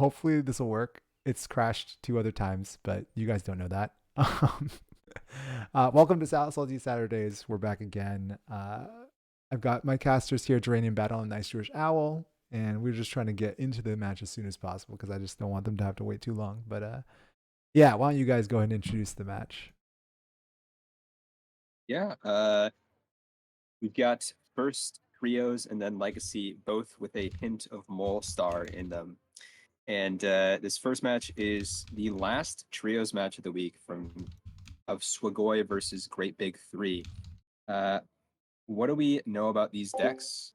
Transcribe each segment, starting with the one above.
hopefully this will work. It's crashed 2 other times, but you guys don't know that. Welcome to Salty Saturdays. We're back again. I've got my casters here, Duranian Battle and Nice Jewish Owl, and we're just trying to get into the match as soon as possible because I just don't want them to have to wait too long. But yeah, why don't you guys go ahead and introduce the match? Yeah, we've got first trios and then legacy, both with a hint of Mole Star in them. And this first match is the last trios match of the week of Swagoi versus Great Big Three. What do we know about these decks?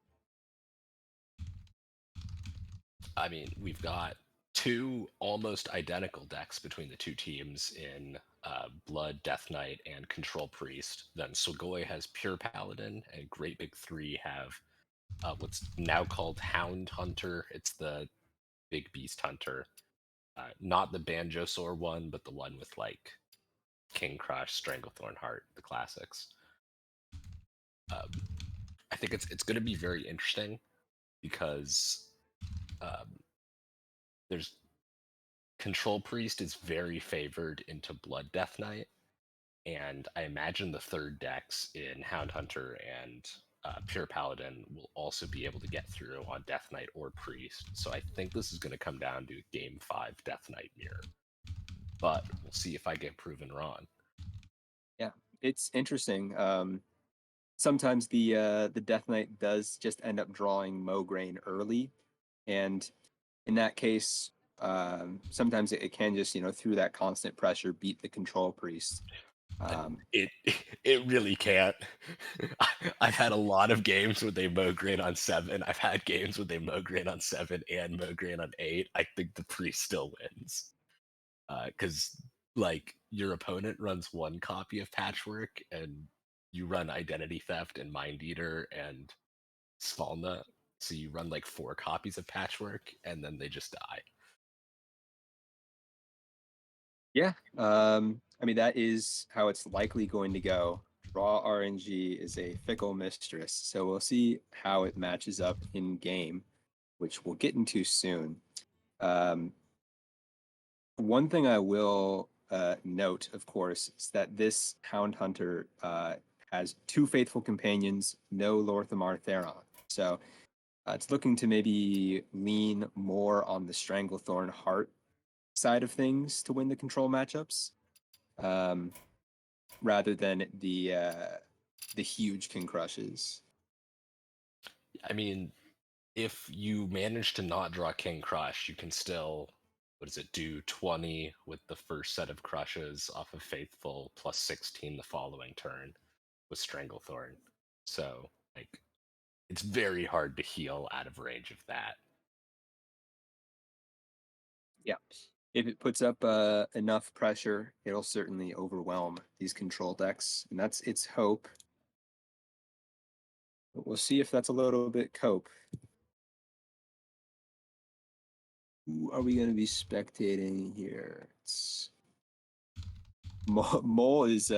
I mean, we've got two almost identical decks between the two teams in Blood, Death Knight, and Control Priest. Then Sugoi has Pure Paladin, and Great Big Three have what's now called Hound Hunter. It's the Big Beast Hunter. Not the Banjosaur one, but the one with like King Crush, Stranglethorn Heart, the classics. I think it's going to be very interesting because there's Control Priest is very favored into Blood Death Knight, and I imagine the third decks in Hound Hunter and Pure Paladin will also be able to get through on Death Knight or Priest. So I think this is going to come down to Game 5 Death Knight Mirror. But we'll see if I get proven wrong. Yeah, it's interesting. Sometimes the Death Knight does just end up drawing Mograine early, and in that case, sometimes it can just through that constant pressure beat the Control Priest. It it really can't. I've had a lot of games with a Mograine on 7. I've had games with a Mograine on 7 and Mograine on 8. I think the priest still wins. Because like your opponent runs one copy of Patchwork and you run Identity Theft and Mind Eater and Svalna. So you run like 4 copies of Patchwork and then they just die. Yeah, I mean, that is how it's likely going to go. Raw RNG is a fickle mistress, so we'll see how it matches up in game, which we'll get into soon. One thing I will note, of course, is that this Hound Hunter has 2 faithful companions, no Lorthamar Theron. So it's looking to maybe lean more on the Stranglethorn Heart side of things to win the control matchups. Rather than the huge King Crushes. I mean, if you manage to not draw King Crush, you can still, what does it do? 20 with the first set of crushes off of Faithful, plus 16 the following turn with Stranglethorn. So, like, it's very hard to heal out of range of that. Yeah. If it puts up enough pressure, it'll certainly overwhelm these control decks, and that's its hope. But we'll see if that's a little bit cope. Who are we going to be spectating here? It's Mole is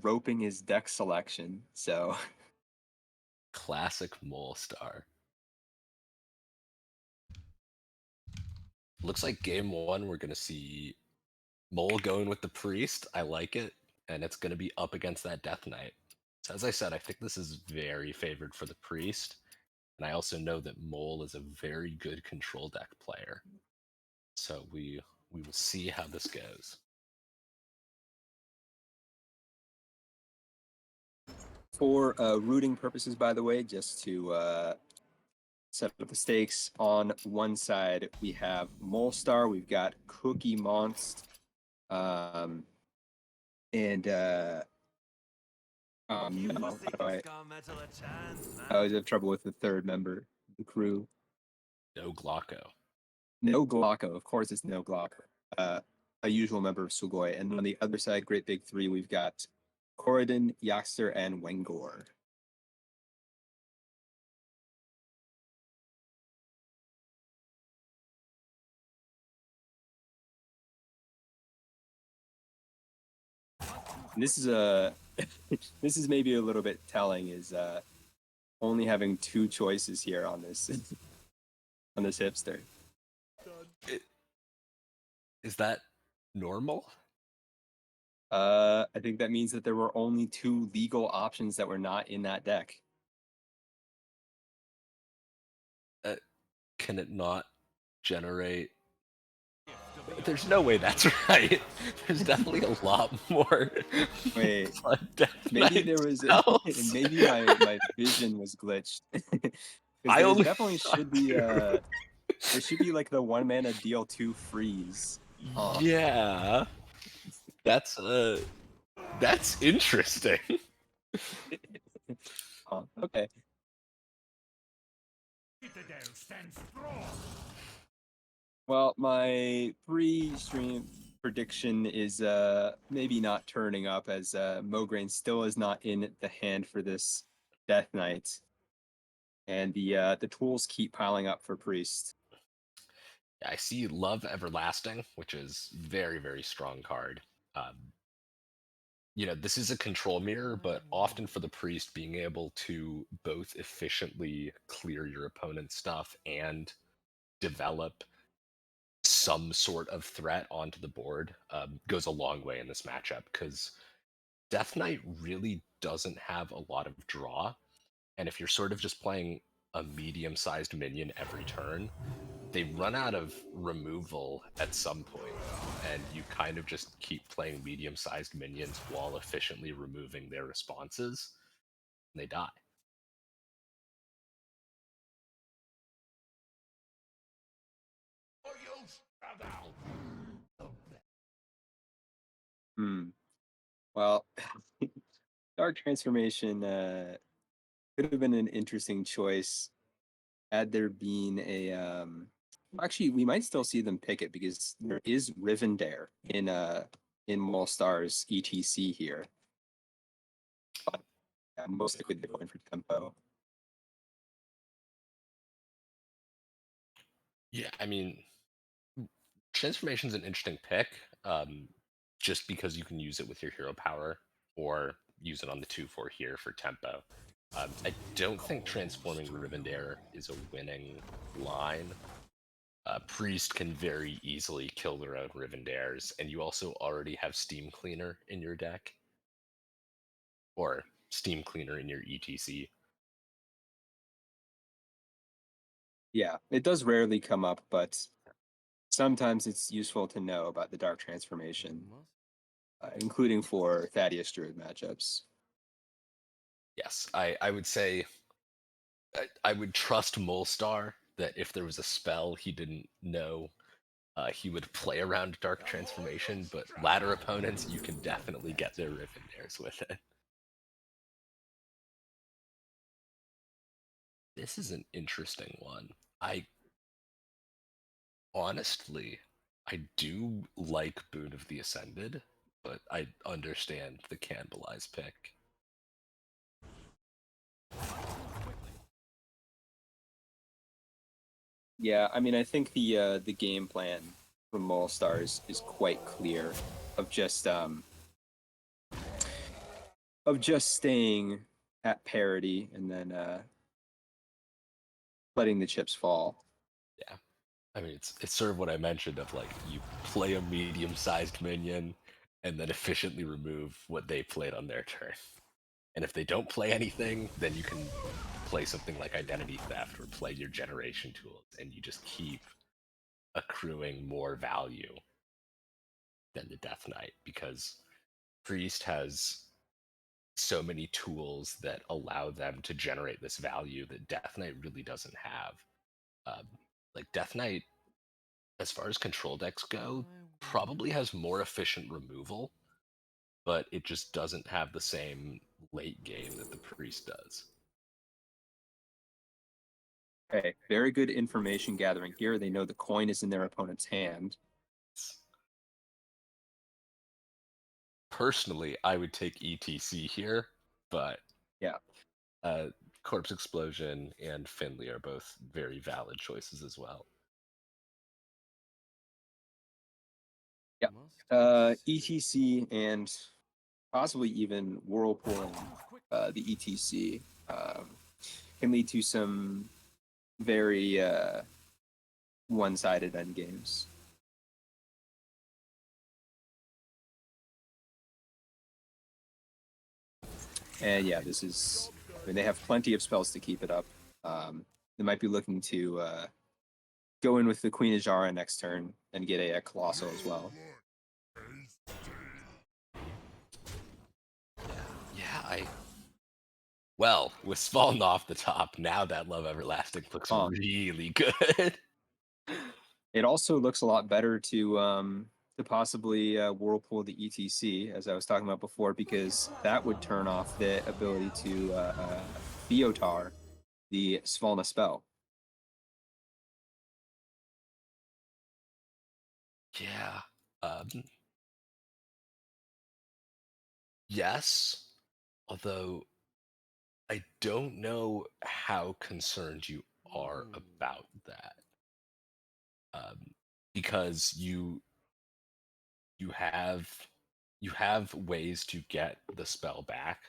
roping his deck selection, so Classic Mole Star. Looks like game 1 we're going to see Mole going with the Priest. I like it, and it's going to be up against that Death Knight. So as I said, I think this is very favored for the Priest, and I also know that Mole is a very good control deck player. So we will see how this goes. for rooting purposes, by the way, just to set up the stakes. On one side, we have Molestar, we've got Cookie Monst, and no, I always have trouble with the third member of the crew. No Glocko. No Glocko, of course it's no Glocko. A usual member of Sugoi. And on the other side, Great Big Three, we've got Corridon, Yaxter, and Wengor. And this is a this is maybe a little bit telling, is only having 2 choices here on this on this hipster. Is that normal? I think that means that there were only 2 legal options that were not in that deck. Can it not generate? There's no way that's right. There's definitely a lot more. Wait, Death maybe Knight there was spells. maybe my vision was glitched. Because I there only definitely saw should be 2. there should be like the 1 mana deal 2 freeze. Huh. Yeah, that's interesting. Huh. Okay. Well, my pre-stream prediction is maybe not turning up, as Mograine still is not in the hand for this Death Knight. And the tools keep piling up for Priest. I see Love Everlasting, which is very, very strong card. This is a control mirror, but often for the priest, being able to both efficiently clear your opponent's stuff and develop some sort of threat onto the board goes a long way in this matchup, because Death Knight really doesn't have a lot of draw. And if you're sort of just playing a medium-sized minion every turn, they run out of removal at some point, and you kind of just keep playing medium-sized minions while efficiently removing their responses, and they die. Well, Dark Transformation could have been an interesting choice had there been a actually, we might still see them pick it, because there is Rivendare in Molestar's ETC here. But yeah, most likely they're going for tempo. Yeah, I mean, Transformation's an interesting pick, just because you can use it with your hero power, or use it on the 2/4 here for tempo. I don't think transforming Rivendare is a winning line. Priest can very easily kill their own Rivendares, and you also already have Steam Cleaner in your deck, or Steam Cleaner in your ETC. Yeah, it does rarely come up, but sometimes it's useful to know about the Dark Transformation, including for Thaddeus Druid matchups. Yes, I would say I would trust Molestar that if there was a spell he didn't know, he would play around Dark Transformation, but ladder opponents, you can definitely get their Rivendares with it. This is an interesting one. Honestly, I do like Boon of the Ascended, but I understand the Cannibalize pick. Yeah, I mean, I think the game plan for Molestars is quite clear, of just staying at parity and then letting the chips fall. Yeah. I mean, it's sort of what I mentioned of, like, you play a medium-sized minion and then efficiently remove what they played on their turn. And if they don't play anything, then you can play something like Identity Theft or play your generation tools, and you just keep accruing more value than the Death Knight, because Priest has so many tools that allow them to generate this value that Death Knight really doesn't have. Um, like Death Knight, as far as control decks go, probably has more efficient removal, but it just doesn't have the same late game that the Priest does. Okay, very good information gathering here. They know the coin is in their opponent's hand. Personally, I would take ETC here, but Yeah. Corpse Explosion and Finley are both very valid choices as well. Yeah. ETC and possibly even Whirlpooling the ETC can lead to some very one-sided endgames. And yeah, this is. I mean, they have plenty of spells to keep it up. They might be looking to go in with the Queen of Jara next turn and get a Colossal as well. Yeah, well, with Spawn off the top, now that Love Everlasting looks really good. It also looks a lot better to possibly whirlpool the ETC, as I was talking about before, because that would turn off the ability to Theotar the Svalna spell. Yeah. Yes. Although I don't know how concerned you are about that. Because you have ways to get the spell back.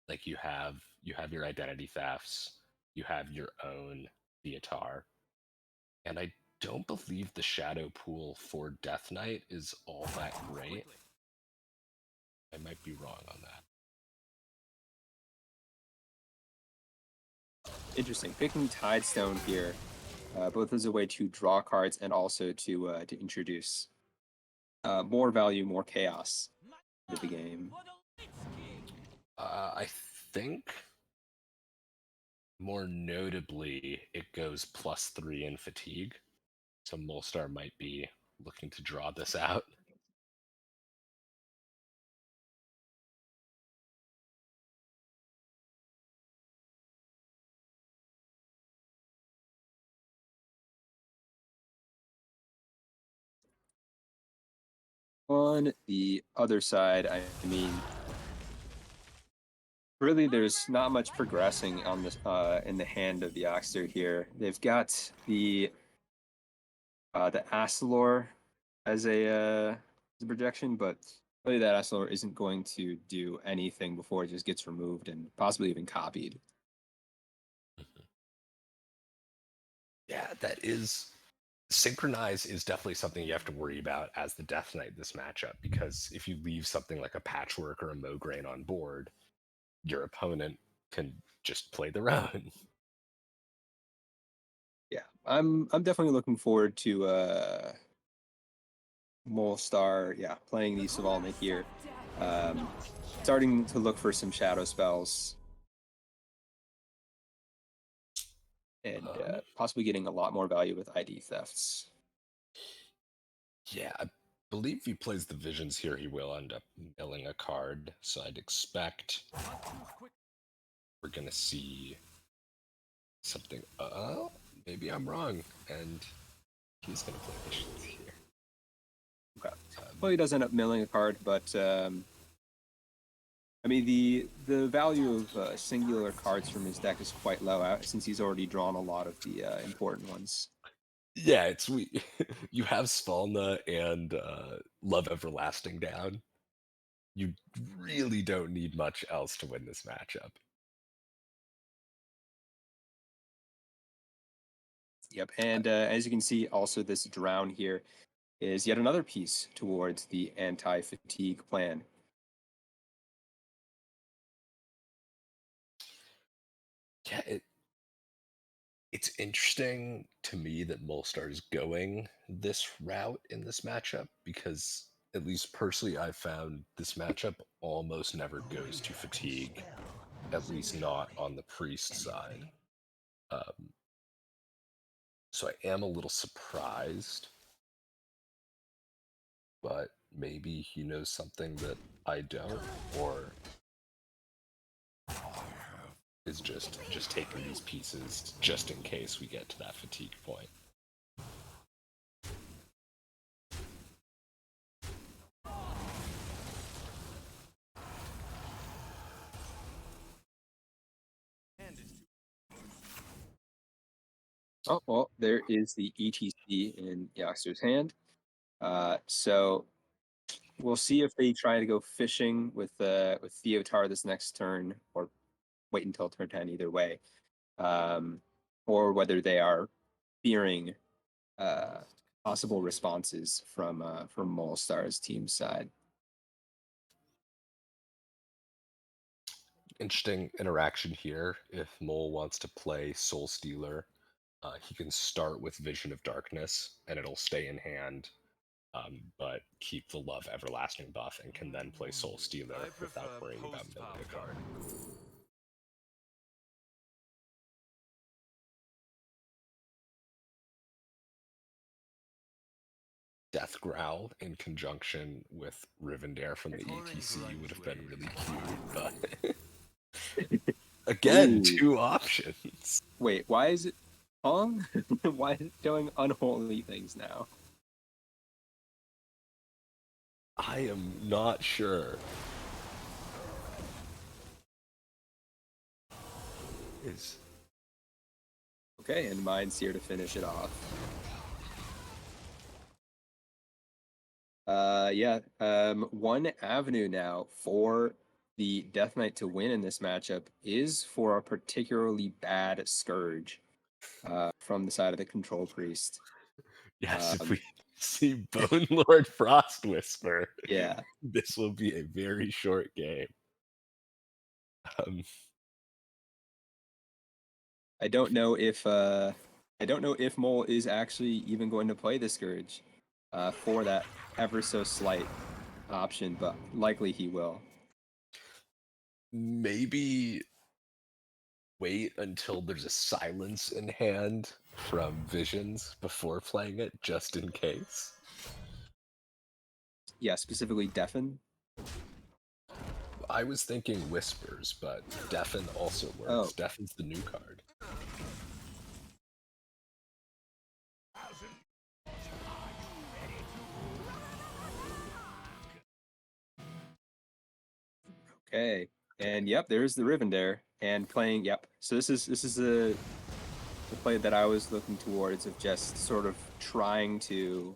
Like you have your identity thefts, you have your own Theatar, and I don't believe the shadow pool for Death Knight is all that great. I might be wrong on that. Interesting. Picking Tidestone here, both as a way to draw cards and also to introduce more value, more chaos to the game. I think more notably, it goes +3 in fatigue. So Molstar might be looking to draw this out. On the other side, I mean, really, there's not much progressing on this in the hand of the Oxter here. They've got the Asalor as a projection, but really that Asalor isn't going to do anything before it just gets removed and possibly even copied. Yeah, that is Synchronize is definitely something you have to worry about as the Death Knight this matchup, because if you leave something like a Patchwork or a Mograine on board, your opponent can just play their own. Yeah, I'm definitely looking forward to Molestar, yeah, playing the Svalna here. Starting to look for some shadow spells and possibly getting a lot more value with ID thefts. Yeah, I believe if he plays the Visions here, he will end up milling a card. So I'd expect we're going to see something. Maybe I'm wrong. And he's going to play Visions here. Okay. Well, he does end up milling a card, but I mean the value of singular cards from his deck is quite low out since he's already drawn a lot of the important ones. Yeah, it's you have Svalna and Love Everlasting down. You really don't need much else to win this matchup. Yep, and as you can see, also this Drown here is yet another piece towards the anti-fatigue plan. Yeah, it's interesting to me that Molstar is going this route in this matchup, because at least personally I found this matchup almost never goes to fatigue, at least not on the priest side. So I am a little surprised, but maybe he knows something that I don't, or is just taking these pieces just in case we get to that fatigue point. Oh, well, there is the ETC in Yoxter's hand. So we'll see if they try to go fishing with Theotar this next turn, or wait until turn 10 either way. Or whether they are fearing possible responses from Molestar's team side. interesting interaction here. If Mole wants to play Soul Stealer, he can start with Vision of Darkness, and it'll stay in hand, but keep the Love Everlasting buff, and can then play Soul Stealer without worrying about milling a card. Death Growl in conjunction with Rivendare from the ETC would have been really cute, but again, Ooh. 2 options. Wait, why is it Pong? Why is it showing unholy things now? I am not sure. Is Okay, and mine's here to finish it off. Yeah, one avenue now for the Death Knight to win in this matchup is for a particularly bad Scourge from the side of the Control Priest. yes, if Um, we see Bone Lord Frost Whisper, Yeah, this will be a very short game. I don't know if Mole is actually even going to play the Scourge for that ever so slight option, but likely he will. Maybe wait until there's a silence in hand from Visions before playing it, just in case. Yeah, specifically Deafen. I was thinking Whispers, but Deafen also works. Oh. Deafen's the new card. Okay, and yep, there's the Rivendare and playing. Yep, so this is the play that I was looking towards of just sort of trying to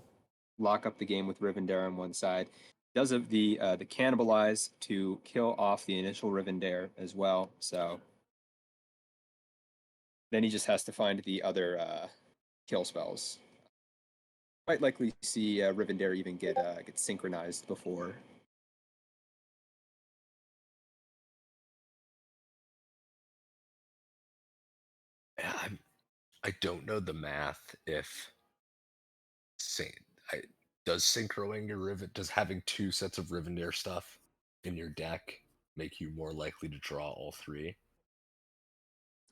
lock up the game with Rivendare on one side. Does have the cannibalize to kill off the initial Rivendare as well. So then he just has to find the other kill spells. Might likely see Rivendare even get synchronized before. Yeah, I don't know the math if does synchroing your does having 2 sets of Rivendare stuff in your deck make you more likely to draw all 3?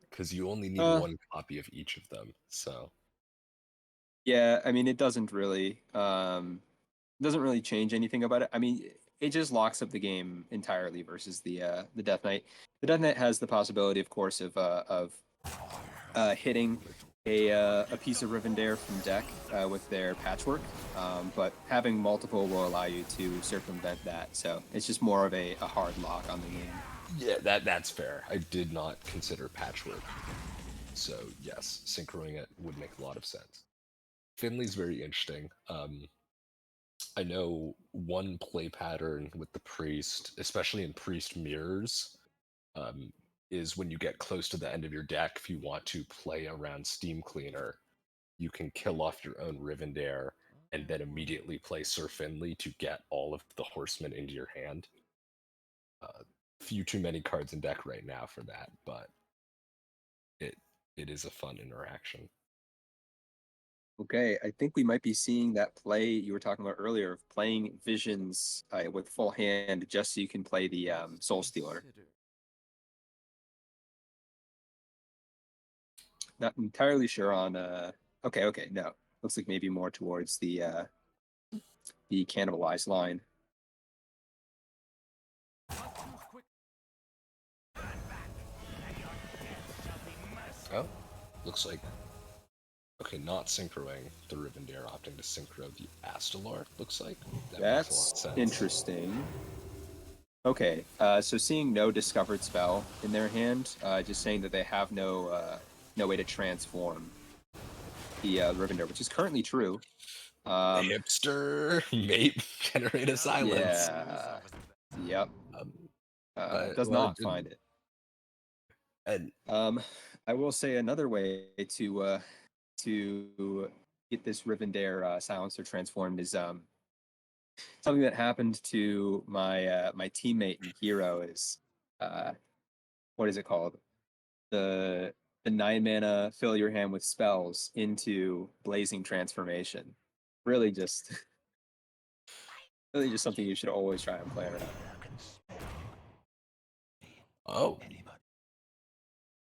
Because you only need 1 copy of each of them, so. Yeah, I mean it doesn't really change anything about it. I mean, it just locks up the game entirely versus the Death Knight. The Death Knight has the possibility, of course, of hitting a piece of Rivendare from deck with their patchwork, but having multiple will allow you to circumvent that. So it's just more of a hard lock on the game. Yeah, that's fair. I did not consider patchwork. So yes, synchroing it would make a lot of sense. Finley's very interesting. I know one play pattern with the priest, especially in priest mirrors, is when you get close to the end of your deck, if you want to play around Steam Cleaner, you can kill off your own Rivendare and then immediately play Sir Finley to get all of the horsemen into your hand. Few too many cards in deck right now for that, but it is a fun interaction. Okay, I think we might be seeing that play you were talking about earlier of playing Visions with full hand just so you can play the Soul Stealer. Not entirely sure on okay, no. Looks like maybe more towards the cannibalized line. Oh, looks like okay, not synchroing the Rivendare, opting to synchro the Astalor. Looks like that makes a lot of That's sense. interesting. Okay, so seeing no discovered spell in their hand, just saying that they have no way to transform the Rivendare, which is currently true. Hipster mate generate a silence. Yeah. Yep. But Does well, not find it. and I will say another way to get this Rivendare silencer transformed is something that happened to my my teammate in Hero is what is it called? The 9 mana fill your hand with spells into Blazing Transformation. Really just really just something you should always try and play around. Oh.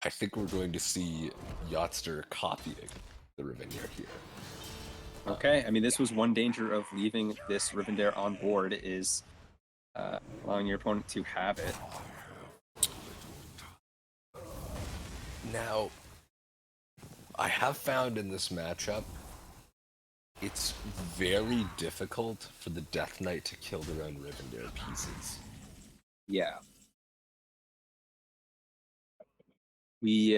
I think we're going to see Yachtster copying the Rivendare here. Okay, I mean, this was one danger of leaving this Rivendare on board is allowing your opponent to have it. Now, I have found in this matchup, it's very difficult for the Death Knight to kill their own Rivendare pieces. Yeah. We,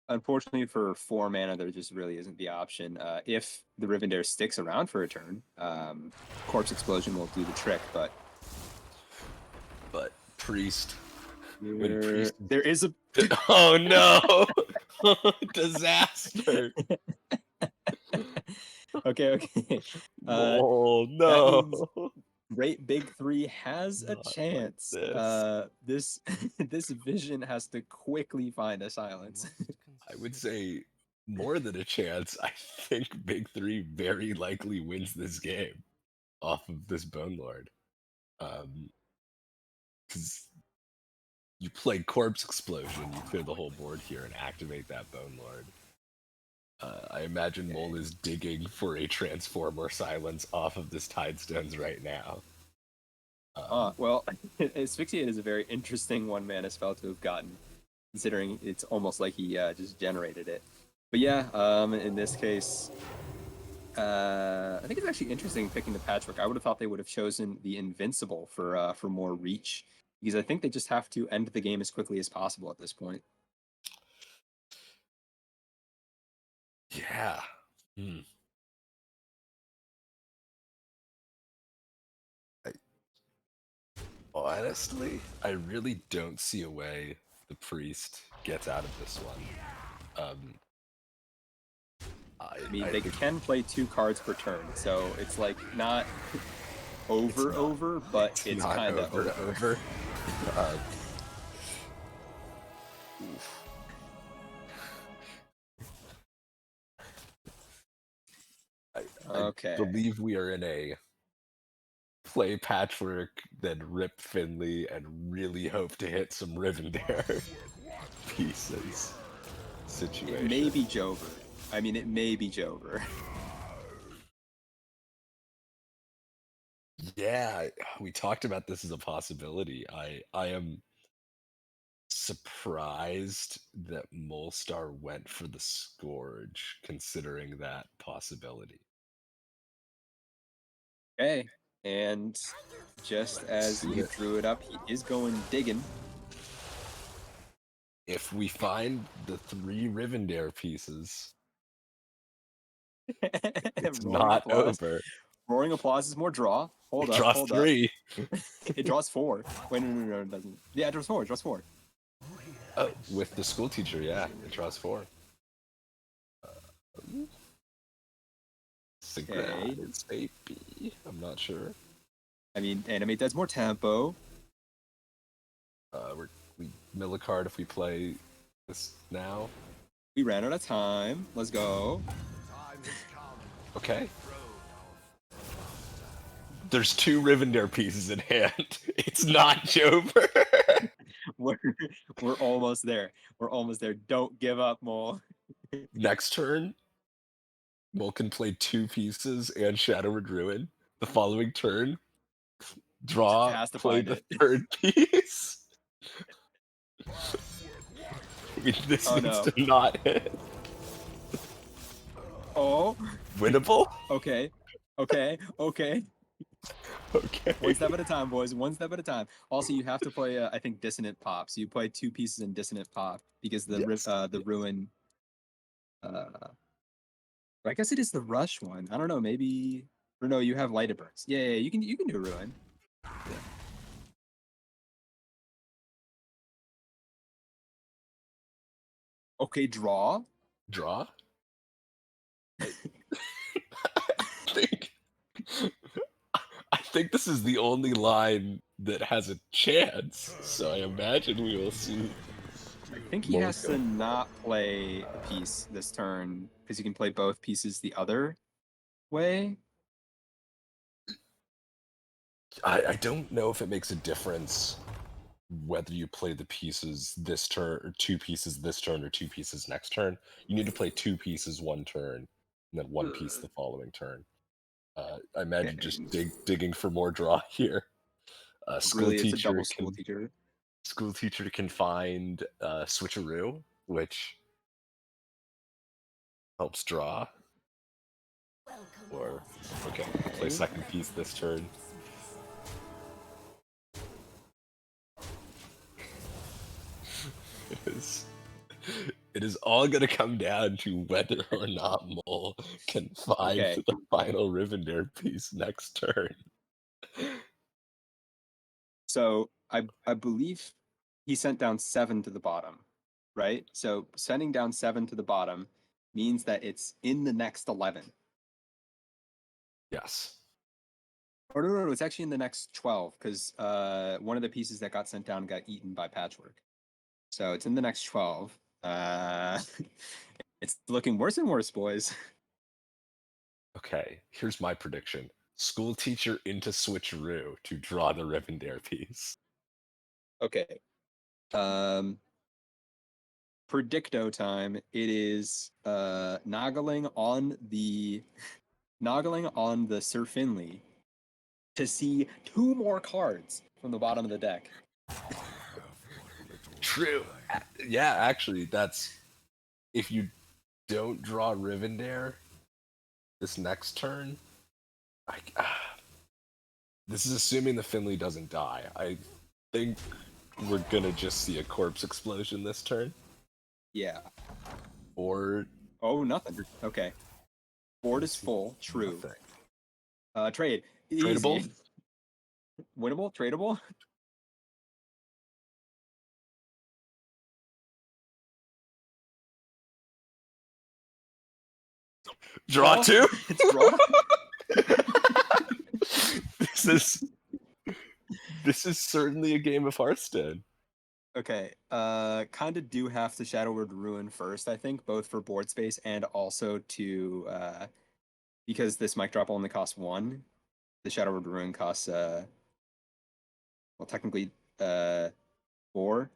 unfortunately for 4 mana, there just really isn't the option. If the Rivendare sticks around for a turn, Corpse Explosion will do the trick, but... But Priest... There is a... Oh no! Disaster! Okay. Oh no! Great Big 3 has a Not like chance. this. This vision has to quickly find a silence. I would say more than a chance. I think Big 3 very likely wins this game off of this Bone Lord. Because you play Corpse Explosion, you clear the whole board here and activate that Bone Lord. I imagine Mole is digging for a Transform or Silence off of this Tidestones right now. Well, Asphyxiate is a very interesting 1-mana spell to have gotten, considering it's almost like he just generated it. But yeah, in this case, I think it's actually interesting picking the Patchwork. I would have thought they would have chosen the Invincible for more reach, because I think they just have to end the game as quickly as possible at this point. Yeah. Honestly, I really don't see a way the Priest gets out of this one. I mean, they can play 2 cards per turn, so it's like not over, but it's kind of over. I believe we are in a play Patchwork, then rip Finley, and really hope to hit some Rivendare pieces situation. It may be Jover. I mean, it may be Jover. Yeah, we talked about this as a possibility. I am surprised that Molestar went for the Scourge, considering that possibility. Okay, and just as you drew it up, he is going digging. If we find the 3 Rivendare pieces, it's not over. Roaring Applause is more draw. Hold up. Draws 3. It draws 4. Wait, no, it doesn't. Yeah, it draws 4. It draws 4. Oh, with the school teacher, yeah, it draws 4. Okay. It's maybe. I'm not sure. I mean, Animate does more tempo. We mill a card if we play this now. We ran out of time. Let's go. Okay. There's 2 Rivendare pieces in hand. It's not Jover. We're almost there. We're almost there. Don't give up, Mole. Next turn, Mole can play 2 pieces and Shadowward Ruin. The following turn, draw, play the 3rd piece. This needs to not hit. Oh. Winnable? Okay. One step at a time, boys. One step at a time. Also, you have to play, I think, Dissonant Pop. So you play 2 pieces in Dissonant Pop because the Ruin. I guess it is the Rush one. I don't know. Maybe. Or no, you have Lighted Burns. Yeah, you can do Ruin. Yeah. Okay, draw. Draw? I think this is the only line that has a chance, so I imagine we will see. I think he more has to not play a piece this turn because you can play both pieces the other way. I don't know if it makes a difference whether you play the pieces this turn, or two pieces this turn, or two pieces next turn. You need to play two pieces one turn, and then one piece the following turn. I imagine just digging for more draw here. Really, it's a double school teacher. Can find switcheroo, which helps draw. Or okay, play second piece this turn. It is all going to come down to whether or not Mole can find the final Rivendare piece next turn. So I believe he sent down 7 to the bottom, right? So sending down 7 to the bottom means that it's in the next 11. Yes. Or no, it's actually in the next 12 because one of the pieces that got sent down got eaten by Patchwork. So it's in the next 12. It's looking worse and worse, boys. Okay, here's my prediction. School teacher into switcheroo to draw the Rivendare piece. Okay. Predicto time. It is noggling on the Sir Finley to see 2 more cards from the bottom of the deck. True. Yeah, actually, that's if you don't draw Rivendare this next turn. This is assuming the Finley doesn't die. I think we're gonna just see a corpse explosion this turn. Yeah. Or nothing. Okay. Board is full. True. Nothing. Trade. Tradable. Easy. Winnable. Tradable. Draw 2. It's draw. This is certainly a game of Hearthstone. Okay, kind of do have to Shadowward Ruin first, I think, both for board space and also to, because this mic drop only costs 1, the Shadowward Ruin costs, well, technically, 4.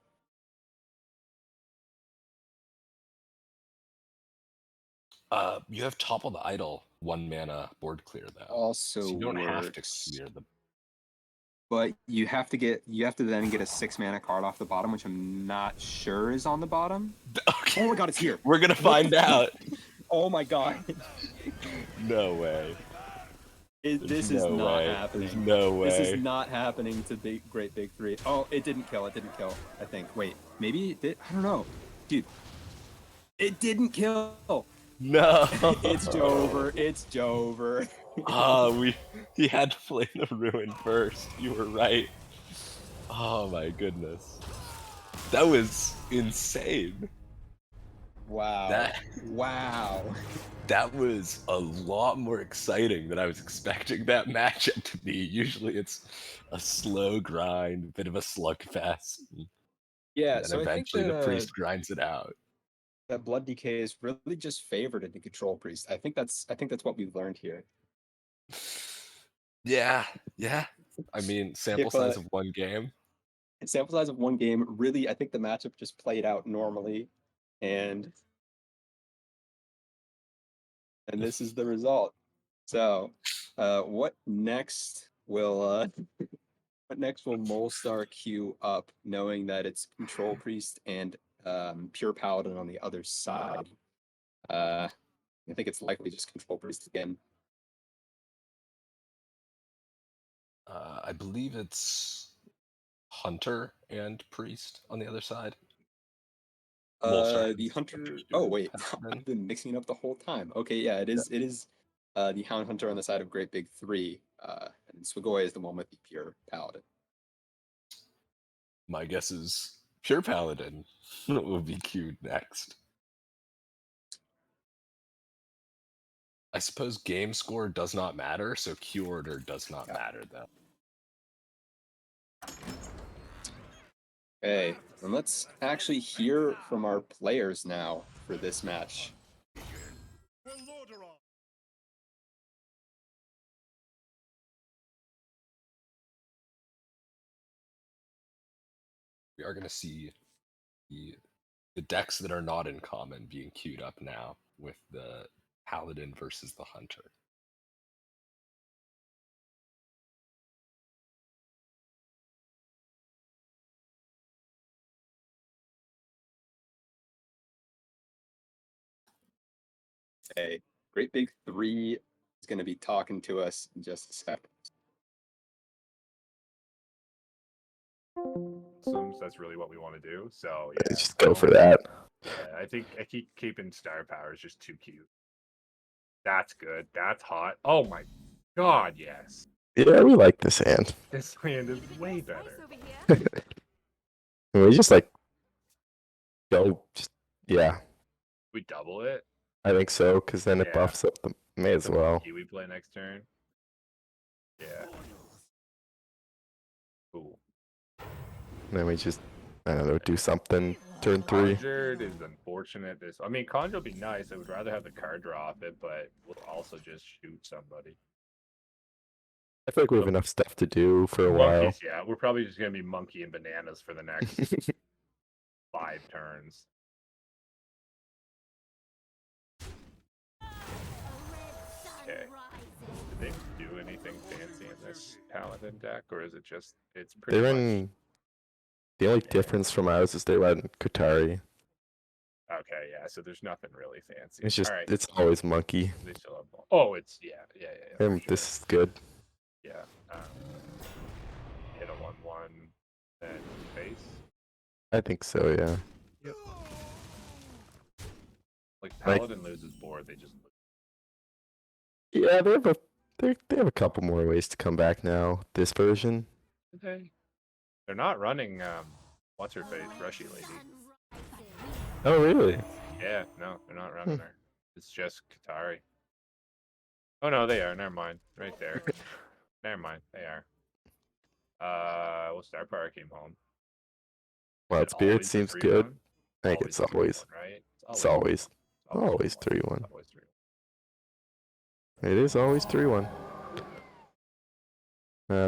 You have Topple the Idol, 1 mana board clear though. Also so you don't have to works. clear the. But you have to then get a 6 mana card off the bottom, which I'm not sure is on the bottom. Okay. Oh my god, it's here. We're gonna find out. Oh my god. No way. This is not happening. There's no way. This is not happening to the Great Big 3. Oh, it didn't kill. I think. Wait, maybe it did? I don't know. Dude. It didn't kill. No. It's Jover. It's Jover. He had to play the Ruin first. You were right. Oh my goodness. That was insane. Wow. Wow. That was a lot more exciting than I was expecting that matchup to be. Usually it's a slow grind, a bit of a slugfest. Yeah, and so eventually I think the priest grinds it out. That Blood Decay is really just favored in the Control Priest. I think that's what we've learned here. Yeah. I mean, sample size of 1 game. Sample size of 1 game. Really, I think the matchup just played out normally, and this is the result. So, what next will Molestar queue up, knowing that it's Control Priest and Pure Paladin on the other side? I think it's likely just Control Priest again. I believe it's Hunter and Priest on the other side. The Hunter. Oh wait, I've been mixing it up the whole time. Okay, yeah, it is. It is the Hound Hunter on the side of Great Big 3, and Swagoy is the one with the Pure Paladin. My guess is Pure Paladin will be queued next. I suppose game score does not matter, so Q order does not Yeah. matter though. Okay, and let's actually hear from our players now for this match. We are going to see the decks that are not in common being queued up now with the Paladin versus the Hunter. Okay, Great Big Three is going to be talking to us in just a sec. That's really what we want to do. So yeah, Just go for that. Yeah, I think I keep keeping Star Power is just too cute. That's good. That's hot. Oh my god, yes. Yeah, we like this hand. This land is way better. We just like go. Just, yeah, We double it. I think so. Because then it Yeah. buffs up the. May as The well. monkey we play next turn. Yeah. Cool. And then we just, I don't know, do something. Turn 3. Conjured is unfortunate. I mean, Conjure would be nice. I would rather have the card draw off it, but we'll also just shoot somebody. I feel like we have enough stuff to do for a while. Monkeys, yeah. We're probably just gonna be monkey and bananas for the next 5 turns. Okay. Did they do anything fancy in this Paladin deck, or is it just it's pretty They're much in. The only difference from ours is they run Kutari. okay? Yeah, so there's nothing really fancy. It's just, all right. it's always monkey. They still have oh, it's yeah. For And sure. this is good. Yeah. Hit a 1/1, then face. I think so, yeah. Like Paladin loses board, they just lose. Yeah, they have a couple more ways to come back now. This version. They're not running what's her face, Rushy Lady. Oh, really? Yeah, no, they're not running her. It's just Katari. Oh no, they are. Never mind. Right there. Never mind. They are. Well, Star Power came home. Wild Is it Spirit always a seems 3/1? good. I think it's a 3/1, always. right? It's always. Always 3/1. 3/1. It's always 3/1. It is always 3-1.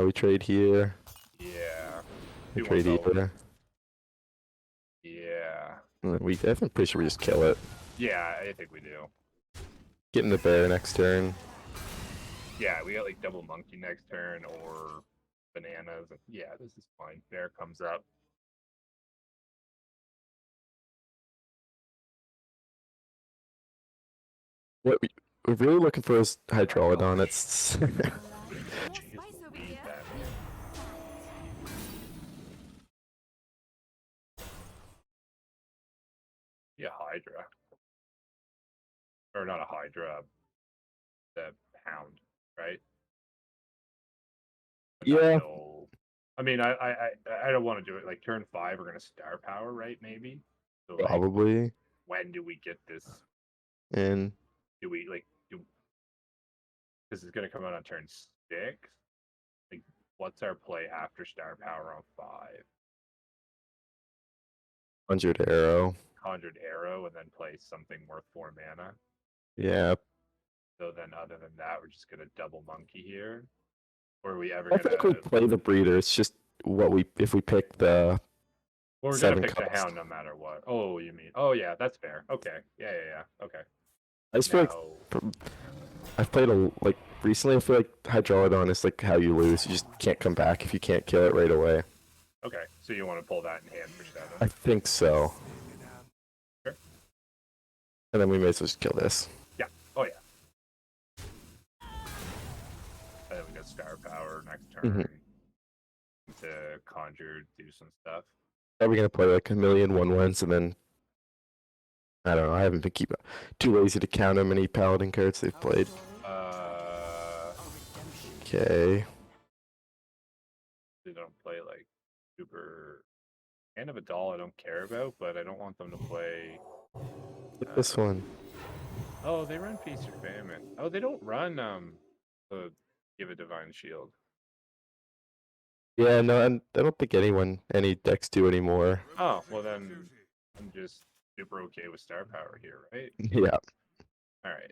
We trade here. Yeah. We 2/1's trade always- here. Yeah. I'm pretty sure we just kill it. Yeah, I think we do. Get in the bear next turn. Yeah, we got like double monkey next turn or bananas. Yeah, this is fine. Bear comes up. What we're really looking for is Hydrolodon. It's Jeez Louise, Batman. Yeah, Hydra. Or not a Hydra. The Hound, right? But not Yeah. till- I mean, I don't want to do it like turn 5. We're gonna Star Power, right? Maybe. So like, probably when do we get this? in. Do we like do? This is gonna come out on turn 6. Like, what's our play after Star Power on 5? 100 arrow. Conjured Arrow, and then play something worth 4 mana. Yeah. So then, other than that, we're just gonna double monkey here. Or are we ever I gonna? think we play the breeder. It's just if we pick the. Well, we're 7 gonna pick the cost. Hound no matter what. Oh, you mean? Oh yeah, that's fair. Okay. Yeah. Okay. I just feel like Now, I've played recently. I feel like Hydrolodon is like how you lose. You just can't come back if you can't kill it right away. okay, so you want to pull that in hand for 7? I think so. Sure. And then we may as well just kill this. Yeah. Oh yeah. And then we got Star Power next turn. To conjure, do some stuff. Are we gonna play like a million 1/1s and then? I don't know. I haven't been too lazy to count how many Paladin cards they've played. Okay. They don't play like super. Hand of a Doll I don't care about, but I don't want them to play. This one. Oh, they run Feast or Famine. Oh, they don't run the Give a Divine Shield. Yeah, no, and I don't think any decks do anymore. Oh, well then I'm just super okay with star power here, right? Yeah. All right.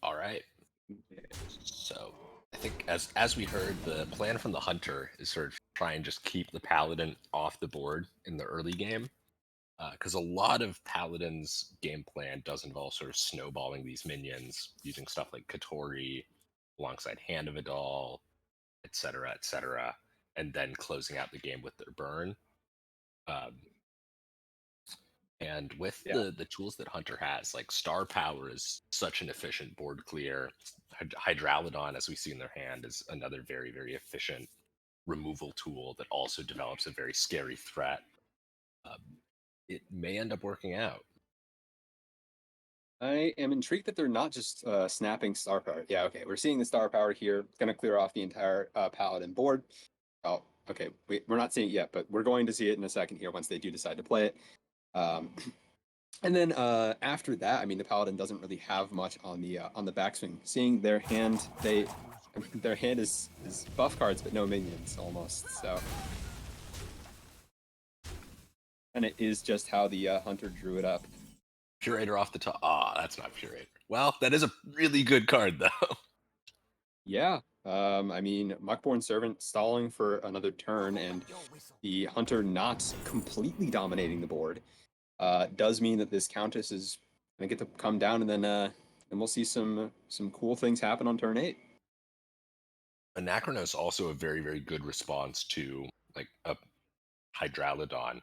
All right. So I think as we heard, the plan from the hunter is sort of try and just keep the paladin off the board in the early game, because a lot of paladin's game plan does involve sort of snowballing these minions using stuff like Katori alongside Hand of Adal, etc., and then closing out the game with their burn. Um, and with Yeah. the tools that Hunter has, like Star Power is such an efficient board clear. Hydralodon, as we see in their hand, is another very, very efficient removal tool that also develops a very scary threat. It may end up working out. I am intrigued that they're not just snapping star power. Yeah, okay, we're seeing the star power here. It's going to clear off the entire paladin board. Oh, okay, we're not seeing it yet, but we're going to see it in a second here once they do decide to play it. And then after that, I mean, the paladin doesn't really have much on the backswing. Seeing their hand, their hand is buff cards but no minions almost. So, and it is just how the hunter drew it up. Curator off the top. Ah, that's not Curator. Well, that is a really good card, though. Yeah. I mean, Muckborn Servant stalling for another turn and the hunter not completely dominating the board does mean that this Countess is gonna get to come down, and then we'll see some cool things happen on turn 8. Anachronos also a very, very good response to like a Hydralodon.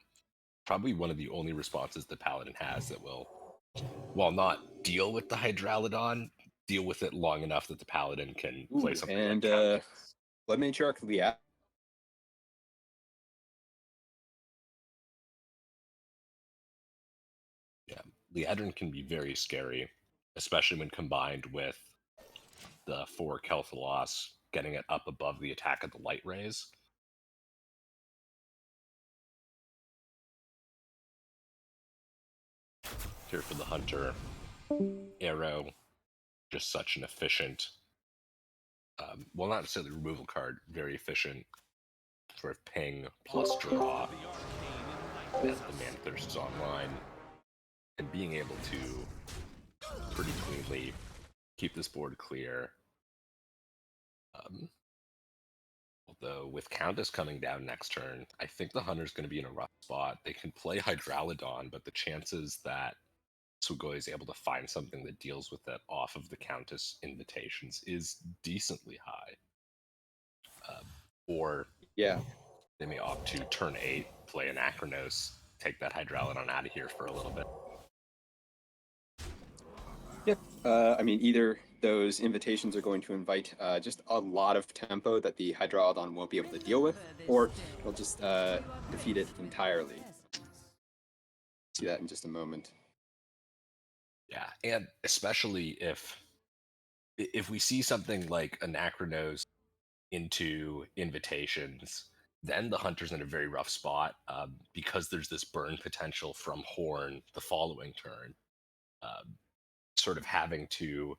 Probably one of the only responses the Paladin has that will, while not deal with the Hydralodon, deal with it long enough that the Paladin can play something And like Countess. Blood Matriarch Liat. Yeah, Liadrin can be very scary, especially when combined with the 4 Kel'Thuzos, getting it up above the attack of the light rays. Here for the hunter, arrow, just such an efficient, well, not necessarily removal card, very efficient sort of ping plus draw as the Man Thirst is online, and being able to pretty cleanly keep this board clear. Although with Countess coming down next turn, I think the Hunter's going to be in a rough spot. They can play Hydralodon, but the chances that Sugoi is able to find something that deals with that off of the Countess invitations is decently high. Or Yeah. they may opt to turn 8, play Anachronos, take that Hydralodon out of here for a little bit. Yep. I mean, either those invitations are going to invite just a lot of tempo that the Hydralodon won't be able to deal with, or it'll just defeat it entirely. See that in just a moment. Yeah, and especially if we see something like Anachronos into invitations, then the hunter's in a very rough spot because there's this burn potential from Horn the following turn. Sort of having to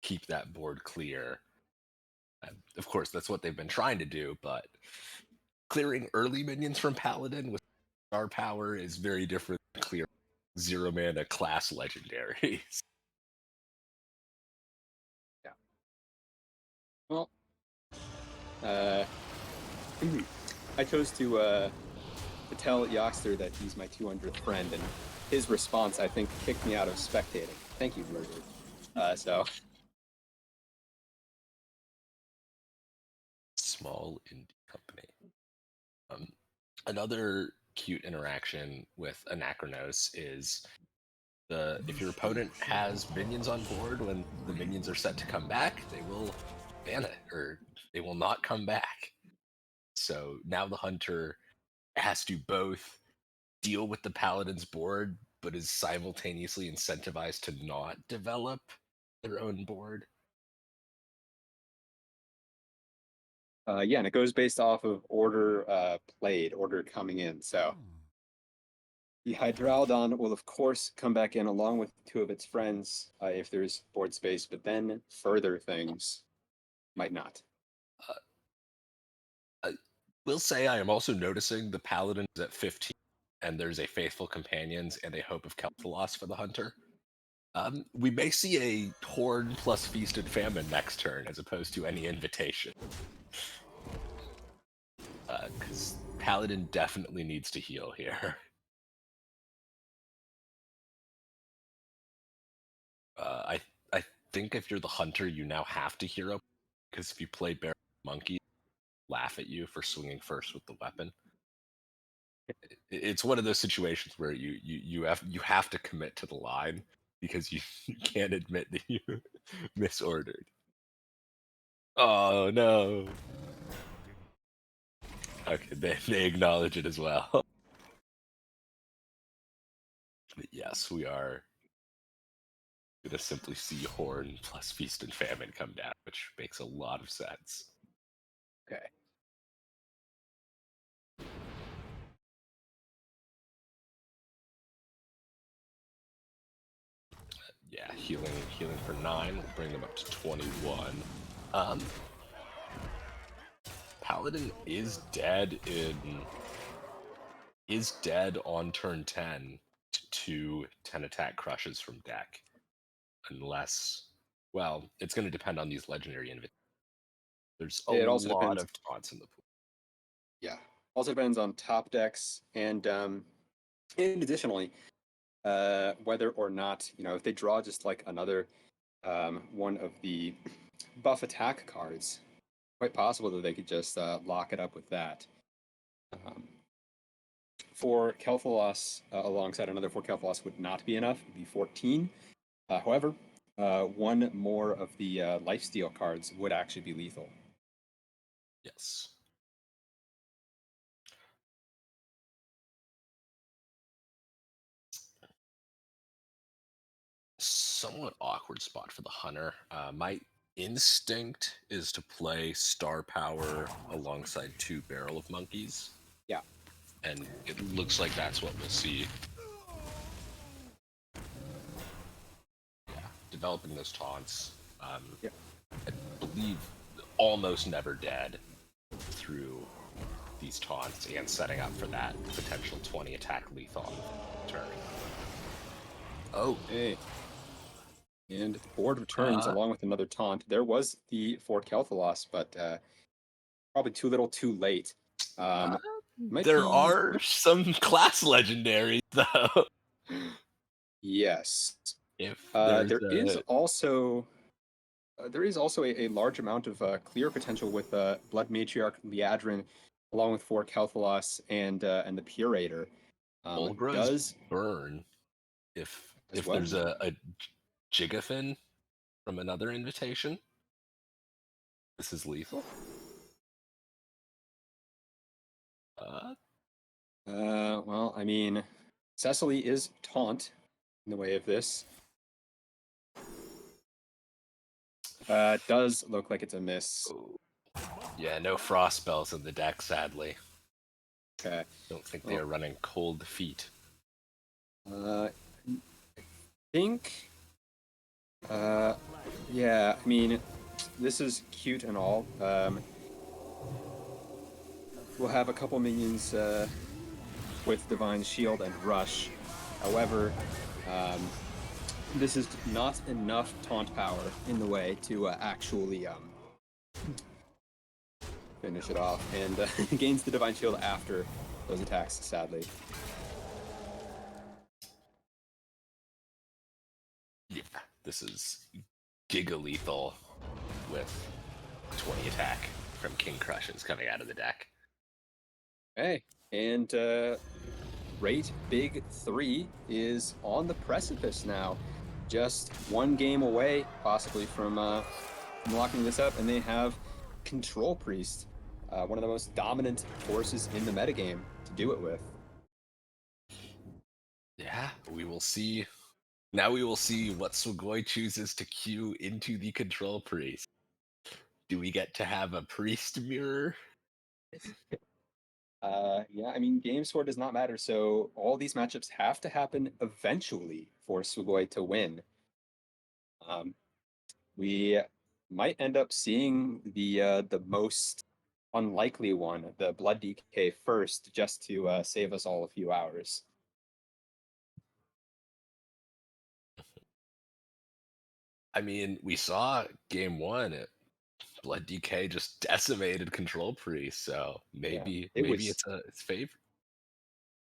keep that board clear. Of course, that's what they've been trying to do, but clearing early minions from Paladin with star power is very different than clearing 0 mana class legendaries. Yeah. Well, I chose to tell Yoxter that he's my 200th friend, and his response, I think, kicked me out of spectating. Thank you, Murder. So. Small indie company. Another cute interaction with Anachronos is if your opponent has minions on board, when the minions are set to come back, they will ban it, or they will not come back. So now the hunter has to both deal with the paladin's board, but is simultaneously incentivized to not develop their own board. Yeah, and it goes based off of order played, order coming in. So The Hydralodon will, of course, come back in along with two of its friends if there's board space, but then further things might not. Will say I am also noticing the Paladin is at 15, and there's a Faithful Companions and a Hope of Kel'Thalas for the Hunter. We may see a Horde plus Feast and Famine next turn as opposed to any Invitation. Because Paladin definitely needs to heal here. I think if you're the Hunter, you now have to hero, because if you play Bear Monkey, laugh at you for swinging first with the weapon. It's one of those situations where you have to commit to the line because you can't admit that you misordered. Oh no. Okay, they acknowledge it as well. But yes, we are gonna simply see Horn plus Feast and Famine come down, which makes a lot of sense. Okay. Yeah, healing for 9 will bring them up to 21. Paladin is dead on turn 10 to 10 attack crushes from deck. Unless, well, it's going to depend on these legendary invitations. There's a It also lot depends. of taunts in the pool. Yeah. Also depends on top decks and additionally, whether or not, if they draw just like another one of the buff attack cards, quite possible that they could just lock it up with that. For Kel'Thalas, alongside another 4 Kel'Thalas would not be enough. It would be 14. However, one more of the lifesteal cards would actually be lethal. Yes. Somewhat awkward spot for the Hunter. My instinct is to play Star Power alongside 2 Barrel of Monkeys. Yeah. And it looks like that's what we'll see. Yeah, developing those taunts. Yep. I believe almost never dead through these taunts and setting up for that potential 20 attack lethal turn. Oh, Hey. And the board returns along with another taunt. There was the 4 Kel'Thalas, but probably too little too late. there are some class legendaries, though. Yes. If there is also a large amount of clear potential with Blood Matriarch Liadrin, along with 4 Kel'Thalas and the Purator. does burn if what? there's a Jigafin from another invitation. This is lethal. Well, I mean, Cecily is taunt in the way of this. Does look like it's a miss. Yeah, no frost spells in the deck, sadly. Okay. Don't think they are running Cold Feet. I think. Yeah, I mean, this is cute and all. We'll have a couple minions with Divine Shield and Rush. However, this is not enough taunt power in the way to actually finish it off, and gains the Divine Shield after those attacks, sadly. Yeah, this is Giga Lethal with 20 attack from King Crushes coming out of the deck. Hey, and Rate Big 3 is on the precipice now. Just one game away, possibly, from locking this up, and they have Control Priest, one of the most dominant forces in the metagame to do it with. Yeah, we will see. Now we will see what Sugoi chooses to queue into the Control Priest. Do we get to have a Priest mirror? Yeah, I mean, game score does not matter, so all these matchups have to happen eventually for Sugoi to win. We might end up seeing the most unlikely one, the Blood DK first, just to save us all a few hours. I mean, we saw game one. Blood DK just decimated Control Priest, so maybe it was- it's favorite.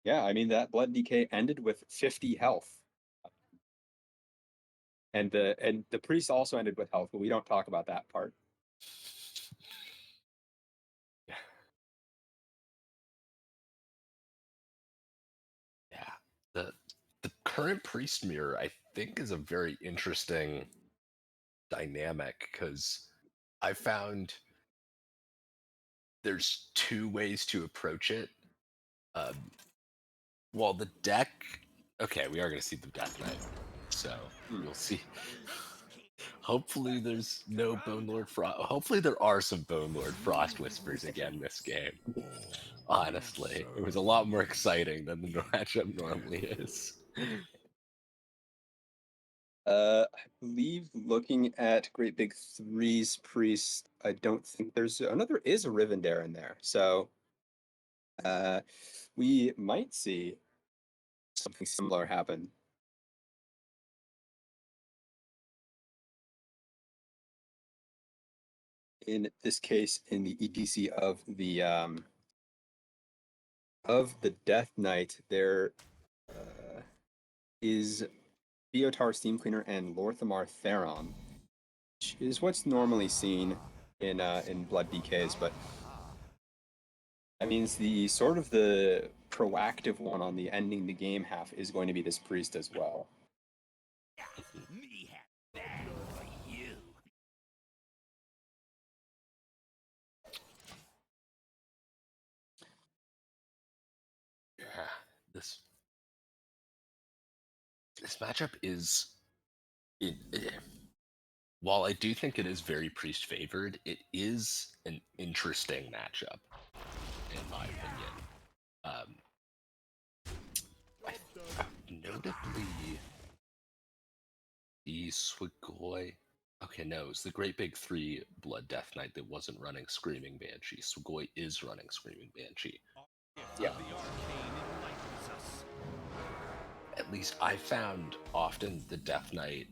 Yeah, I mean that Blood DK ended with 50 health. And the priest also ended with health, but we don't talk about that part. Yeah. Yeah. The current priest mirror, I think, is a very interesting dynamic because I found there's two ways to approach it. Well, the deck. Okay, we are going to see the Death Knight, so we'll see. Hopefully, there's no Bone Lord Frost. Hopefully, there are some Bone Lord Frost Whispers again this game. Honestly, it was a lot more exciting than the matchup normally is. I believe looking at Great Big Three's priest, I don't think there's another is a Rivendare in there. So we might see something similar happen. In this case, in the ETC of the Death Knight, there is Theotar Steam Cleaner and Lorthamar Theron, which is what's normally seen in Blood DKs, but that means the sort of the proactive one on the ending the game half is going to be this priest as well. Yeah, this matchup is while I do think it is very priest favored, it is an interesting matchup, in my opinion. Notably, the Swigoi. Okay, no, it's the Great Big Three Blood Death Knight that wasn't running Screaming Banshee. Swigoi is running Screaming Banshee. Yeah. At least I found often the Death Knight,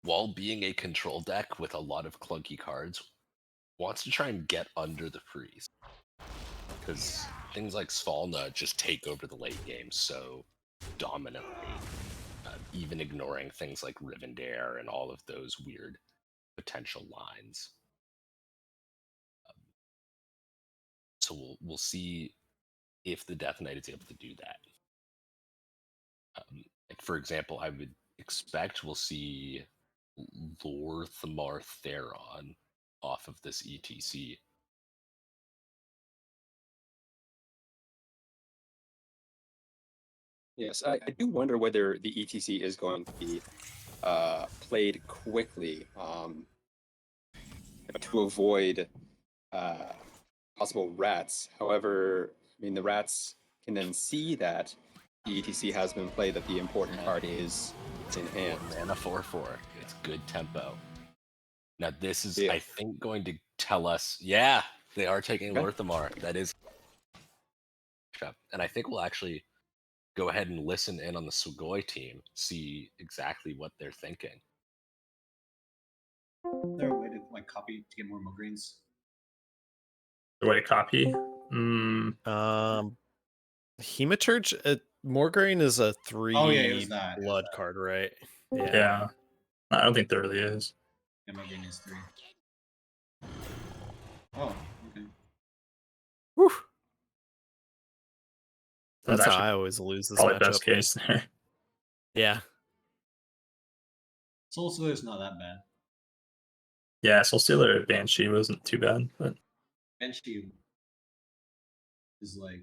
while being a control deck with a lot of clunky cards, wants to try and get under the priest. Because things like Svalna just take over the late game so dominantly, even ignoring things like Rivendare and all of those weird potential lines. So we'll see if the Death Knight is able to do that. Like for example, I would expect we'll see Lorthamar Theron off of this ETC. Yes, I do wonder whether the ETC is going to be played quickly to avoid possible rats. However, I mean, the rats can then see that the ETC has been played, that the important card is in hand. Mana 4/4. It's good tempo. Now this is, Yeah. I think, going to tell us. Yeah, they are taking Okay. Lorthamar. That is, and I think we'll actually go ahead and listen in on the Sugoi team, see exactly what they're thinking. There a way to like copy to get more Mogreens? The way to copy? Hematurge, Morgraine is a 3 Oh, yeah, it was that. blood card, right? Yeah. I don't think there really is. Yeah, Mogreen is 3. Oh, okay. Whew. That's That's how actually I always lose this probably matchup. best case there. Yeah. Soul Stealer's not that bad. Yeah, Soul Stealer Banshee wasn't too bad, but Banshee is like,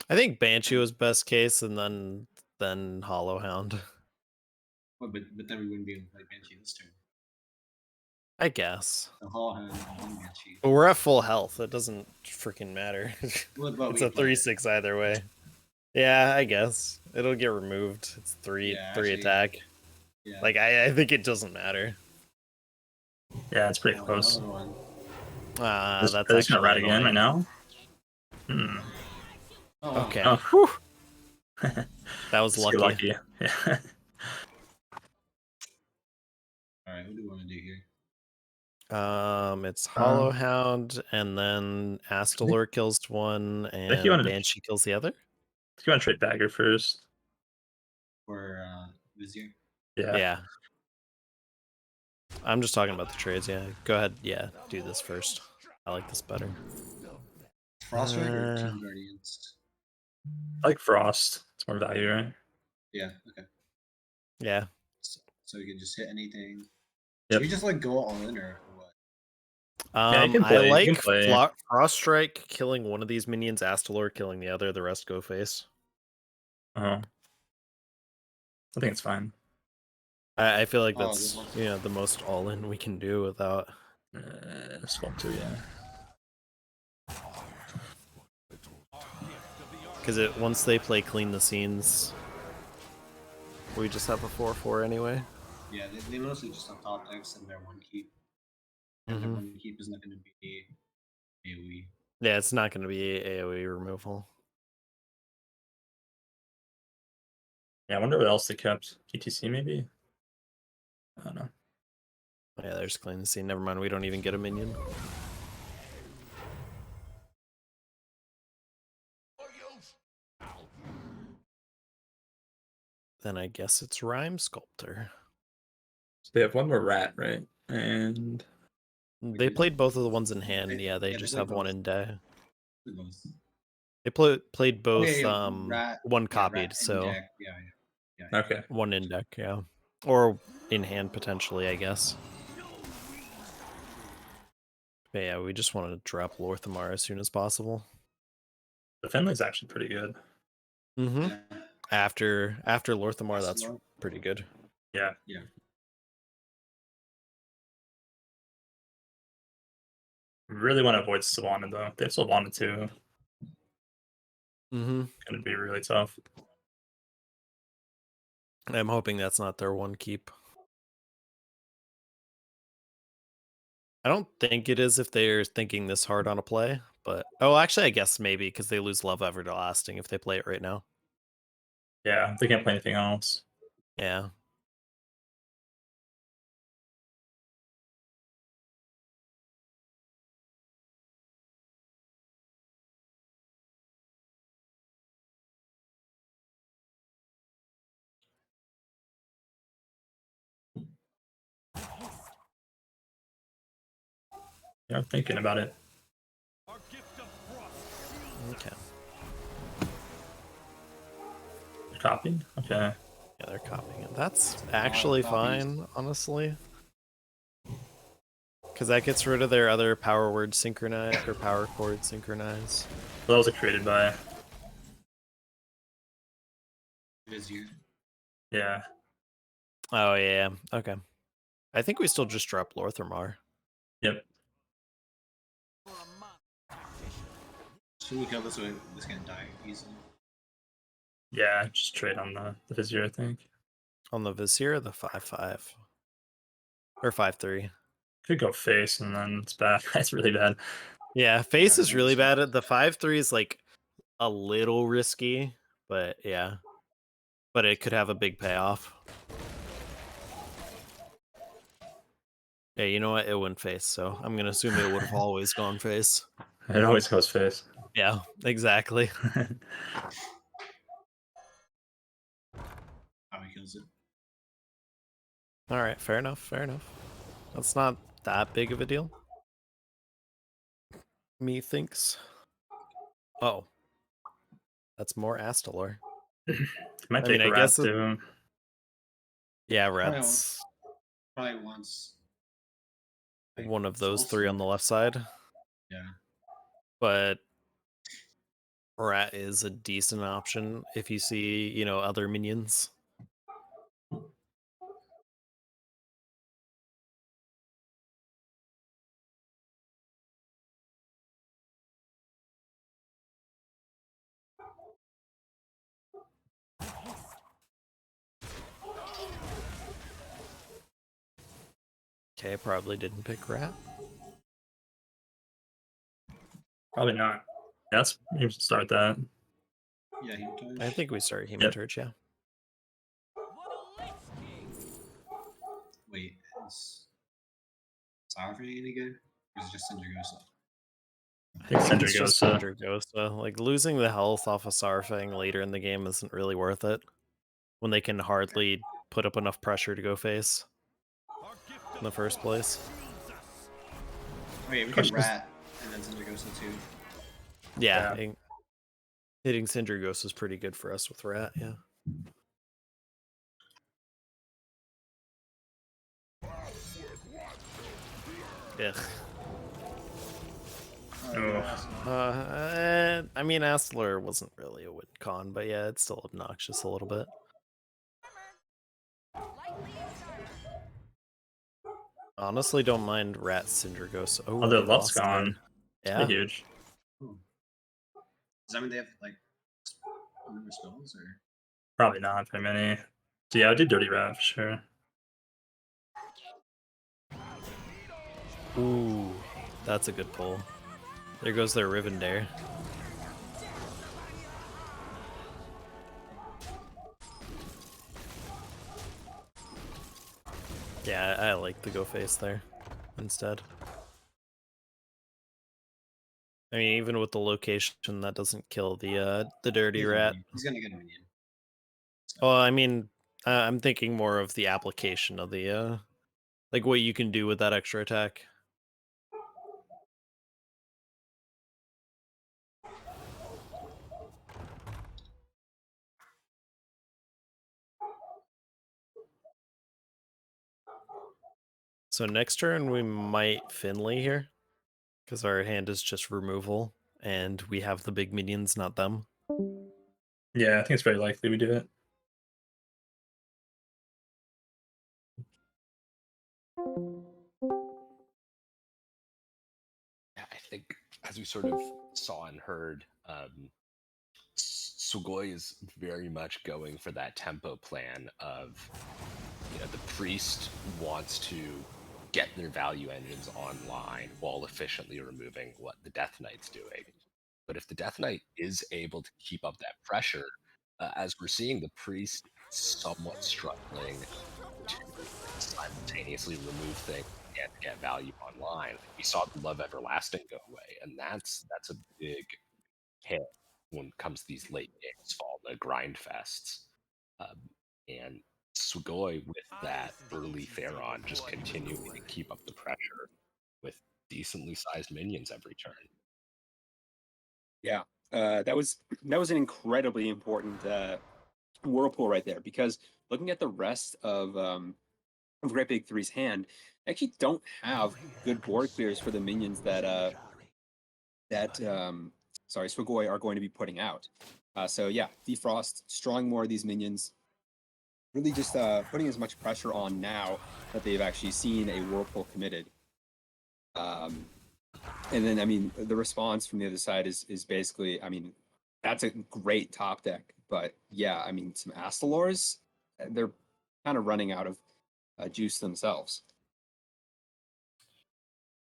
I think Banshee was best case, and then Hollowhound. well, but then we wouldn't be able to play Banshee this turn. I guess. The Hall Hound and Banshee. But we're at full health. It doesn't freaking matter. What about It's we a play? 3/6 either way. Yeah, I guess it'll get removed. It's three Yeah, three actually, attack. Yeah. Like I think it doesn't matter. Yeah, it's pretty Oh, close. another one. That's Are they just gonna actually rat again right annoying. now? Hmm. Oh, wow. Okay. Oh. Whew. That was Just get lucky. lucky. Yeah. Alright, what do we want to do here? It's Hollow Hound, and then Astalor kills one, think you and wanted to- Banshee kills the other. You want to trade Bagger first? For Vizier? Yeah. Yeah. I'm just talking about the trades. Yeah. Go ahead. Yeah. Do this first. I like this better. Froststrike or Uh, Tomb Guardians? I like Frost. It's more value, right? Yeah, okay. Yeah. So we can just hit anything. Yep. Should we just like go all in or what? Yeah, you can I play- you can like play. Frost Strike killing one of these minions, Astalor killing the other. The rest go face. I think it's fine. I feel like Oh, that's good one. the most all in we can do without. Swamp 2, yeah. Because once they play clean the scenes, we just have a 4/4 anyway. Yeah, they mostly just have top decks and their one keep. And their Mhm. one keep is not going to be AoE. Yeah, it's not going to be AoE removal. Yeah, I wonder what else they kept. GTC maybe? I don't know. Yeah, there's clean the scene. Never mind, we don't even get a minion. Then I guess it's Rhyme Sculptor. So they have one more rat, right? And They played both of the ones in hand. They- Yeah, they yeah, they just played have one both. in deck. Who knows? They played both Rat, one yeah, copied, rat and so deck. Yeah. okay. one in deck, yeah. Or in hand potentially, I guess. But yeah, we just wanted to drop Lorthamar as soon as possible. The Finley's actually pretty good. Mm-hmm. Yeah. After Lorthamar, that's Astalor? pretty good. Yeah. Yeah. Really want to avoid Sylvana though. They have Sylvana too. Mm-hmm. Gonna be really tough. I'm hoping that's not their one keep. I don't think it is if they're thinking this hard on a play, but actually I guess maybe because they lose Love Everlasting if they play it right now. Yeah, they can't play anything else. Yeah. Yeah, I'm thinking about it. Okay. Copy? Okay. Yeah, they're copying it. That's actually copies. fine, honestly. Because that gets rid of their other power word synchronize or power chord synchronize. Well, that was created by. Vizier. Yeah. Oh yeah, okay. I think we still just drop Lorthamar. Yep. Should we kill this way? This can die easily. Yeah, just trade on the Vizier, I think. On the Vizier or the 5/5? Or 5/3? Could go face and then it's bad. That's really bad. Yeah, face Yeah, is really that's- bad. The 5/3 is like a little risky, but yeah. But it could have a big payoff. Yeah, you know what? It went face, so I'm gonna assume it would have always gone face. It always goes face. Yeah, exactly. How he kills it. All right, fair enough, fair enough. That's not that big of a deal. Methinks. Oh. That's more Astalor. Might I take mean, I a rat guess it- too. Yeah, Probably Rat's Probably once. like, one of those Soul three on the left side. Yeah. But Rat is a decent option if you see, other minions. Okay, probably didn't pick rat. Probably not. Yeah, let's maybe start that. Yeah, Hematose. I think we start Hematurge, yeah. Wait, is Sovereign any good? Or is it just Syndragosa? I think It's just Syndragosa. Syndragosa. Like, losing the health off of Saurfang later in the game isn't really worth it. When they can hardly put up enough pressure to go face in the first place. Okay, we can Question is- Rat and then Syndragosa too. Yeah, Yeah. hitting Syndragosa is pretty good for us with rat, yeah. Yeah. I mean, Astler wasn't really a win con, but yeah, it's still obnoxious a little bit. Honestly, don't mind Rat Syndragosa. Oh, their they luck's lost gone. again. It's Yeah. pretty huge. Does that mean they have like number spells or? Probably not very many. So yeah, I did Dirty Rat for sure. Ooh, that's a good pull. There goes their Rivendare. Yeah, I like the go face there instead. I mean, even with the location, that doesn't kill the dirty rat. He's gonna get a minion. Well, I mean, I'm thinking more of the application of the like what you can do with that extra attack. So next turn we might Finley here, because our hand is just removal, and we have the big minions, not them. Yeah, I think it's very likely we do it. Yeah, I think as we sort of saw and heard, Sugoi is very much going for that tempo plan of, the priest wants to get their value engines online while efficiently removing what the Death Knight's doing. But if the Death Knight is able to keep up that pressure, as we're seeing the priest somewhat struggling to simultaneously remove things and get value online. We saw the Love Everlasting go away, and that's a big hit when it comes to these late games, fall the grind fests. And Sugoi with that early Theron just continuing to keep up the pressure with decently sized minions every turn. Yeah, that was an incredibly important whirlpool right there, because looking at the rest of Great Big Three's hand, they actually don't have good board clears for the minions that Swigoi are going to be putting out. So yeah, Defrost, strawing more of these minions, really just putting as much pressure on now that they've actually seen a whirlpool committed. And then, I mean, the response from the other side is basically, I mean, that's a great top deck, but yeah, I mean, some Astalors, they're kind of running out of juice themselves.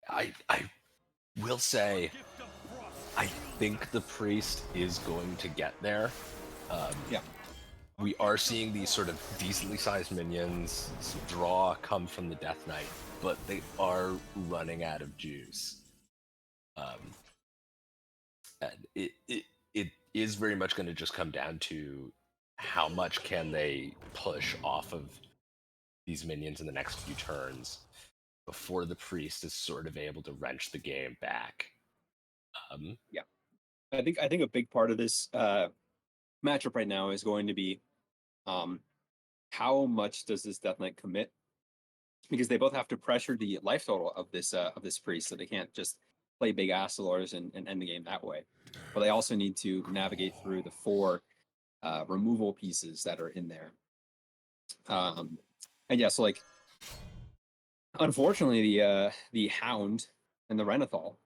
I will say, I think the priest is going to get there. Yeah. We are seeing these sort of decently sized minions draw come from the Death Knight, but they are running out of juice. And it is very much going to just come down to how much can they push off of these minions in the next few turns before the priest is sort of able to wrench the game back. Yeah, I think a big part of this matchup right now is going to be how much does this Death Knight commit, because they both have to pressure the life total of this priest, so they can't just play big Astalors and end the game that way. But they also need to navigate through the 4 removal pieces that are in there. And yeah, so like, unfortunately, the Hound and the Renathal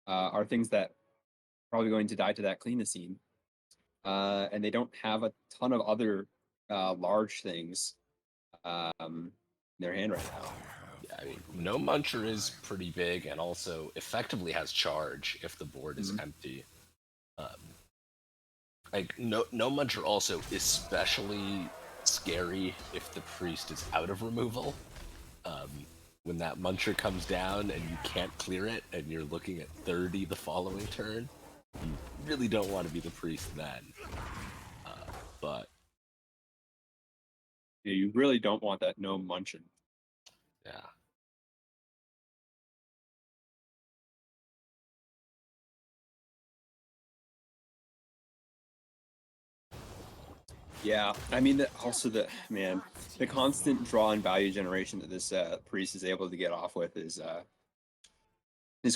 are things that are probably going to die to that clean scene. And they don't have a ton of other large things in their hand right now. Yeah, I I mean, no Muncher is pretty big, and also effectively has charge if the board is empty. Like no Muncher also especially scary if the priest is out of removal. When that Muncher comes down and you can't clear it, and you're looking at 30 the following turn, you really don't want to be the priest then. But Yeah, you really don't want that no munching. yeah. Yeah, I mean, also the constant draw and value generation that this priest is able to get off with is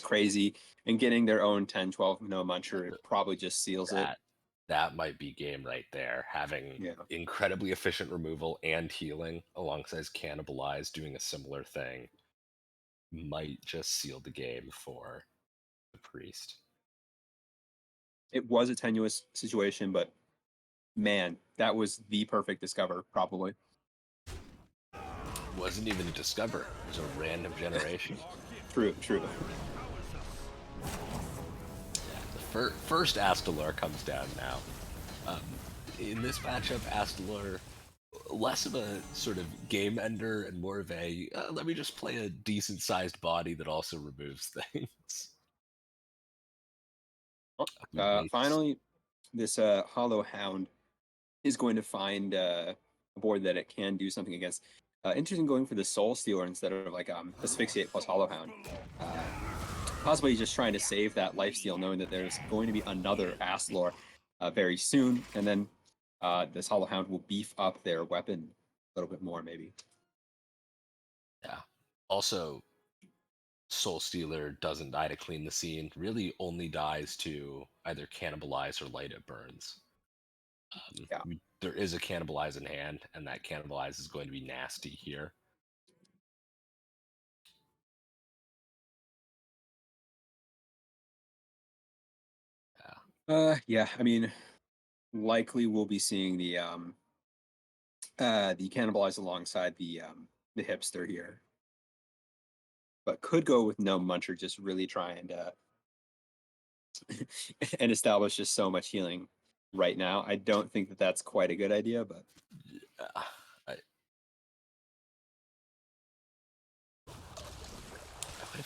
crazy. And getting their own 10-12 no muncher probably just seals it. That might be game right there. Having incredibly efficient removal and healing alongside Cannibalize doing a similar thing might just seal the game for the priest. It was a tenuous situation, but man, that was the perfect discover, probably. Wasn't even a discover. It was a random generation. True. The first Astalor comes down now. In this matchup, Astalor, less of a sort of game ender and more of a, let me just play a decent-sized body that also removes things. Finally, this Hollow Hound is going to find a board that it can do something against. Interesting going for the Soul Stealer instead of like Asphyxiate plus Hollow Hound. Possibly just trying to save that lifesteal, knowing that there's going to be another Astalor very soon, and then this Hollow Hound will beef up their weapon a little bit more, maybe. Yeah. Also, Soul Stealer doesn't die to clean the scene. Really only dies to either cannibalize or light it burns. There is a cannibalize in hand, and that cannibalize is going to be nasty here. Yeah, I mean, likely we'll be seeing the cannibalize alongside the hipster here, but could go with no muncher, just really try and and establish just so much healing right now. I don't think that that's quite a good idea, but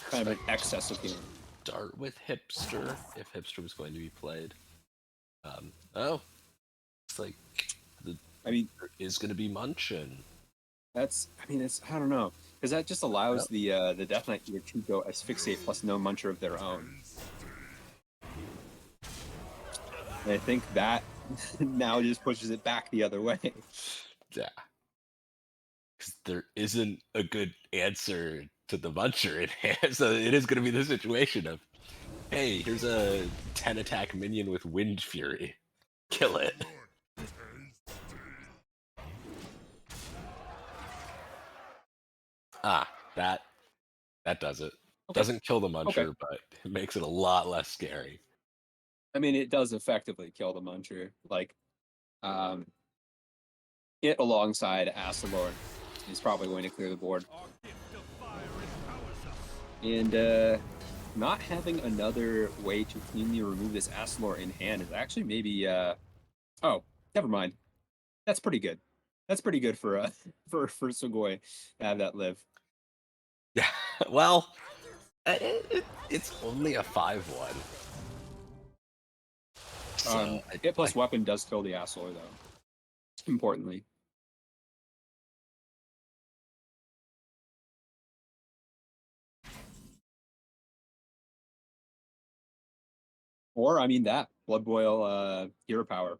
kind of an excess of healing. Start with hipster if hipster was going to be played. It's like there is going to be munchin. It's I don't know, because that just allows the Death Knight here to go Asphyxiate plus no muncher of their own. And I think that now just pushes it back the other way. Yeah. Because there isn't a good answer to the muncher in hand, so it is going to be the situation of, hey, here's a 10 attack minion with Wind Fury. Kill it. That does it. Okay. Doesn't kill the muncher, but it makes it a lot less scary. I mean, it does effectively kill the muncher. Like, it alongside Astalor is probably going to clear the board. And not having another way to cleanly remove this Astalor in hand is actually maybe oh, never mind. That's pretty good. That's pretty good for Sugoi to have that live. Yeah, well, it's only a 5-1. So, hit plus weapon does kill the Astalor, though. Importantly. Or, I mean, that Blood Boil hero power.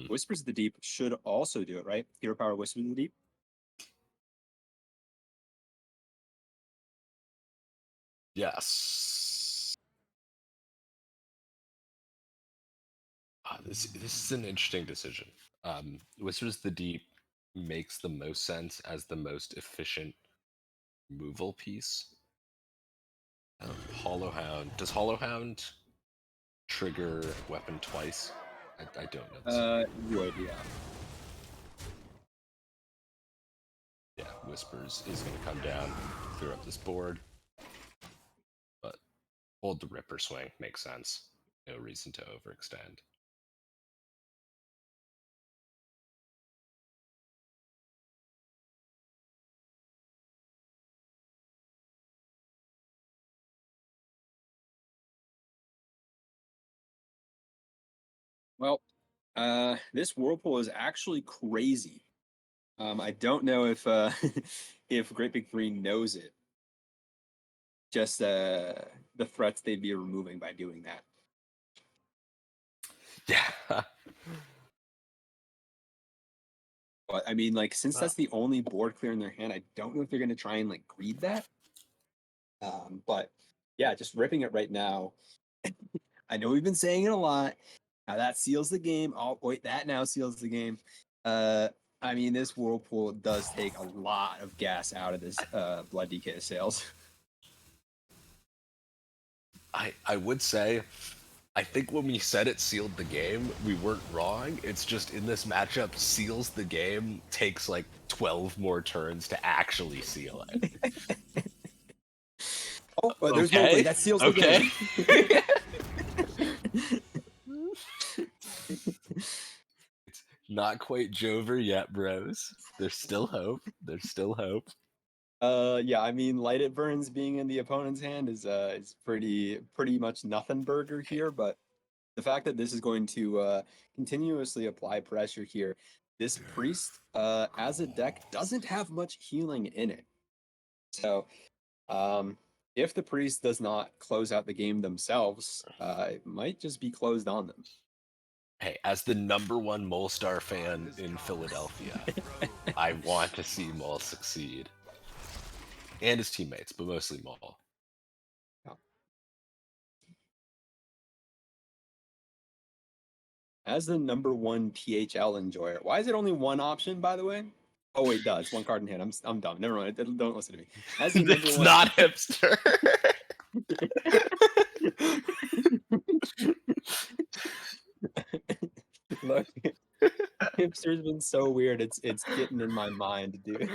Whispers of the Deep should also do it, right? Hero power Whispers of the Deep. Yes. This is an interesting decision. Whispers of the Deep makes the most sense as the most efficient removal piece. Hollow Hound. Does Hollow Hound trigger weapon twice? I don't know. This. Would, yeah. Yeah, Whispers is going to come down, clear up this board. But hold the Ripper swing, makes sense. No reason to overextend. Well, this Whirlpool is actually crazy. I don't know if if Great Big Three knows it. Just the threats they'd be removing by doing that. Yeah. But I mean, like, since that's the only board clear in their hand, I don't know if they're going to try and like greed that. But yeah, just ripping it right now. I know we've been saying it a lot. Now that seals the game. Oh wait, that now seals the game. I mean, this Whirlpool does take a lot of gas out of this Blood DK sales. I would say, I think when we said it sealed the game, we weren't wrong. It's just in this matchup, seals the game takes like 12 more turns to actually seal it. Oh, but there's no way that seals the game. It's not quite Jover yet, bros. There's still hope. There's still hope. Yeah, I mean, Light It Burns being in the opponent's hand is pretty much nothing burger here, but the fact that this is going to continuously apply pressure here, this Priest as a deck doesn't have much healing in it. So if the Priest does not close out the game themselves, it might just be closed on them. Hey, as the #1 Molestar fan in Philadelphia, I want to see Mole succeed. And his teammates, but mostly Mole. As the #1 PHL enjoyer, why is it only one option, by the way? Oh wait, duh, it's one card in hand. I'm dumb. Never mind. Don't listen to me. As the It's not hipster. Look, hipster's been so weird. It's getting in my mind, dude.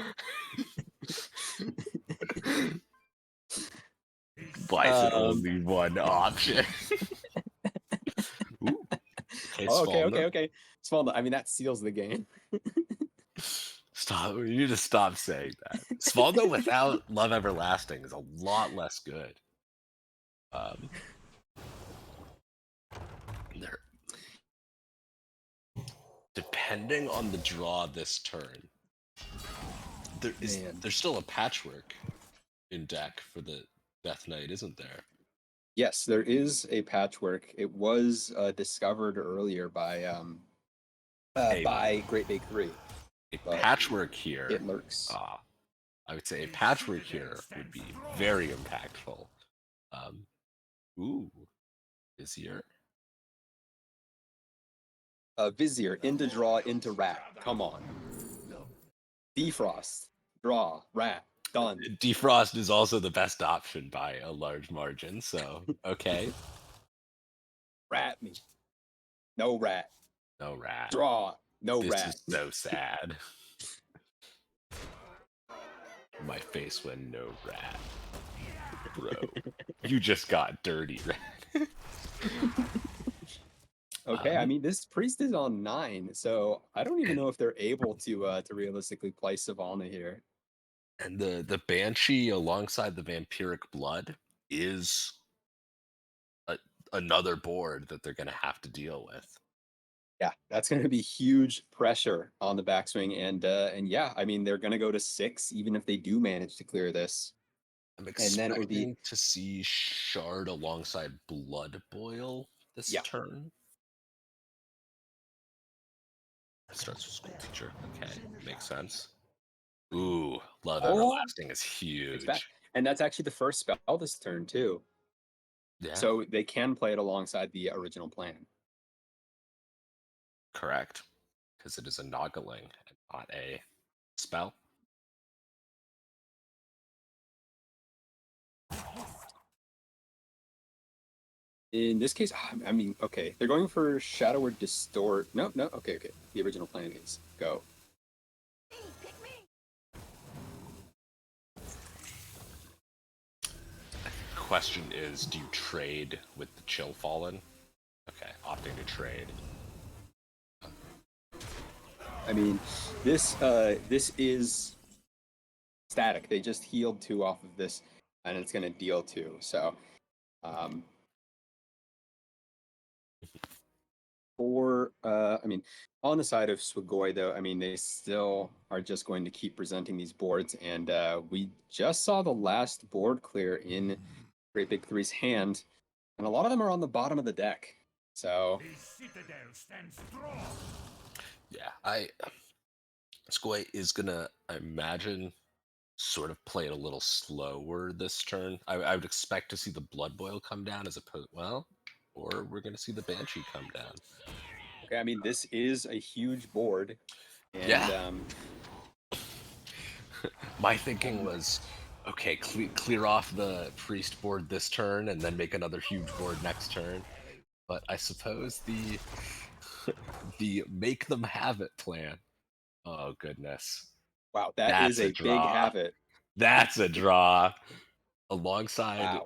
Why is it only one option? Ooh. Okay, Oh, Svalna. okay. Small. I mean, that seals the game. Stop. You need to stop saying that. Svalna without Love Everlasting is a lot less good. There, depending on the draw this turn, there's still a patchwork in deck for the Death Knight, isn't there? Yes, there is a patchwork. It was discovered earlier by Great Big Three. A patchwork here. It lurks. I would say a patchwork here would be very impactful. Ooh, Vizier. Vizier into draw into rat. Come on. Defrost, draw, rat, done. Defrost is also the best option by a large margin, so okay. Rat me. No rat. No rat. Draw. No this rat. This is so sad. My face when no rat. Bro, you just got dirty, rat. Okay, I mean this Priest is on 9, so I don't even know if they're able to realistically play Svalna here. And the Banshee alongside the Vampiric Blood is another board that they're going to have to deal with. Yeah, that's going to be huge pressure on the backswing, and yeah, I mean they're going to go to 6 even if they do manage to clear this. I'm expecting to see Shard alongside Blood Boil this turn. It starts with School Teacher. Okay, makes sense. Ooh, Love Everlasting is huge. And that's actually the first spell this turn too. Yeah. So they can play it alongside the original plan. Correct. Because it is a Noggling and not a spell. In this case, I mean, okay, they're going for Shadow or Distort. No, okay. The original plan is go. Question is, do you trade with the Chill Fallen? Okay, opting to trade. I mean, this is static. They just healed 2 off of this, and it's gonna deal 2. So, I mean, on the side of Swigoi, though, I mean, they still are just going to keep presenting these boards, and we just saw the last board clear in Great Big Three's hand, and a lot of them are on the bottom of the deck. So, Yeah, Swigoi is gonna, I imagine, sort of play it a little slower this turn. I would expect to see the Blood Boil come down as opposed, well, or we're gonna see the Banshee come down. okay, I mean, this is a huge board, and Yeah. My thinking was, okay, clear off the priest board this turn and then make another huge board next turn. But I suppose the the make them have it plan. Oh goodness. wow, that That's is a a big draw. have it. That's a draw. Alongside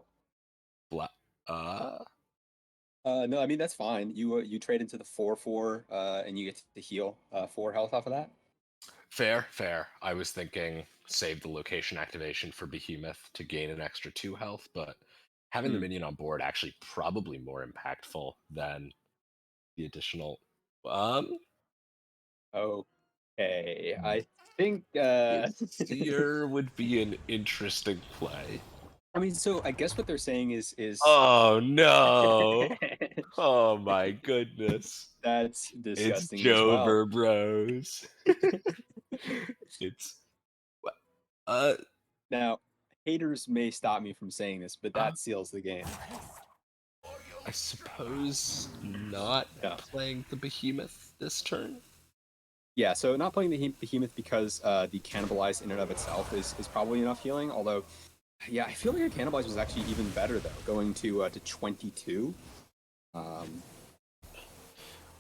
Wow. No, I mean that's fine. You trade into the 4/4, and you get to heal 4 health off of that. fair. I was thinking save the location activation for Behemoth to gain an extra 2 health, but having the minion on board actually probably more impactful than the additional. Okay, I think. Seer would be an interesting play. I mean, so I guess what they're saying is. Oh no! Oh my goodness! That's It's disgusting as well. Jover Bros. It's Now, haters may stop me from saying this, but that seals the game. I suppose not Yeah. playing the Behemoth this turn. Yeah, so not playing the Behemoth because the Cannibalize in and of itself is probably enough healing. Although, yeah, I feel like your Cannibalize was actually even better though, going to 22.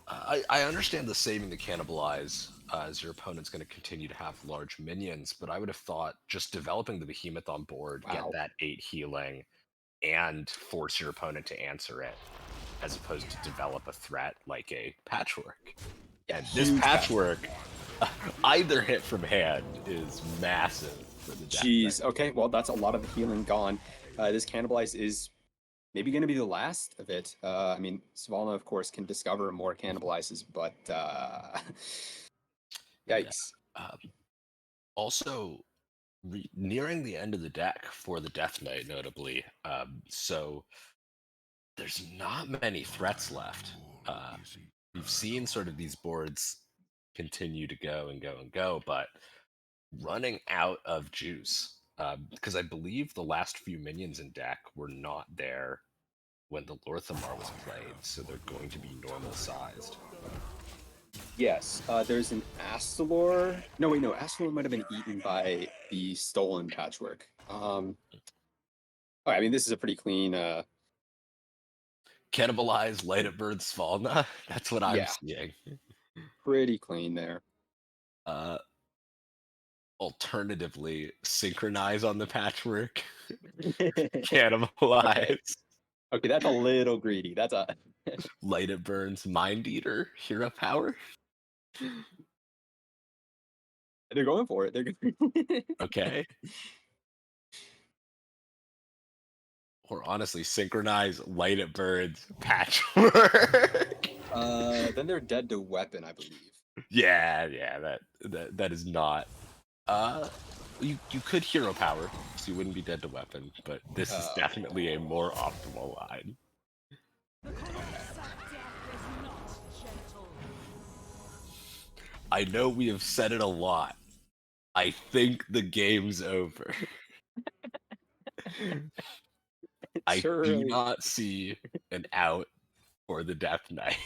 I understand the saving the Cannibalize as your opponent's going to continue to have large minions, but I would have thought just developing the Behemoth on board, Wow. get that 8 healing, and force your opponent to answer it, as opposed to develop a threat like a Patchwork. And this Huge Patchwork, either hit from hand is massive for the deck. Jeez. Okay, well that's a lot of the healing gone. This Cannibalize is maybe going to be the last of it. I mean, Svalna, of course, can discover more Cannibalizes, but yikes. Also, nearing the end of the deck for the Death Knight, notably. So there's not many threats left. We've seen sort of these boards continue to go and go and go, but running out of juice. Because I believe the last few minions in deck were not there when the Lorthamar was played, so they're going to be normal sized. Yes, there's an Astalor. No, wait, no, Astalor might have been eaten by the stolen Patchwork. Okay, I mean, this is a pretty clean. Cannibalize, Light at Bird, Svalna. That's what I'm Yeah. seeing. Pretty clean there. Alternatively, synchronize on the Patchwork. Cannibalize. Okay, that's a little greedy. That's a. Light it burns, Mind Eater, Hero Power. They're going for it. They're going. Okay. Or honestly, synchronize, Light it burns, Patchwork. Then they're dead to weapon, I believe. Yeah, that is not. You could Hero Power, so you wouldn't be dead to weapon, but this is definitely a more optimal line. I know we have said it a lot. I think the game's over. I do not see an out for the Death Knight.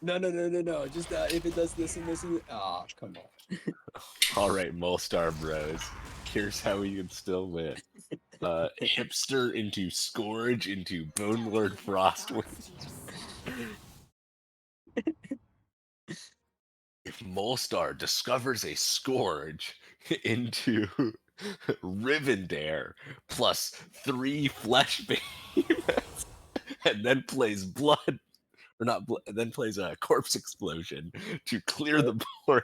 No. Just if it does this and this and oh, come on. All right, Molestar Bros. Here's how we can still win. Hipster into Scourge into Bone Lord Frostwind. If Molestar discovers a Scourge into Rivendare plus 3 Flesh Behemoths, and then plays Blood, or not, then plays a Corpse Explosion to clear the board.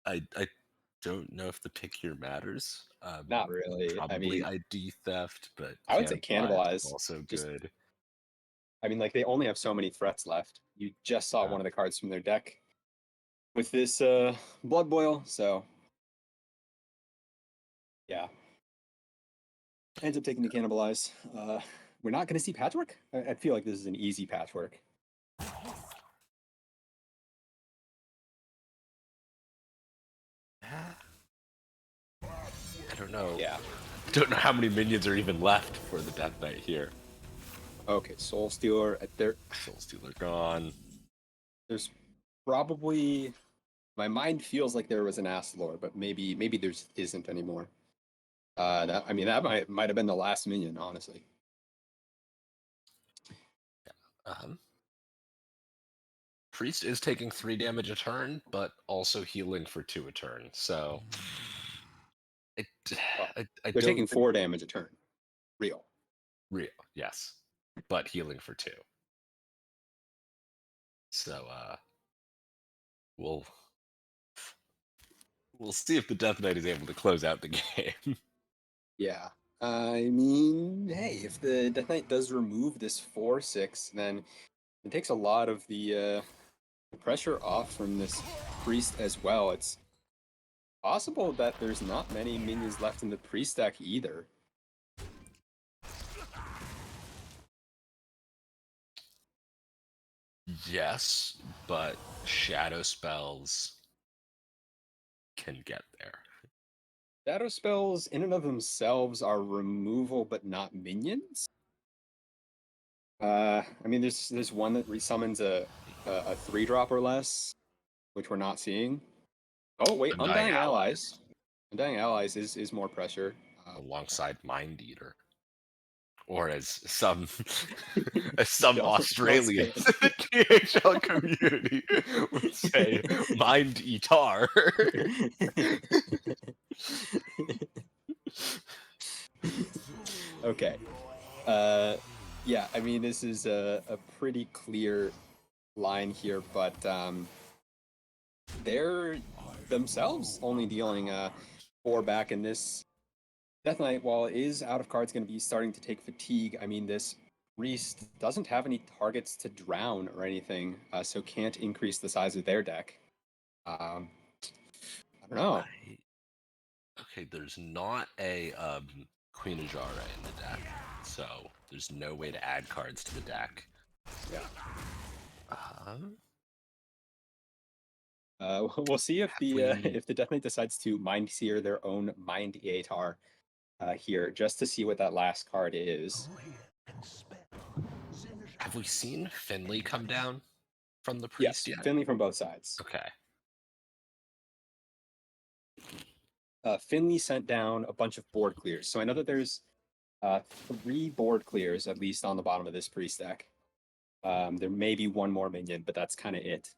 I don't know if the pick here matters. Not really. I Probably mean, ID theft, but I would say Cannibalize is Cannibalize. also Just- good. I mean, like, they only have so many threats left. You just saw Yeah. one of the cards from their deck with this Blood Boil, so yeah. Ends up taking the Cannibalize. We're not going to see Patchwork? I feel like this is an easy Patchwork. I don't know. Yeah. Don't know how many minions are even left for the Death Knight here. Okay, Soul Stealer at their... Soul Stealer gone. There's probably... My mind feels like there was an Astalor, but maybe there's isn't anymore. That might have been the last minion, honestly. Priest is taking 3 damage a turn, but also healing for 2 a turn. So I They're don't taking think- 4 damage a turn. Real. yes, but healing for 2. So we'll see if the Death Knight is able to close out the game. Yeah. I mean, hey, if the Death Knight does remove this 4/6, then it takes a lot of the pressure off from this priest as well. It's possible that there's not many minions left in the priest deck either. Yes, but shadow spells can get there. Shadow spells in and of themselves are removal but not minions. I mean, there's one that resummons a 3-drop or less, which we're not seeing. Oh wait, Undying Allies. Undying Allies is more pressure. Alongside Mind Eater. Or as some Australians in the KHL community would say, Mind Eater. Okay. Yeah, I mean, this is a pretty clear line here, but they're themselves only dealing 4 back in this. Death Knight, while it is out of cards, going to be starting to take fatigue. I mean, this Priest doesn't have any targets to drown or anything, so can't increase the size of their deck. I don't know. Okay, there's not a Queen of Jara in the deck, so there's no way to add cards to the deck. Yeah. Uh, We'll see if the Queen. if the Death Knight decides to Mind Seer their own Mind Eatar here, just to see what that last card is. Have we seen Finley come down from the Yes, Priest yet? Finley from both sides. Okay. Finley sent down a bunch of board clears, so I know that there's 3 board clears at least on the bottom of this Priest deck. There may be one more minion, but that's kind of it.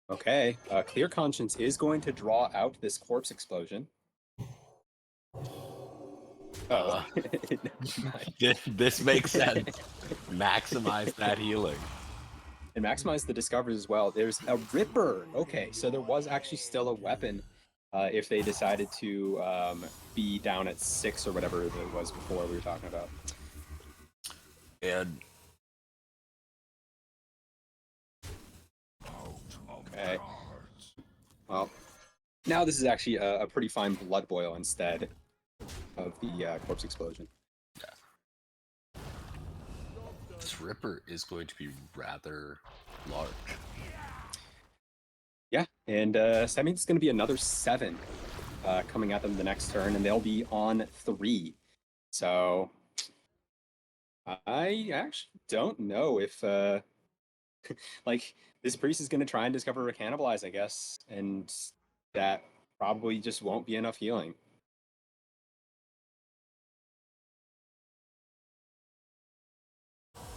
Okay, Clear Conscience is going to draw out this Corpse Explosion. Oh, This makes sense. Maximize that healing. and maximize the discoveries as well. There's a Ripper. Okay, so there was actually still a weapon if they decided to be down at 6 or whatever it was before we were talking about. And Okay. Well, now this is actually a pretty fine Blood Boil instead of the Corpse Explosion. this Ripper is going to be rather large. Yeah, and so that means it's going to be another 7 coming at them the next turn, and they'll be on 3. So I actually don't know if Like, this priest is going to try and discover a cannibalize, I guess, and that probably just won't be enough healing.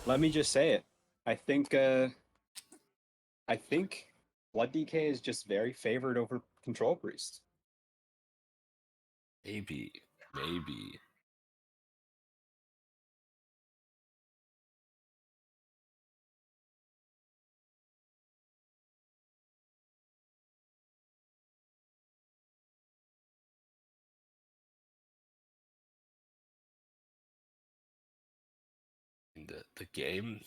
Let me just say it. I think Blood DK is just very favored over Control Priest. Maybe. The game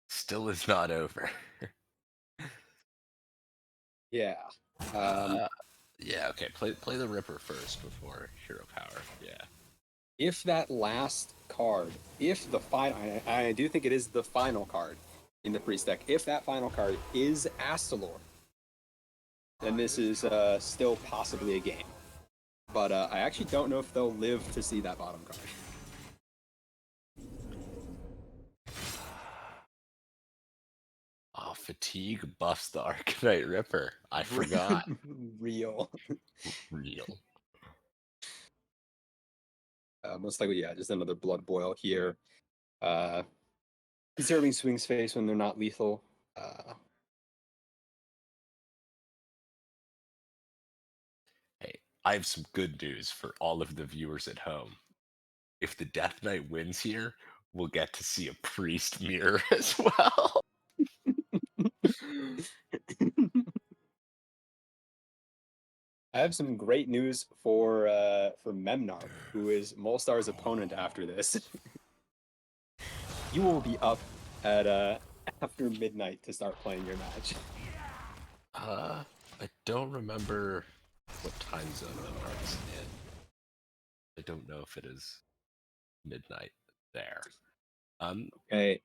still is not over. Yeah. Yeah, okay. Play the Ripper first before Hero Power. Yeah. If that last card, if the final, I do think it is the final card in the priest deck. If that final card is Astalor, then this is still possibly a game. But I actually don't know if they'll live to see that bottom card. Oh, fatigue buffs the Arcanite Ripper. I forgot. Real. Real. Most likely, yeah, just another Blood Boil here. Conserving swing space when they're not lethal. Hey, I have some good news for all of the viewers at home. If the Death Knight wins here, we'll get to see a priest mirror as well. I have some great news for Memnar, who is Molstar's opponent after this. You will be up at after midnight to start playing your match. I don't remember what time zone Memnar's in. I don't know if it is midnight there. Okay.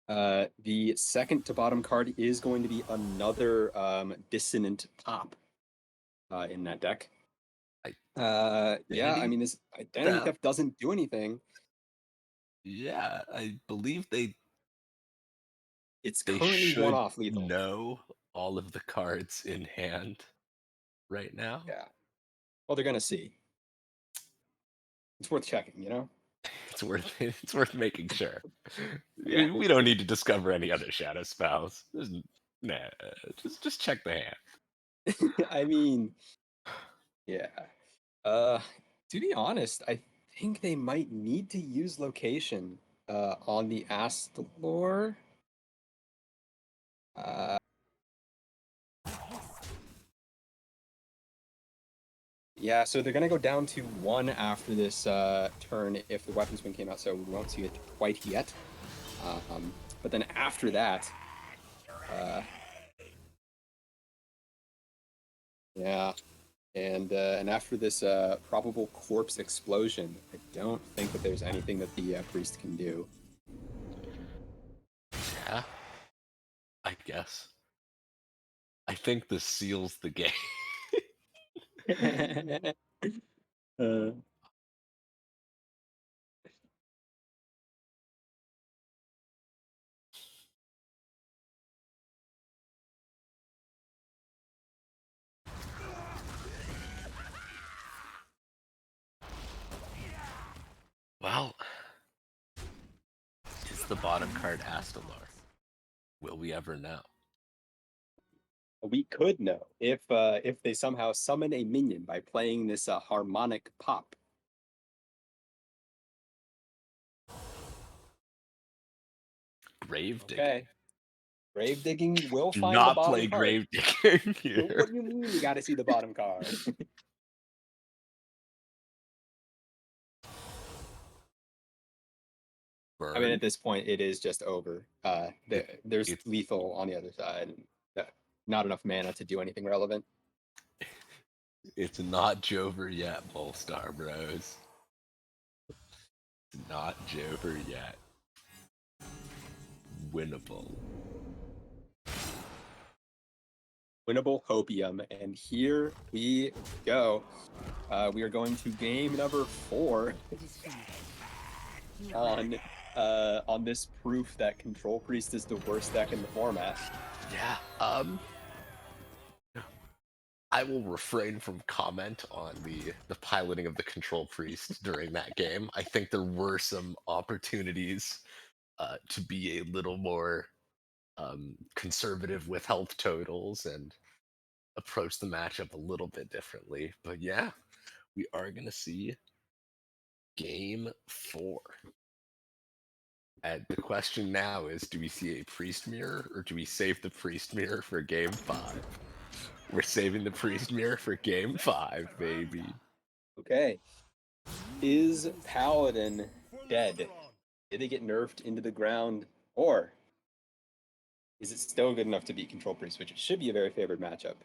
The second to bottom card is going to be another Dissonant Pop in that deck. Yeah, I mean, this Identity Theft doesn't do anything. Yeah, I believe It's they currently should one-off lethal. know all of the cards in hand right now. Yeah. Well, they're gonna see. It's worth checking, you know? It's worth making sure. Yeah. We don't need to discover any other shadow spells. Nah, just check the hand. I mean, yeah. To be honest, I think they might need to use location on the Astalor. Yeah, so they're gonna go down to 1 after this turn if the weapons wing came out, so we won't see it quite yet. But then after that, yeah, and after this probable corpse explosion, I don't think that there's anything that the priest can do. Yeah, I guess. I think this seals the game. Well, is the bottom card Astalor? Will we ever know? We could know if they somehow summon a minion by playing this harmonic pop. Grave digging. Okay. Grave digging will Do find not the bottom play card. grave digging here. What do you mean you gotta see the bottom card? I mean, at this point, it is just over. There's lethal on the other side. And not enough mana to do anything relevant. It's not Jover yet, Polestar Bros. It's not Jover yet. Winnable. Winnable Hopium. And here we go. We are going to game number 4 on on this proof that Control Priest is the worst deck in the format. Yeah. I will refrain from comment on the piloting of the Control Priest during that game. I think there were some opportunities to be a little more conservative with health totals and approach the matchup a little bit differently. But yeah, we are going to see game 4. And the question now is, do we see a Priest Mirror or do we save the Priest Mirror for game 5? We're saving the Priest Mirror for game 5, baby. Okay. Is Paladin dead? Did they get nerfed into the ground? Or is it still good enough to beat Control Priest, which should be a very favored matchup?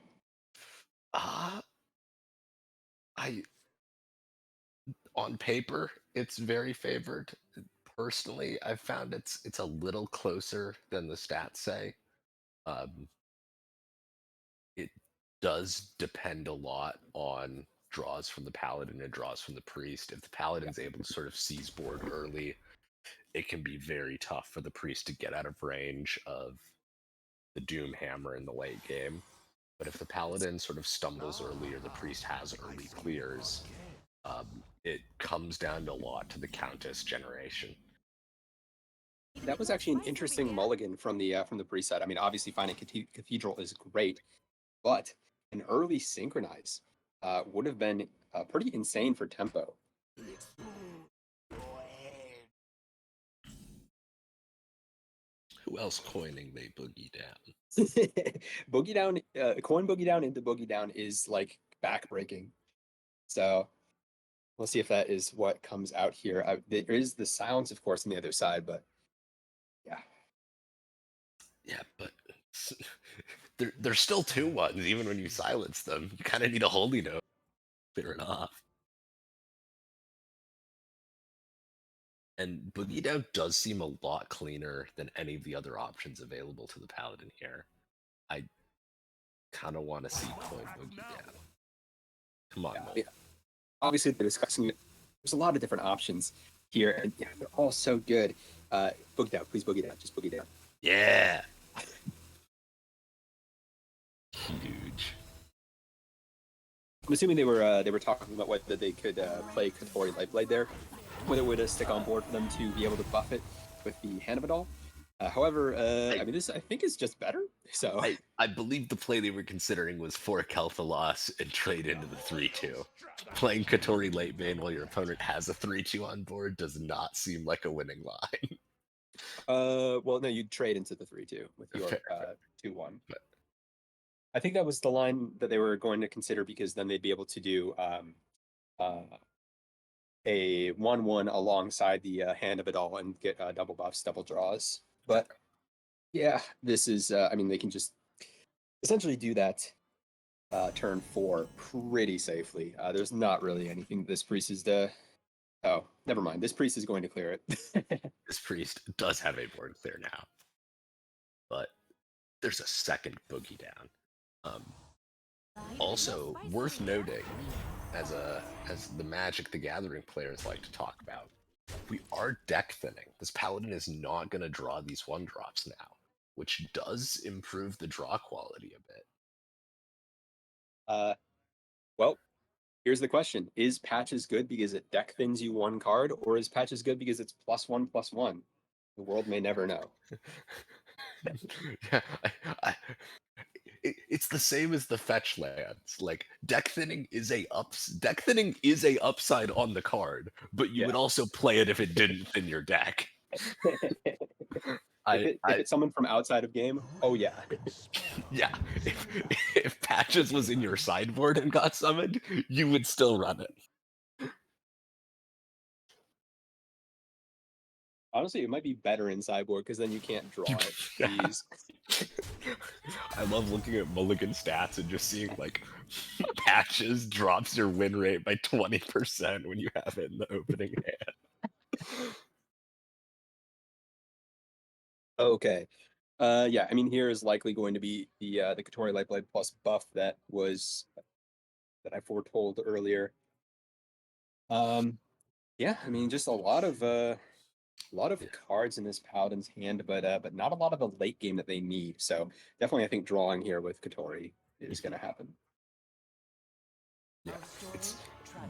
On paper, it's very favored. Personally, I've found it's a little closer than the stats say. It does depend a lot on draws from the Paladin and draws from the Priest. If the Paladin's able to sort of seize board early, it can be very tough for the Priest to get out of range of the Doom Hammer in the late game. But if the Paladin sort of stumbles early or the Priest has early clears, it comes down a lot to the Countess generation. That was actually an interesting mulligan from the Priest side. I mean, obviously finding Cathedral is great, but an early Synchronize would have been pretty insane for tempo. Who else coining they boogie down? Boogie down, coin boogie down into boogie down is like backbreaking. So we'll see if that is what comes out here. There is the silence, of course, on the other side, but yeah. Yeah, but there's still 2-1s, even when you silence them. You kind of need a holy note to clear it off. And Boogie Down does seem a lot cleaner than any of the other options available to the Paladin here. I kind of want to see coin Boogie Down. Come on, Yeah. Obviously, they're discussing. There's a lot of different options here, and yeah, they're all so good. Boogie down, please boogie down, just boogie down. Yeah. Huge. I'm assuming they were talking about whether they could play Kotori Lightblade there, whether it would stick on board for them to be able to buff it with the Hand of Vidal. However, I mean, this I think is just better. So I believe the play they were considering was fork Kel'Thuzad loss and trade into the 3-2. Playing Kotori late main while your opponent has a 3-2 on board does not seem like a winning line. well, no, you'd trade into the 3-2 with your Fair. 2-1. But I think that was the line that they were going to consider because then they'd be able to do a 1-1 alongside the Hand of Vidal and get double buffs, double draws. But yeah, this is, I mean, they can just essentially do that turn 4 pretty safely. There's not really anything this priest is oh, never mind. This priest is going to clear it. This priest does have a board clear now, but there's a second boogie down. Also worth noting, as the Magic the Gathering players like to talk about, we are deck thinning. This Paladin is not going to draw these 1-drops now, which does improve the draw quality a bit. Well, here's the question. Is Patches good because it deck thins you 1 card, or is Patches good because it's +1/+1? The world may never know. Yeah, it's the same as the fetch lands. Like deck thinning is a upside on the card, but you would also play it if it didn't thin your deck. If it's someone from outside of game, oh yeah. Yeah, if Patches was in your sideboard and got summoned, you would still run it. Honestly, it might be better in sideboard because then you can't draw it. Jeez. I love looking at Mulligan stats and just seeing like Patches drops your win rate by 20% when you have it in the opening hand. Okay. Yeah, I mean, here is likely going to be the Kotori Lightblade plus buff that I foretold earlier. Yeah, I mean, just a lot of A lot of cards in this Paladin's hand, but not a lot of the late game that they need. So definitely, I think drawing here with Katori is going to happen. Yeah,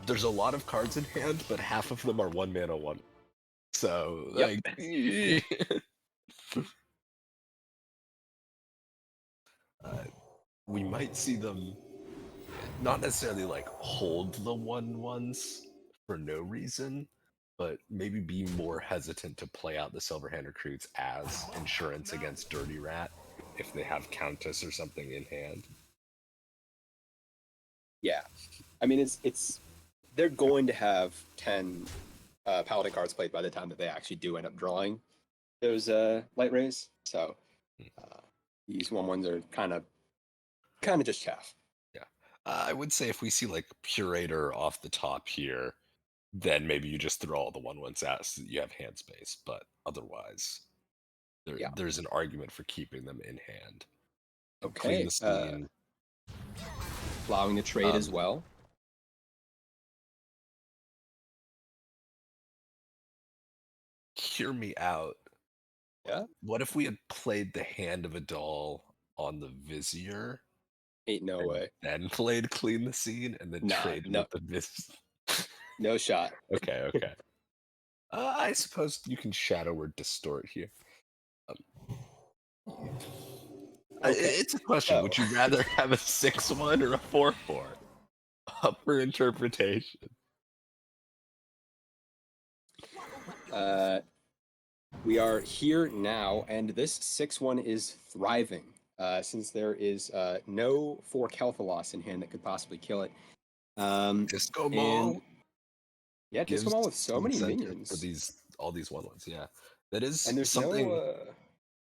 there's a lot of cards in hand, but half of them are 1 mana 1. So Yep. like, we might see them not necessarily like hold the 1/1s for no reason, but maybe be more hesitant to play out the Silverhand Recruits as insurance against Dirty Rat if they have Countess or something in hand. Yeah, I mean it's they're going to have 10 Paladin cards played by the time that they actually do end up drawing those light rays. So these 1/1s are kind of just chaff. Yeah, I would say if we see like Curator off the top here, then maybe you just throw all the 1/1s out so that you have hand space. But otherwise, Yeah. there's an argument for keeping them in hand. Okay. Clean the scene. Allowing the trade as well. Hear me out. Yeah. What if we had played the Hand of a Doll on the Vizier? Ain't no way. Then played Clean the Scene and then traded no. with the Vizier. No shot. Okay. I suppose you can Shadow Word Distort here. It's a question. Would you rather have a 6/1 or a 4/4? Up for interpretation. We are here now, and this 6/1 is thriving. Since there is no 4 Kel'Thuzos in hand that could possibly kill it. Disco Ball. Yeah, Disco Ball with so many minions for all these 1/1s. Yeah, that is. And there's something.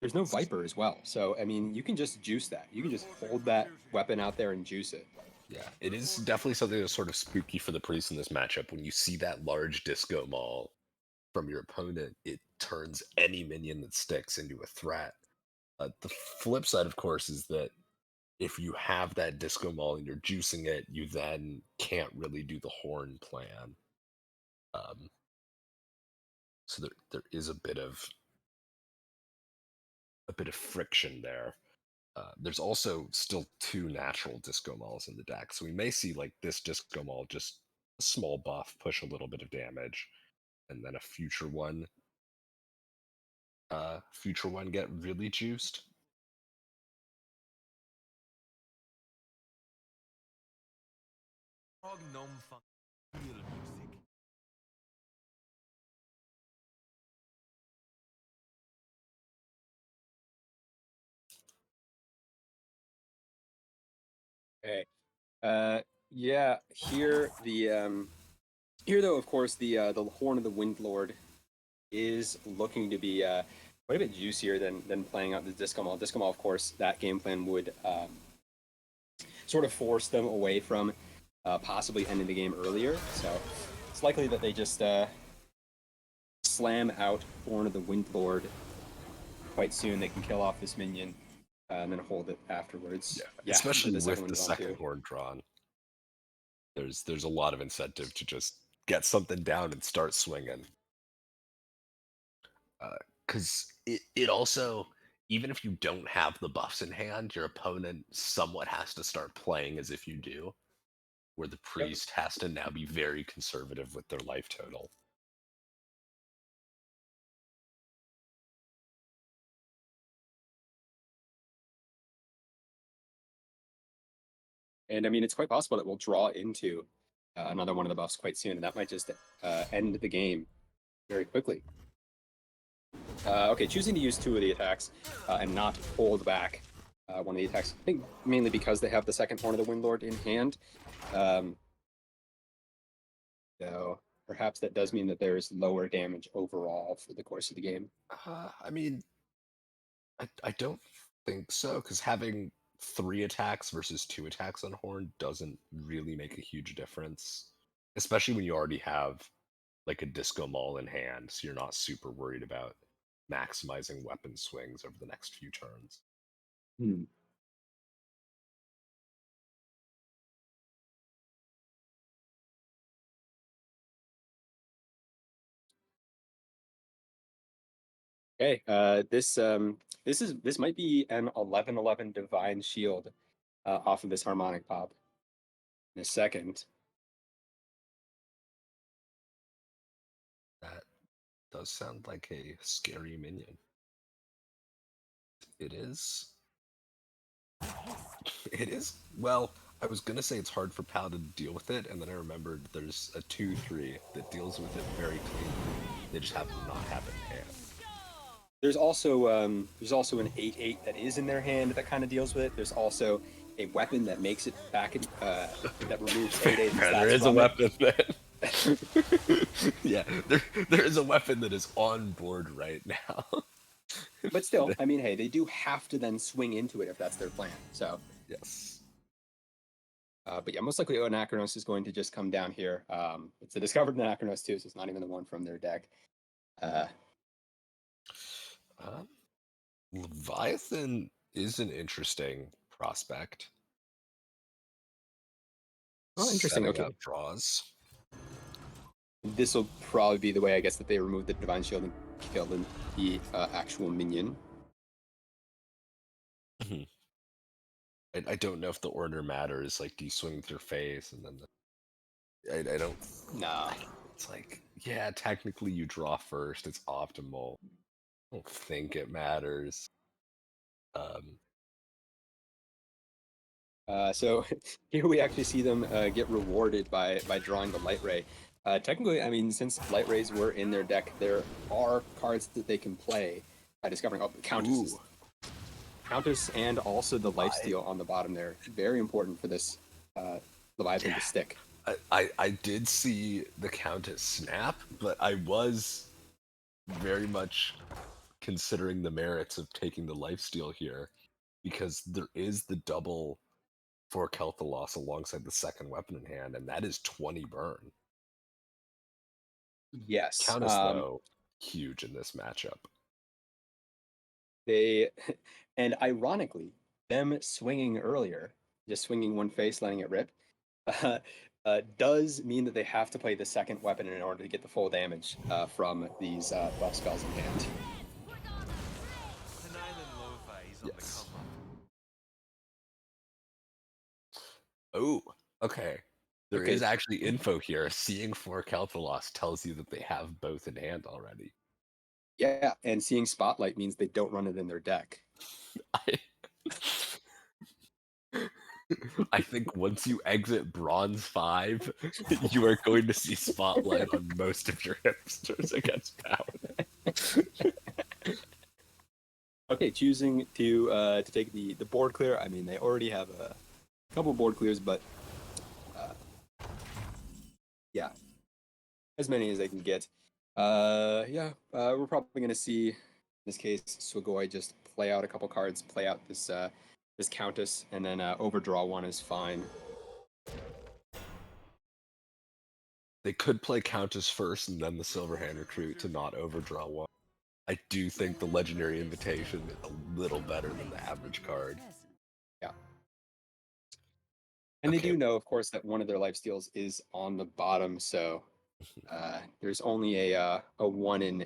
There's no Viper as well. So I mean, you can just juice that. You can just hold that weapon out there and juice it. Yeah, it is definitely something that's sort of spooky for the priest in this matchup. When you see that large Disco Maul from your opponent, it turns any minion that sticks into a threat. The flip side, of course, is that if you have that Disco Maul and you're juicing it, you then can't really do the Horn plan. So there is a bit of friction there. There's also still 2 natural Disco Mauls in the deck, so we may see like this Disco Maul just a small buff, push a little bit of damage, and then a future one get really juiced. Okay. Yeah. Here though, of course, the Horn of the Windlord is looking to be quite a bit juicier than playing out the Disco Maul. Disco Maul, of course, that game plan would sort of force them away from possibly ending the game earlier. So it's likely that they just slam out Horn of the Windlord quite soon. They can kill off this minion and then hold it afterwards. Yeah, especially with the second Horn drawn. There's a lot of incentive to just get something down and start swinging. Because it also, even if you don't have the buffs in hand, your opponent somewhat has to start playing as if you do, where the priest has to now be very conservative with their life total. And I mean, it's quite possible that we'll draw into another one of the buffs quite soon, and that might just end the game very quickly. Okay, choosing to use 2 of the attacks and not hold back one of the attacks. I think mainly because they have the second Horn of the Windlord in hand. So perhaps that does mean that there is lower damage overall for the course of the game. I mean, I don't think so, because having 3 attacks versus 2 attacks on Horn doesn't really make a huge difference, especially when you already have like a Disco Maul in hand, so you're not super worried about maximizing weapon swings over the next few turns. Okay, this might be an 11/11 Divine Shield off of this Harmonic Pop. In a second. That does sound like a scary minion. It is. It is. Well, I was gonna say it's hard for Paladin to deal with it, and then I remembered there's a 2/3 that deals with it very cleanly. They just happen to not have it in hand. There's also an 8/8 that is in their hand that kind of deals with it. There's also a weapon that makes it back in, that removes 8/8. There is a weapon that. Yeah, there is a weapon that is on board right now. But still, I mean, hey, they do have to then swing into it if that's their plan. So Yes. but yeah, most likely Anachronos is going to just come down here. It's a discovered Anachronos too, so it's not even the one from their deck. Leviathan is an interesting prospect. Oh, interesting. Setting Okay. up draws. This will probably be the way, I guess, that they remove the Divine Shield and kill the actual minion. I don't know if the order matters. Like, do you swing with your face and then I don't. No. It's like, yeah, technically you draw first. It's optimal. I don't think it matters. So here we actually see them get rewarded by drawing the Light Ray. Technically, I mean, since Light Rays were in their deck, there are cards that they can play by discovering. Oh, Countess. Countess and also the Lifesteal on the bottom there. Very important for this Leviathan to stick. I did see the Countess snap, but I was very much considering the merits of taking the Lifesteal here, because there is the double for Kel'Thuzos alongside the second weapon in hand, and that is 20 burn. Yes. Countess, though, huge in this matchup. They, and ironically, them swinging earlier, just swinging one face, letting it rip, does mean that they have to play the second weapon in order to get the full damage from these buff spells in hand. Yes. Oh, okay. There is actually info here. Seeing for Kel'Thuzos tells you that they have both in hand already. Yeah, and seeing Spotlight means they don't run it in their deck. I think once you exit Bronze 5, you are going to see Spotlight on most of your hipsters against Paladin. Okay, choosing to take the board clear. I mean, they already have a couple board clears, but yeah, as many as they can get. We're probably going to see, in this case, Swagoi just play out a couple cards, play out this this Countess, and then overdraw one is fine. They could play Countess first and then the Silverhand Recruit to not overdraw one. I do think the Legendary Invitation is a little better than the average card. Yeah. And they do know, of course, that one of their lifesteals is on the bottom, so there's only a 1 in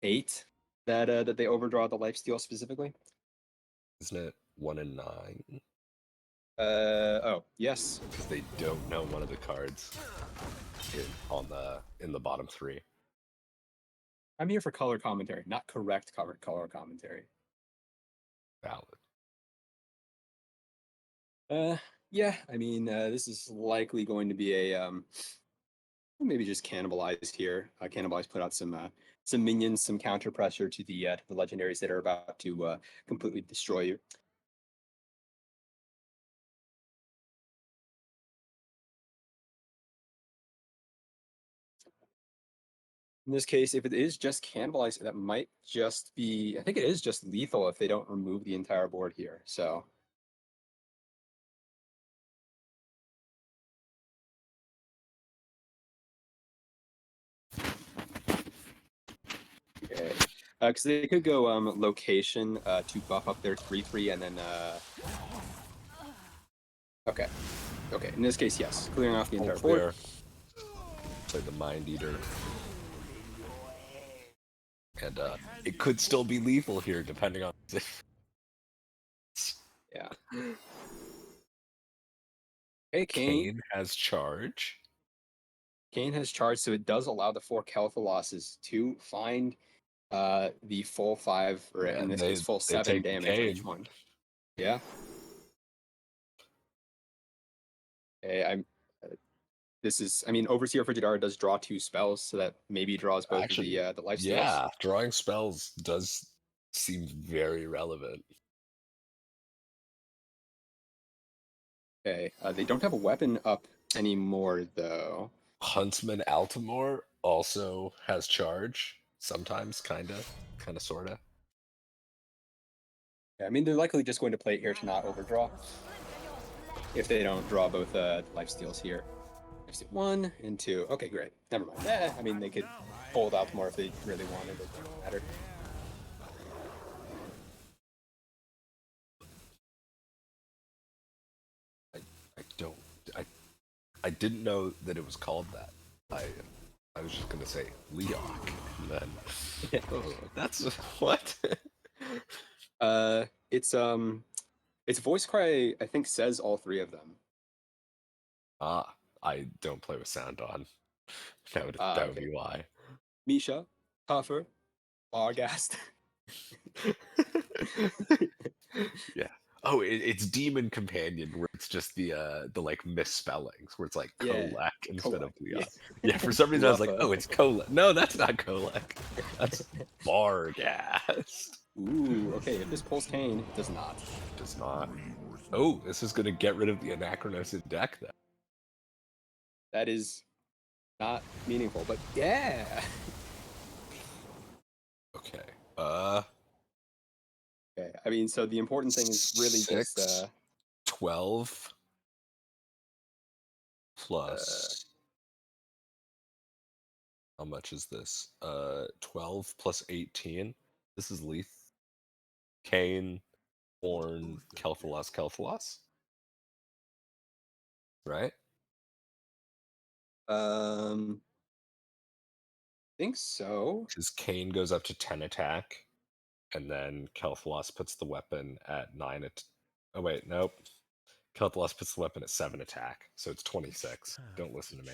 8 that they overdraw the lifesteal specifically. Isn't it 1 in 9? Oh, yes. Because they don't know one of the cards in the bottom 3. I'm here for color commentary, not correct color commentary. Valid. Yeah, I mean, this is likely going to be a maybe just cannibalized here. Cannibalized put out some minions, some counter pressure to the legendaries that are about to completely destroy you. In this case, if it is just cannibalized, that might just be, I think it is just lethal if they don't remove the entire board here. So okay, because they could go location to buff up their 3/3 and then okay. In this case, yes, clearing off the entire board. Play the Mind Eater. And it could still be lethal here, depending on. Yeah. Hey, Kane has charge. Kane has charge, so it does allow the 4 Kel'Thalosses to find the full 5, or Yeah, in this they- case, full they 7 take the damage on each Kane. one. Yeah. Okay, this is, I mean, Overseer Frigidara does draw 2 spells, so that maybe draws both Actually, of the life steals. Yeah, drawing spells does seem very relevant. Okay, they don't have a weapon up anymore, though. Huntsman Altamore also has charge. Sometimes, kinda, sorta. Yeah, I mean, they're likely just going to play it here to not overdraw. If they don't draw both life steals here. Life steal 1 and 2. Okay, great. Never mind. I mean, they could hold out more if they really wanted. It doesn't matter. I don't. I didn't know that it was called that. I was just gonna say Leok, and then oh, that's what. Its voice cry, I think, says all 3 of them. I don't play with sound on. That would Okay. be why. Misha, Puffer, Argast. Yeah. Oh, it's Demon Companion, where it's just the like misspellings, where it's like Yeah, Kolek instead of Kolek, Leok. yeah. Yeah, for some reason I was like, Luffa. oh, it's Kolek. No, that's not Kolek. That's Barghast. Ooh, okay, if this pulls Kane, it does not. Does not. Oh, this is gonna get rid of the Anachronosis deck then. That is not meaningful, but yeah. Okay. Okay, I mean, so the important thing is really just 12 plus how much is this? 12 plus 18. This is Leith. Kane, Horn, Kel'Thalos. Right? Think so. Because Kane goes up to 10 attack, and then Kel'Thalos puts the weapon at 9 oh wait, nope. Kel'Thalos puts the weapon at 7 attack, so it's 26. Don't listen to me.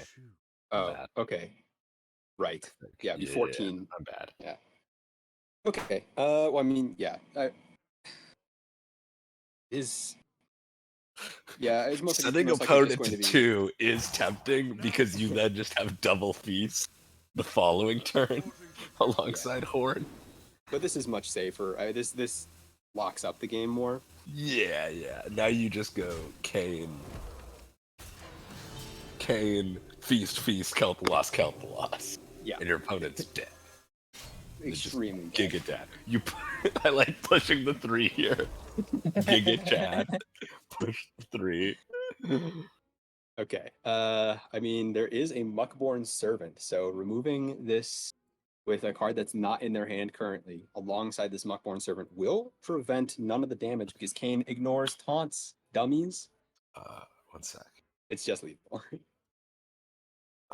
Oh, bad. okay. Right. Yeah, it'd be 14. I'm bad. Yeah. Okay. Well, I mean, yeah. Yeah, it's most Setting most likely just opponent going to to be 2 is tempting because you then just have double feast the following turn alongside Horn. But this is much safer. This locks up the game more. Yeah. Now you just go Kane, feast, Kel'Thalos. Yeah. And your opponent's dead. Extremely Giga Dad. I like pushing the 3 here. Giga Chad. Push the 3. Okay. I mean, there is a Muckborn Servant, so removing this with a card that's not in their hand currently, alongside this Muckborn Servant, will prevent none of the damage because Kane ignores taunts, dummies. 1 sec. It's just lethal.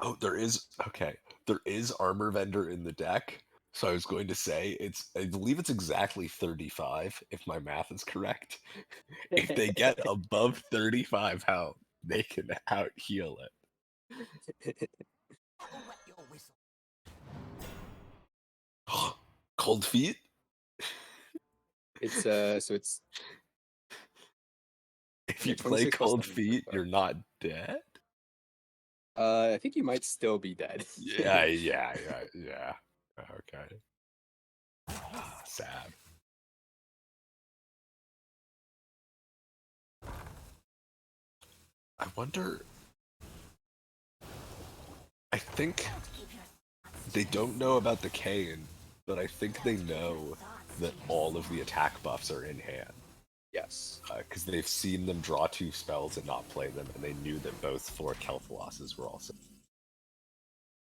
Oh, there is Armor Vendor in the deck. So I was going to say I believe it's exactly 35 if my math is correct. If they get above 35, how they can out heal it. Cold Feet? It's so it's If you Yeah, play 26 plus Cold 7, Feet, but- you're not dead? I think you might still be dead. Yeah. Okay. Sad. I wonder. I think they don't know about the Kane, but I think they know that all of the attack buffs are in hand. Yes. Because they've seen them draw 2 spells and not play them, and they knew that both 4 Kel'Thalosses were also.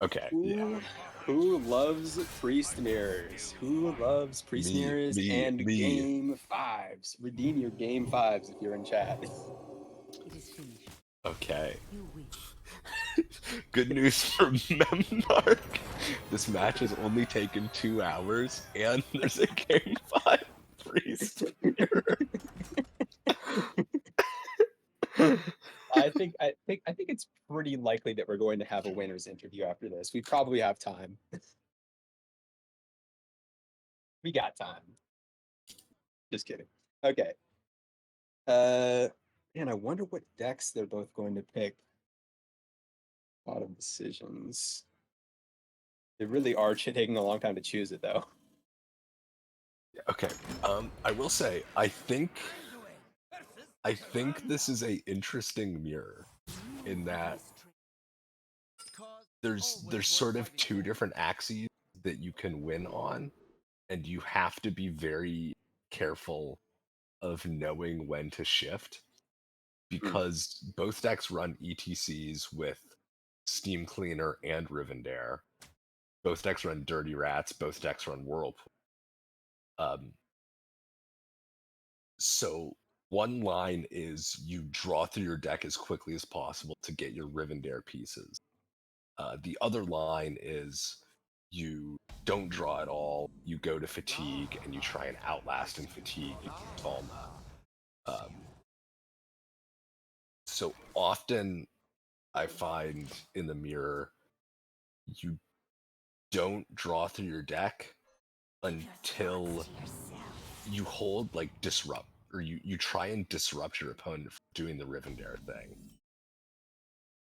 Okay, yeah. Who loves Priest Mirrors? Who loves Priest Mirrors and Game 5s? Redeem your Game 5s if you're in chat. Okay. Good news for Memnarch. This match has only taken 2 hours, and there's a game 5 priest mirror. I think it's pretty likely that we're going to have a winner's interview after this. We probably have time. We got time. Just kidding. Okay. Man, I wonder what decks they're both going to pick. A lot of decisions. They really are taking a long time to choose it, though. Okay. I will say, I think this is a interesting mirror in that there's sort of 2 different axes that you can win on, and you have to be very careful of knowing when to shift, because both decks run ETCs with Steam Cleaner and Rivendare. Both decks run Dirty Rats. Both decks run Whirlpool. So one line is you draw through your deck as quickly as possible to get your Rivendare pieces. The other line is you don't draw at all. You go to Fatigue and you try and outlast in Fatigue. So often I find in the mirror you don't draw through your deck until you hold like disrupt, or you try and disrupt your opponent from doing the Rivendare thing.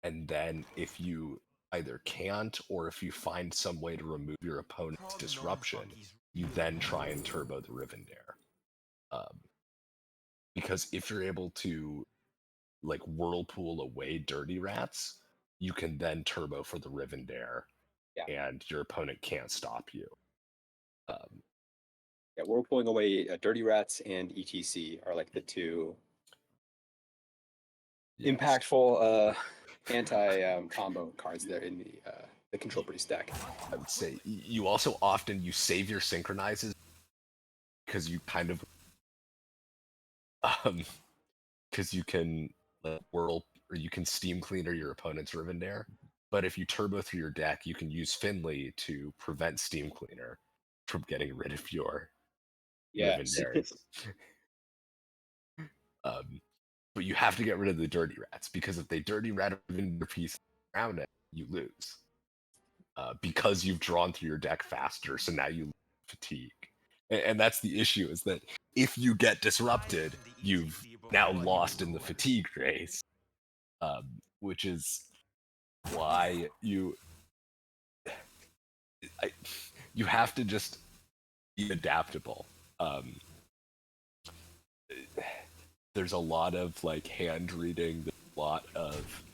And then if you either can't, or if you find some way to remove your opponent's disruption, you then try and turbo the Rivendare. Because if you're able to like Whirlpool away Dirty Rats, you can then turbo for the Rivendare, and your opponent can't stop you. Yeah, we're pulling away Dirty Rats and ETC are like the 2 impactful anti combo cards there in the Control Priest deck. I would say you also often save your synchronizes because you kind of because you can whirl, or you can Steam Cleaner your opponent's Rivendare. But if you turbo through your deck, you can use Finley to prevent Steam Cleaner from getting rid of your Rivendares. But you have to get rid of the Dirty Rats, because if they Dirty Rat a Rivendare piece around it, you lose. Because you've drawn through your deck faster, so now you lose Fatigue. And that's the issue, is that if you get disrupted, you've now lost in the Fatigue race. Which is why you have to just be adaptable. There's a lot of like hand reading, there's a lot of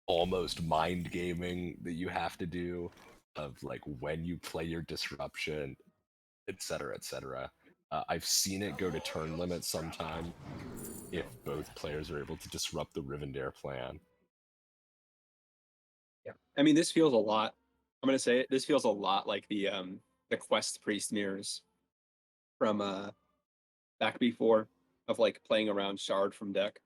almost mind gaming that you have to do, of like when you play your disruption, etc., etc. I've seen it go to turn limit sometime if both players are able to disrupt the Rivendare plan. Yeah, I mean, this feels a lot. I'm gonna say it. This feels a lot like the Quest Priest mirrors from back before, of like playing around Shard from deck.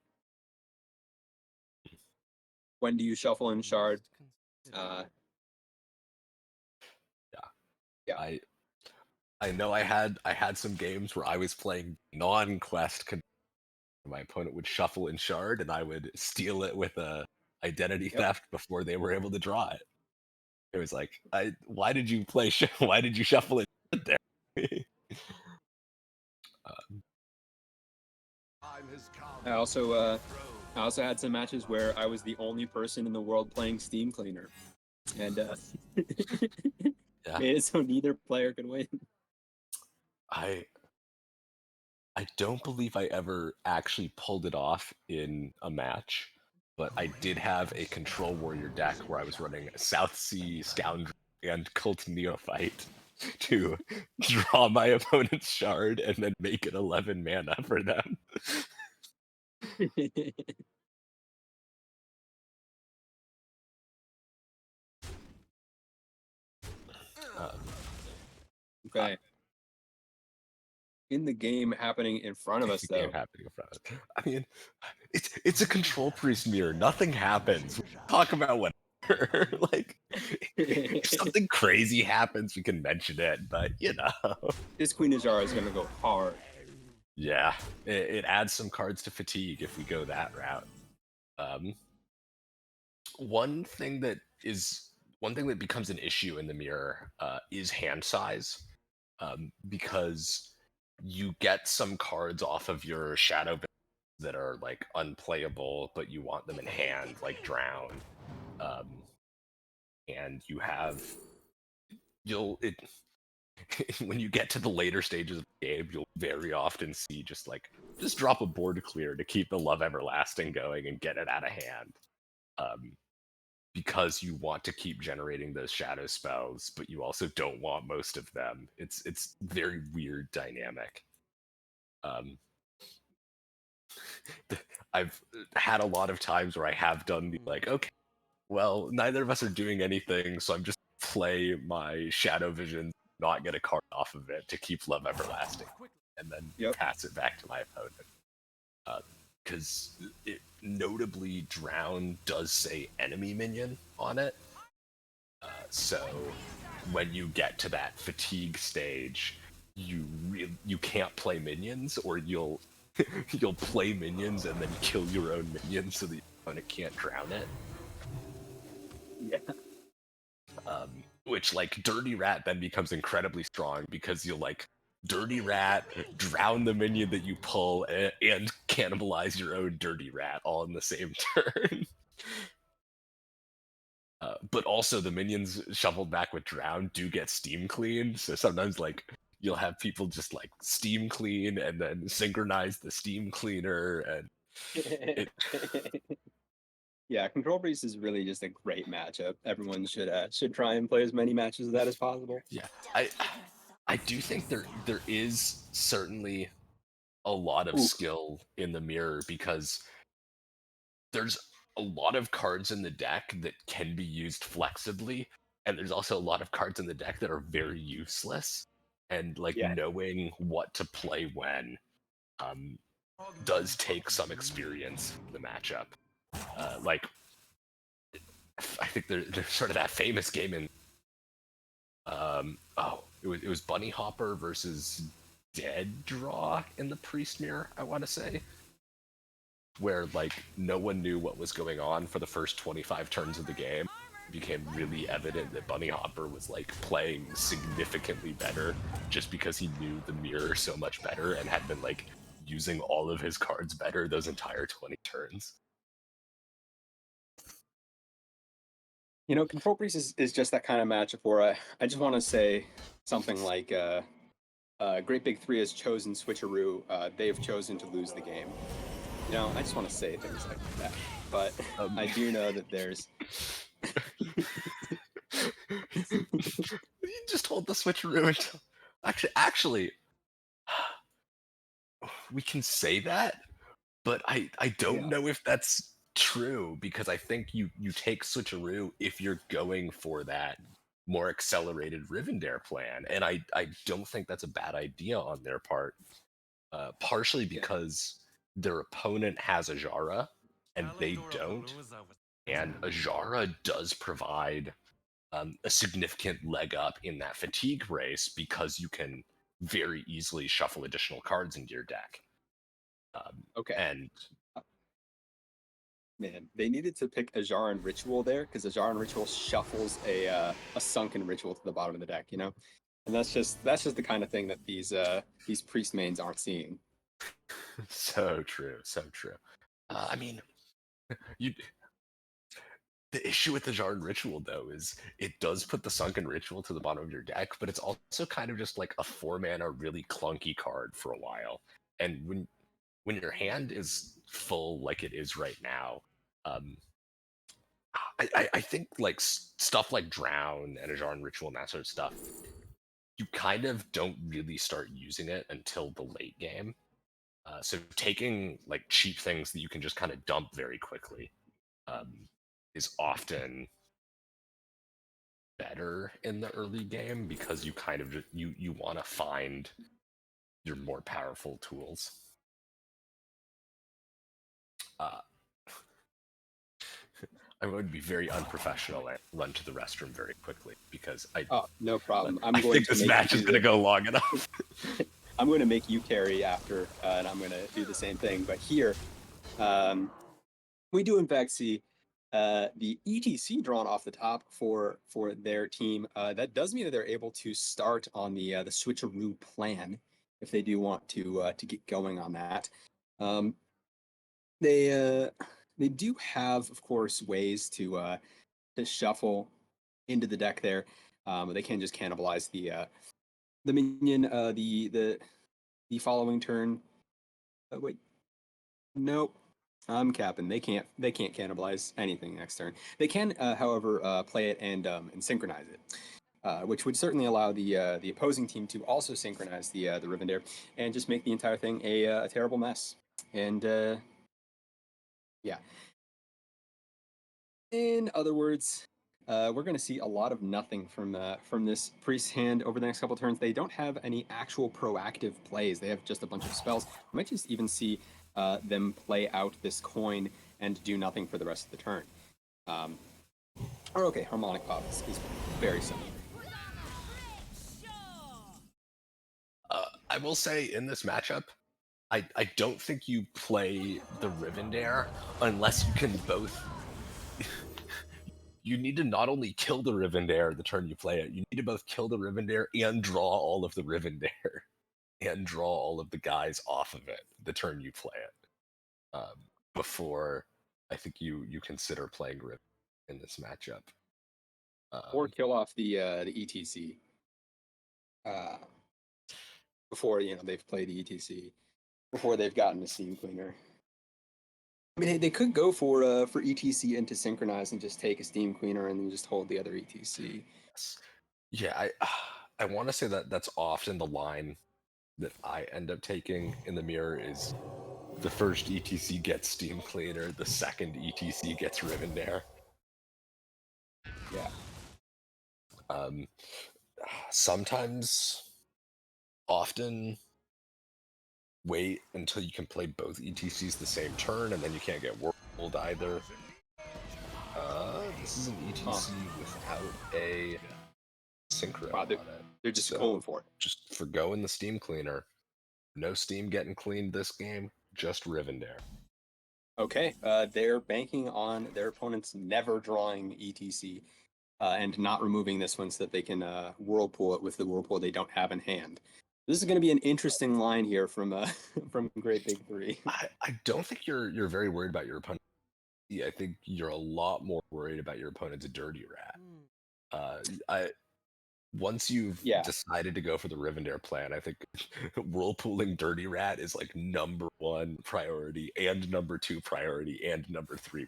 When do you shuffle in Shard? Yeah. I know I had some games where I was playing non-quest. My opponent would shuffle in Shard, and I would steal it with a identity theft before they were able to draw it. It was like, why did you play? Why did you shuffle it there? I also had some matches where I was the only person in the world playing Steam Cleaner, and made it so neither player could win. I don't believe I ever actually pulled it off in a match, but I did have a Control Warrior deck where I was running South Sea Scoundrel and Cult Neophyte to draw my opponent's Shard and then make it 11 mana for them. Okay. In the game happening in front of us, though. I mean, it's a Control Priest mirror. Nothing happens. Talk about what Like, if something crazy happens, we can mention it, but you know. This Queen Azara is gonna go hard. Yeah, it adds some cards to fatigue if we go that route. One thing that becomes an issue in the mirror is hand size, because you get some cards off of your shadow that are like unplayable, but you want them in hand, like Drown, and when you get to the later stages of the game, you'll very often see just drop a board clear to keep the Love Everlasting going and get it out of hand. Because you want to keep generating those shadow spells, but you also don't want most of them. It's very weird dynamic. I've had a lot of times where I have done the okay, well, neither of us are doing anything, so I'm just play my Shadow Vision, not get a card off of it to keep Love Everlasting, and then pass it back to my opponent. Because notably, Drown does say enemy minion on it. So when you get to that fatigue stage, you can't play minions, or you'll play minions and then kill your own minions so that your opponent can't drown it. Yeah. Which Dirty Rat then becomes incredibly strong because you'll Dirty Rat, drown the minion that you pull, and cannibalize your own Dirty Rat all in the same turn. But also the minions shuffled back with Drown do get steam cleaned, so sometimes you'll have people just steam clean and then synchronize the steam cleaner, and Yeah, Control Priest is really just a great matchup. Everyone should try and play as many matches of that as possible. Yeah, I do think there is certainly a lot of skill in the mirror, because there's a lot of cards in the deck that can be used flexibly, and there's also a lot of cards in the deck that are very useless. And knowing what to play when does take some experience in the matchup. I think there's sort of that famous game in it was Bunny Hopper versus Dead Draw in the Priest Mirror, I want to say, where no one knew what was going on for the first 25 turns of the game. It became really evident that Bunny Hopper was playing significantly better just because he knew the mirror so much better and had been using all of his cards better those entire 20 turns. You know, Control Priest is just that kind of matchup where I just want to say something like Great Big Three has chosen Switcheroo. They've chosen to lose the game. You know, I just want to say things like that. But I do know that there's... You just hold the Switcheroo until... Actually, we can say that, but I don't know if that's true, because I think you take Switcheroo if you're going for that more accelerated Rivendare plan, and I don't think that's a bad idea on their part, partially because their opponent has Azara and they don't, and Azara does provide a significant leg up in that fatigue race because you can very easily shuffle additional cards into your deck. And man, they needed to pick Ajaran Ritual there, because Ajaran Ritual shuffles a sunken ritual to the bottom of the deck, you know, and that's just the kind of thing that these priest mains aren't seeing. So true. I mean, the issue with the Ajaran Ritual, though, is it does put the sunken ritual to the bottom of your deck, but it's also kind of just a 4-mana really clunky card for a while. And when your hand is full like it is right now, I think stuff like Drown and Ajaran Ritual and that sort of stuff, you kind of don't really start using it until the late game. So taking cheap things that you can just kind of dump very quickly is often better in the early game, because you kind of you want to find your more powerful tools. I'm going to be very unprofessional and run to the restroom very quickly because Oh, no problem. I think this match is going to go long enough. I'm going to make you carry after, and I'm going to do the same thing. But here, we do in fact see the ETC drawn off the top for their team. That does mean that they're able to start on the switcheroo plan if they do want to get going on that. They do have, of course, ways to shuffle into the deck there. They can just cannibalize the minion the following turn. Wait, nope. I'm capping. They can't cannibalize anything next turn. They can, however, play it and synchronize it, which would certainly allow the opposing team to also synchronize the Rivendare and just make the entire thing a terrible mess. And yeah. In other words, we're going to see a lot of nothing from this priest hand over the next couple turns. They don't have any actual proactive plays. They have just a bunch of spells. We might just even see them play out this coin and do nothing for the rest of the turn. Or okay, Harmonic Pop is very similar. I will say in this matchup, I don't think you play the Rivendare unless you can both. You need to not only kill the Rivendare the turn you play it, you need to both kill the Rivendare and draw all of the Rivendare and draw all of the guys off of it the turn you play it. Before I think you consider playing Riven in this matchup. Or kill off the ETC. Before they've played the ETC, before they've gotten a Steam Cleaner. I mean, they could go for ETC into synchronize and just take a Steam Cleaner and then just hold the other ETC. Yeah, I want to say that that's often the line that I end up taking in the mirror is the first ETC gets Steam Cleaner, the second ETC gets Rivendare. Yeah. Sometimes, often, wait until you can play both ETCs the same turn, and then you can't get whirlpooled either. This is an ETC without a synchro Wow, on it. They're just So, going for it. Just forgoing the Steam Cleaner. No Steam getting cleaned this game, just Rivendare. Okay, they're banking on their opponents never drawing ETC and not removing this one so that they can whirlpool it with the whirlpool they don't have in hand. This is going to be an interesting line here from from Great Big Three. I don't think you're very worried about your opponent. I think you're a lot more worried about your opponent's Dirty Rat. Once you've decided to go for the Rivendare plan, I think whirlpooling Dirty Rat is like #1 priority and #2 priority and #3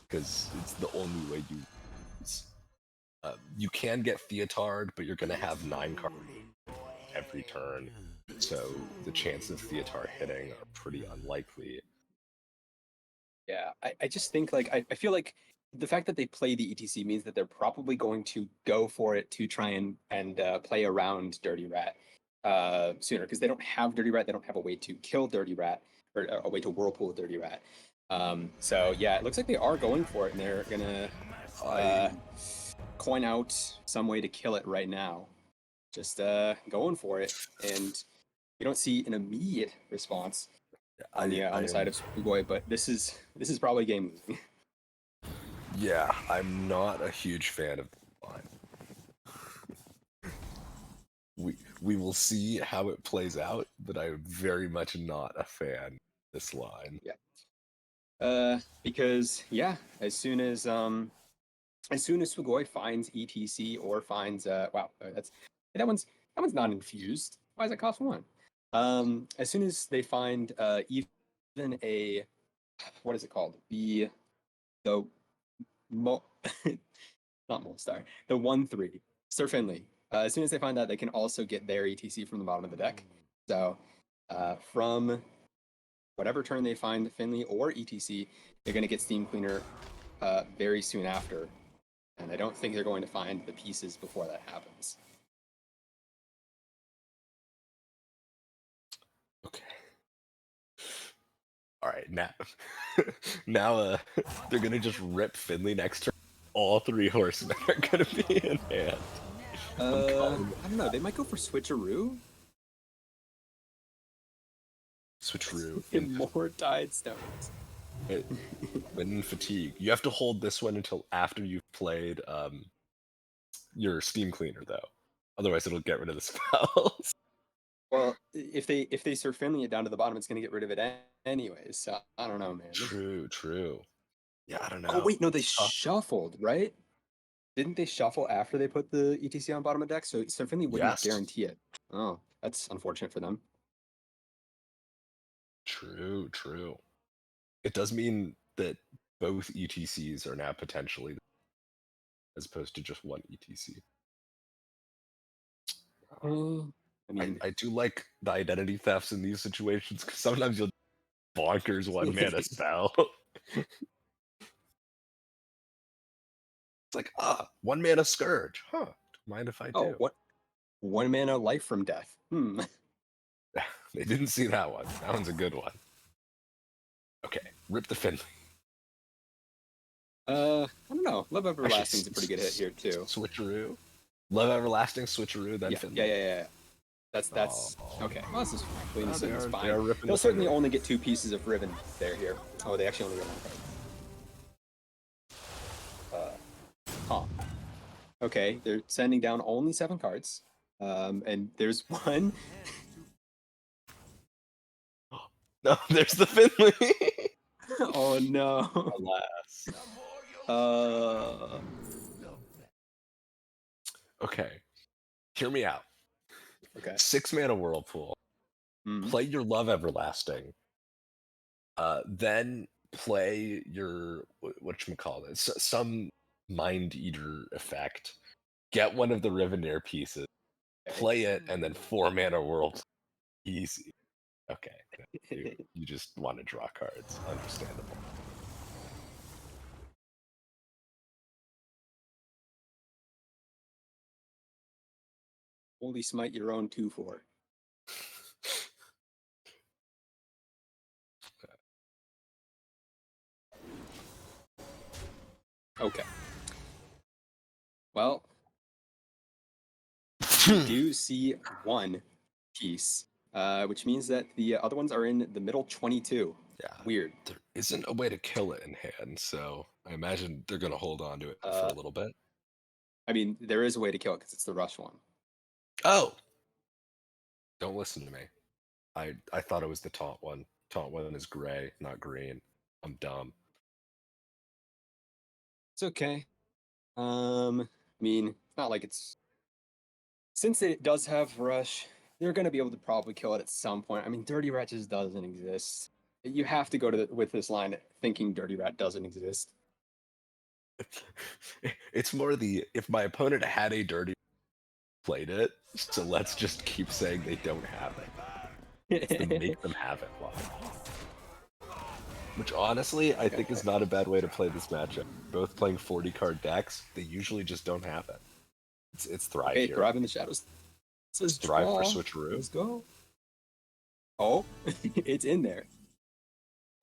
because it's the only way you lose. You can get Theotard, but you're going to have 9 cards every turn, so the chances of Theotard hitting are pretty unlikely. Yeah, I just think like I feel like the fact that they play the ETC means that they're probably going to go for it to try and play around Dirty Rat sooner because they don't have Dirty Rat. They don't have a way to kill Dirty Rat or a way to whirlpool Dirty Rat. So yeah, it looks like they are going for it and they're gonna coin out some way to kill it right now. Just going for it, and you don't see an immediate response on the side of Sugoi, but this is probably game losing. Yeah, I'm not a huge fan of the line. We will see how it plays out, but I'm very much not a fan of this line. Yeah. Because as soon as Sugoi finds ETC or finds that one's not infused. Why does it cost 1? As soon as they find even a what is it called? Not Molestar. The 1/3 Sir Finley. As soon as they find that, they can also get their ETC from the bottom of the deck. So from whatever turn they find Finley or ETC, they're going to get Steam Cleaner very soon after. And I don't think they're going to find the pieces before that happens. Okay. All right, now, now they're gonna just rip Finley next turn. All 3 horsemen are gonna be in hand. I calling don't know. They might go for switcheroo. Switcheroo Get in more Tide Stones. when in fatigue. You have to hold this one until after you've played your steam cleaner, though. Otherwise, it'll get rid of the spells. Well, if they Sir Finley it down to the bottom, it's going to get rid of it anyways. So I don't know, man. True. Yeah, I don't know. Oh wait, no, they It's tough. shuffled, right? Didn't they shuffle after they put the ETC on bottom of deck? So Sir Finley wouldn't Yes. guarantee it. Oh, that's unfortunate for them. True. It does mean that both ETCs are now potentially, as opposed to just one ETC. I mean, I do like the identity thefts in these situations because sometimes you'll bonkers 1 mana spell. It's like 1 mana scourge. Huh? Don't mind if I do. oh, what? 1 mana life from death. They didn't see that one. That one's a good one. Okay, rip the Finley. I don't know. Love Everlasting's a pretty good hit here too. Switcheroo. Love Everlasting, Switcheroo, then Finley. Yeah. That's okay. Well, this is clean. This is They fine. are ripping They'll the certainly Finley. only get 2 pieces of ribbon there here. Oh, they actually only get 1 card. Okay, they're sending down only 7 cards. And there's one. No, there's the Finley. Oh no. Alas. Okay. Hear me out. Okay. 6 mana Whirlpool. Mhm. Play your Love Everlasting. Then play your whatchamacallit, some Mind Eater effect. Get one of the Riveneer pieces. Play it, and then 4 mana Whirlpool. Easy. Okay. You just want to draw cards. Understandable. Holy smite your own 2/4. Okay. Well, we do see 1 piece, which means that the other ones are in the middle 22. Yeah. Weird. There isn't a way to kill it in hand, so I imagine they're gonna hold on to it for a little bit. I mean, there is a way to kill it because it's the rush one. Oh! Don't listen to me. I thought it was the taunt one. Taunt one is gray, not green. I'm dumb. It's okay. I mean, it's not like it's since it does have rush, they're gonna be able to probably kill it at some point. I mean, Dirty Rat just doesn't exist. You have to go to with this line thinking Dirty Rat doesn't exist. It's more the if my opponent had a dirty played it, so let's just keep saying they don't have it. It's to make them have it line. Which honestly, I think is not a bad way to play this matchup. Both playing 40 card decks, they usually just don't have it. It's Thrive Hey, here. Thrive in the Shadows. This is Thrive for draw. Switcheroo. Let's go. Oh, it's in there.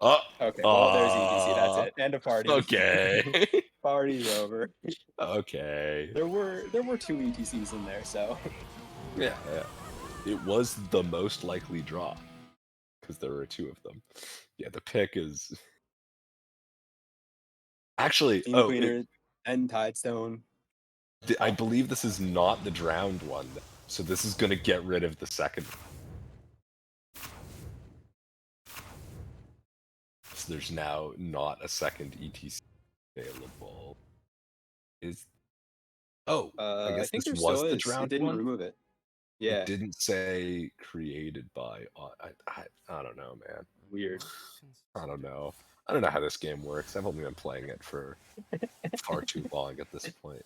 Oh, Okay, well, there's EDC. That's it. End of party. okay. Party's over. Okay. There were 2 ETCs in there, so Yeah. It was the most likely draw because there were 2 of them. Yeah, the pick is actually. Steam Oh, Cleaner and Tidestone. I believe this is not the drowned one, so this is going to get rid of the second. So there's now not a second ETC available. Is I I guess think this there was still the is. drowned It didn't one. remove it. Yeah, It didn't say created by. I don't know, man. weird. I don't know. I don't know how this game works. I've only been playing it for far too long at this point.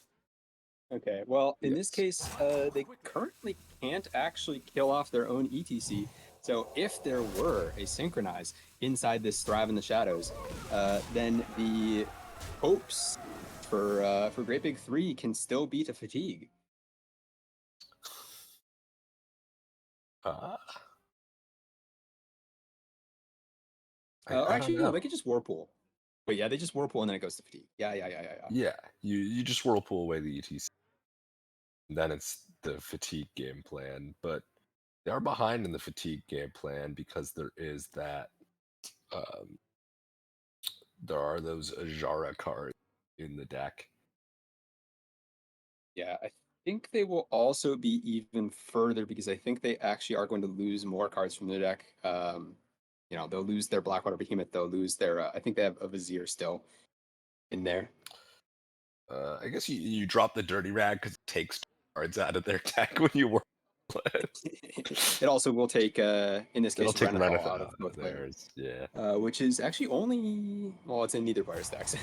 Okay, well, in this Yes. case, they currently can't actually kill off their own ETC. So if there were a Synchronize inside this Thrive in the Shadows, then the hopes for Great Big 3 can still beat a Fatigue. I don't Actually, no, know. they could just Whirlpool. But yeah, they just Whirlpool and then it goes to fatigue. Yeah. Yeah, you just whirlpool away the ETC. Then it's the fatigue game plan, but they are behind in the fatigue game plan because there is that there are those Ajara cards in the deck. Yeah, I think they will also be even further because I think they actually are going to lose more cards from the deck. They'll lose their Blackwater Behemoth. They'll lose their. I think they have a Vizier still in there. I guess you drop the Dirty Rag because it takes cards out of their deck when you whirlpool it. It also will take, in this case, It'll take Renathal Renethal out of both players. theirs. Yeah. Which is actually only, well, it's in neither player's decks.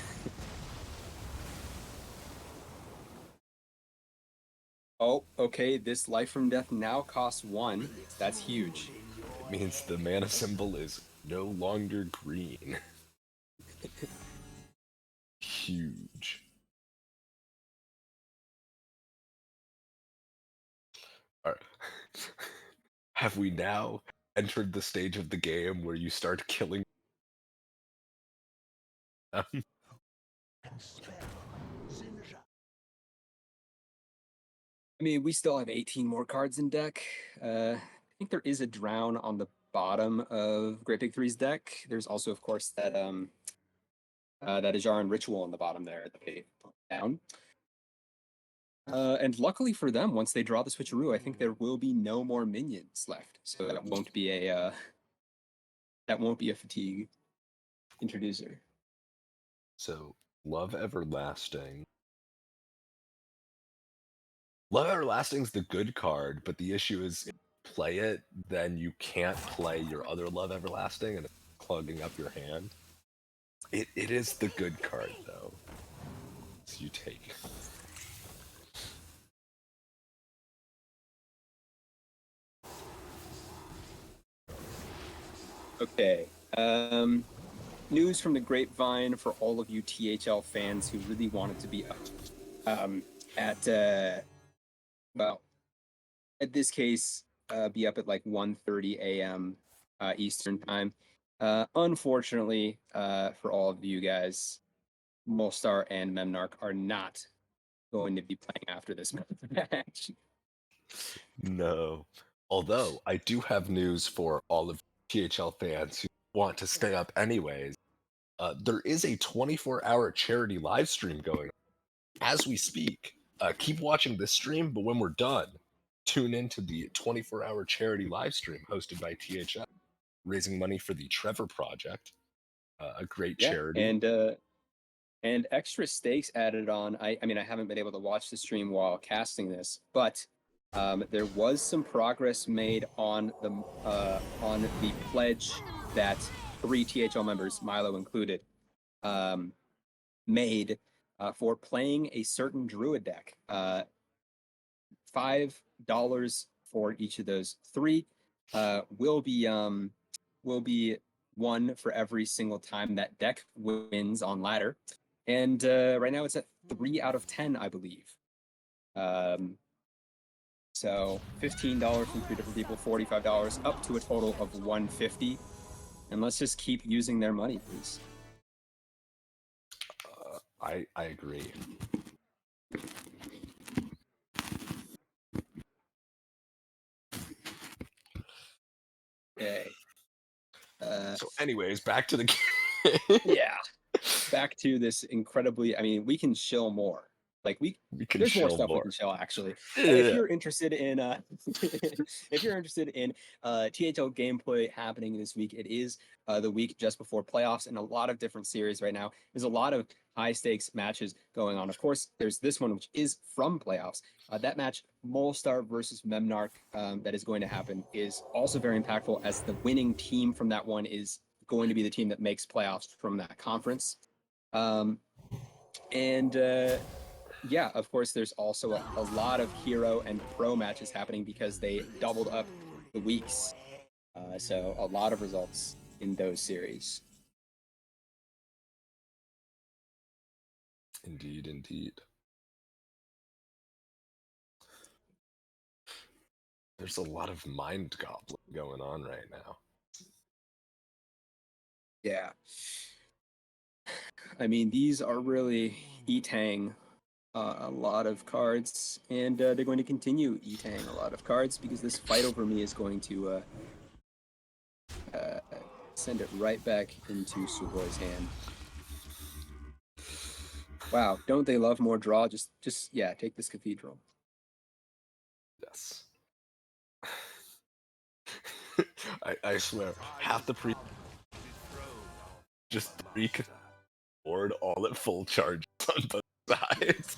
Oh, okay. This Life from Death now costs 1. That's huge. It means the mana symbol is no longer green. Huge. All right. Have we now entered the stage of the game where you start killing them? I mean, we still have 18 more cards in deck. I think there is a Drown on the bottom of Great Big Three's deck. There's also, of course, that Ajaran Ritual on the bottom there at the pay down. And luckily for them, once they draw the switcheroo, I think there will be no more minions left. So that won't be a fatigue introducer. So, Love Everlasting. Love Everlasting's the good card, but the issue is if you play it, then you can't play your other Love Everlasting and it's clogging up your hand. It is the good card though. So you take. Okay. News from the grapevine for all of you THL fans who really wanted to be up at this case, be up at like 1:30 a.m. Eastern time. Unfortunately, for all of you guys, Molstar and Memnarch are not going to be playing after this match. No. Although I do have news for all of THL fans who want to stay up anyways. There is a 24-hour charity live stream going on as we speak. Keep watching this stream, but when we're done, tune into the 24-hour charity live stream hosted by THL, raising money for the Trevor Project, a great charity. And extra stakes added on. I mean, I haven't been able to watch the stream while casting this, but there was some progress made on the pledge that 3 THL members, Milo included, made for playing a certain Druid deck. $5 for each of those 3 will be 1 for every single time that deck wins on ladder. And right now it's at 3 out of 10, I believe. So $15 from 3 different people, $45, up to a total of $150. And let's just keep using their money, please. I agree. Okay. So, anyways, back to the game. Yeah. Back to this incredibly. I mean, we can shill more. Like we can there's more chill stuff we more. can shill actually. Yeah. If you're interested in THL gameplay happening this week, it is the week just before playoffs and a lot of different series right now. There's a lot of high stakes matches going on. Of course, there's this one which is from playoffs. That match, Molstar versus Memnarch, that is going to happen is also very impactful as the winning team from that one is going to be the team that makes playoffs from that conference. Yeah, of course, there's also a lot of hero and pro matches happening because they doubled up the weeks. So a lot of results in those series. Indeed, indeed. There's a lot of mind goblin going on right now. Yeah. I mean, these are really E-Tang a lot of cards, and they're going to continue E-Tang a lot of cards because this fight over me is going to send it right back into Sugoi's hand. Wow, don't they love more draw? Just yeah, take this cathedral. Yes. I swear, half the pre just 3 board all at full charge on both sides.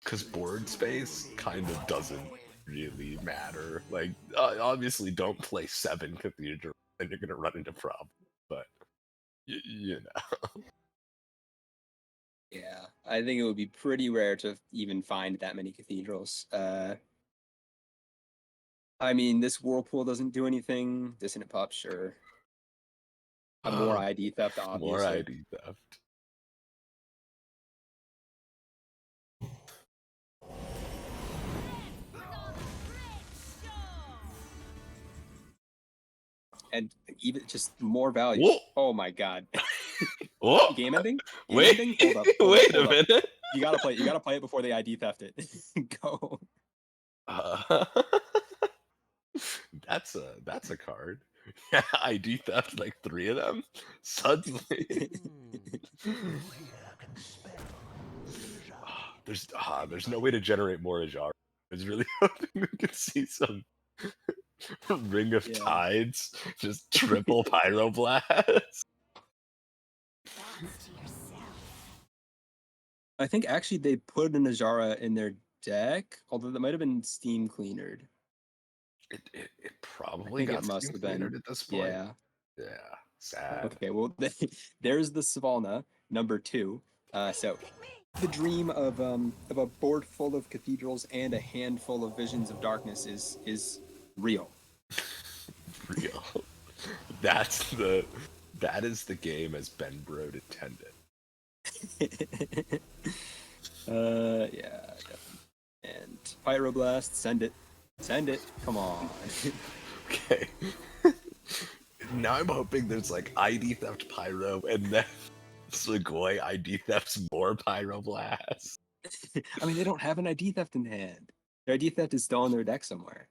Because board space kind of doesn't really matter. Like, obviously, don't play 7 cathedral, and you're gonna run into problems. But you know, Yeah, I think it would be pretty rare to even find that many cathedrals. I mean, this whirlpool doesn't do anything. Dissonant pop, sure. More ID theft, obviously. more ID theft. And even just more value. Whoa! Oh my god. Whoa! Game ending? Game Wait! ending? Hold up. Hold Wait up, hold a up. minute. You gotta play it before they ID theft it. Go. That's a card. Yeah, ID theft like 3 of them. Suddenly, there's no way to generate more Ajara. I was really hoping we could see some Ring of Yeah. Tides, just triple Pyroblast. I think actually they put an Ajara in their deck, although that might have been Steam cleanered. It probably think it got must Steam have been. cleanered at this point. Yeah. Yeah, sad. Okay, well, there's the Svalna, number 2. So the dream of a board full of cathedrals and a handful of visions of darkness is real. Real. That is the game as Ben Brode intended. Yeah, definitely. And Pyroblast, send it. Send it. Come on. Okay. Now I'm hoping there's like ID theft pyro and then Sugoi ID thefts more Pyroblast. I mean, they don't have an ID theft in hand. Their ID theft is still in their deck somewhere.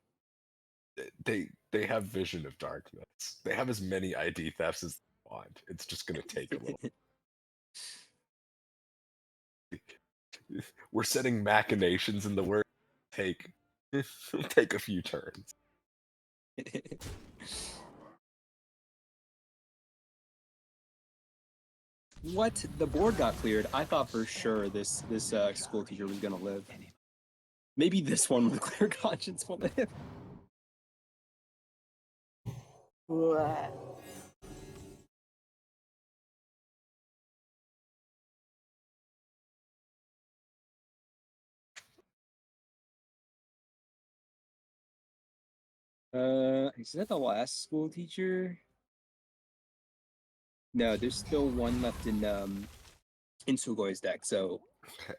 They have Vision of Darkness. They have as many ID thefts as they want. It's just gonna take a little. We're setting machinations in the work. Take a few turns. What? The board got cleared. I thought for sure this school teacher was gonna live. Maybe this one with clear conscience will live. Is that the last school teacher? No, there's still one left in Sugoi's deck, so Okay.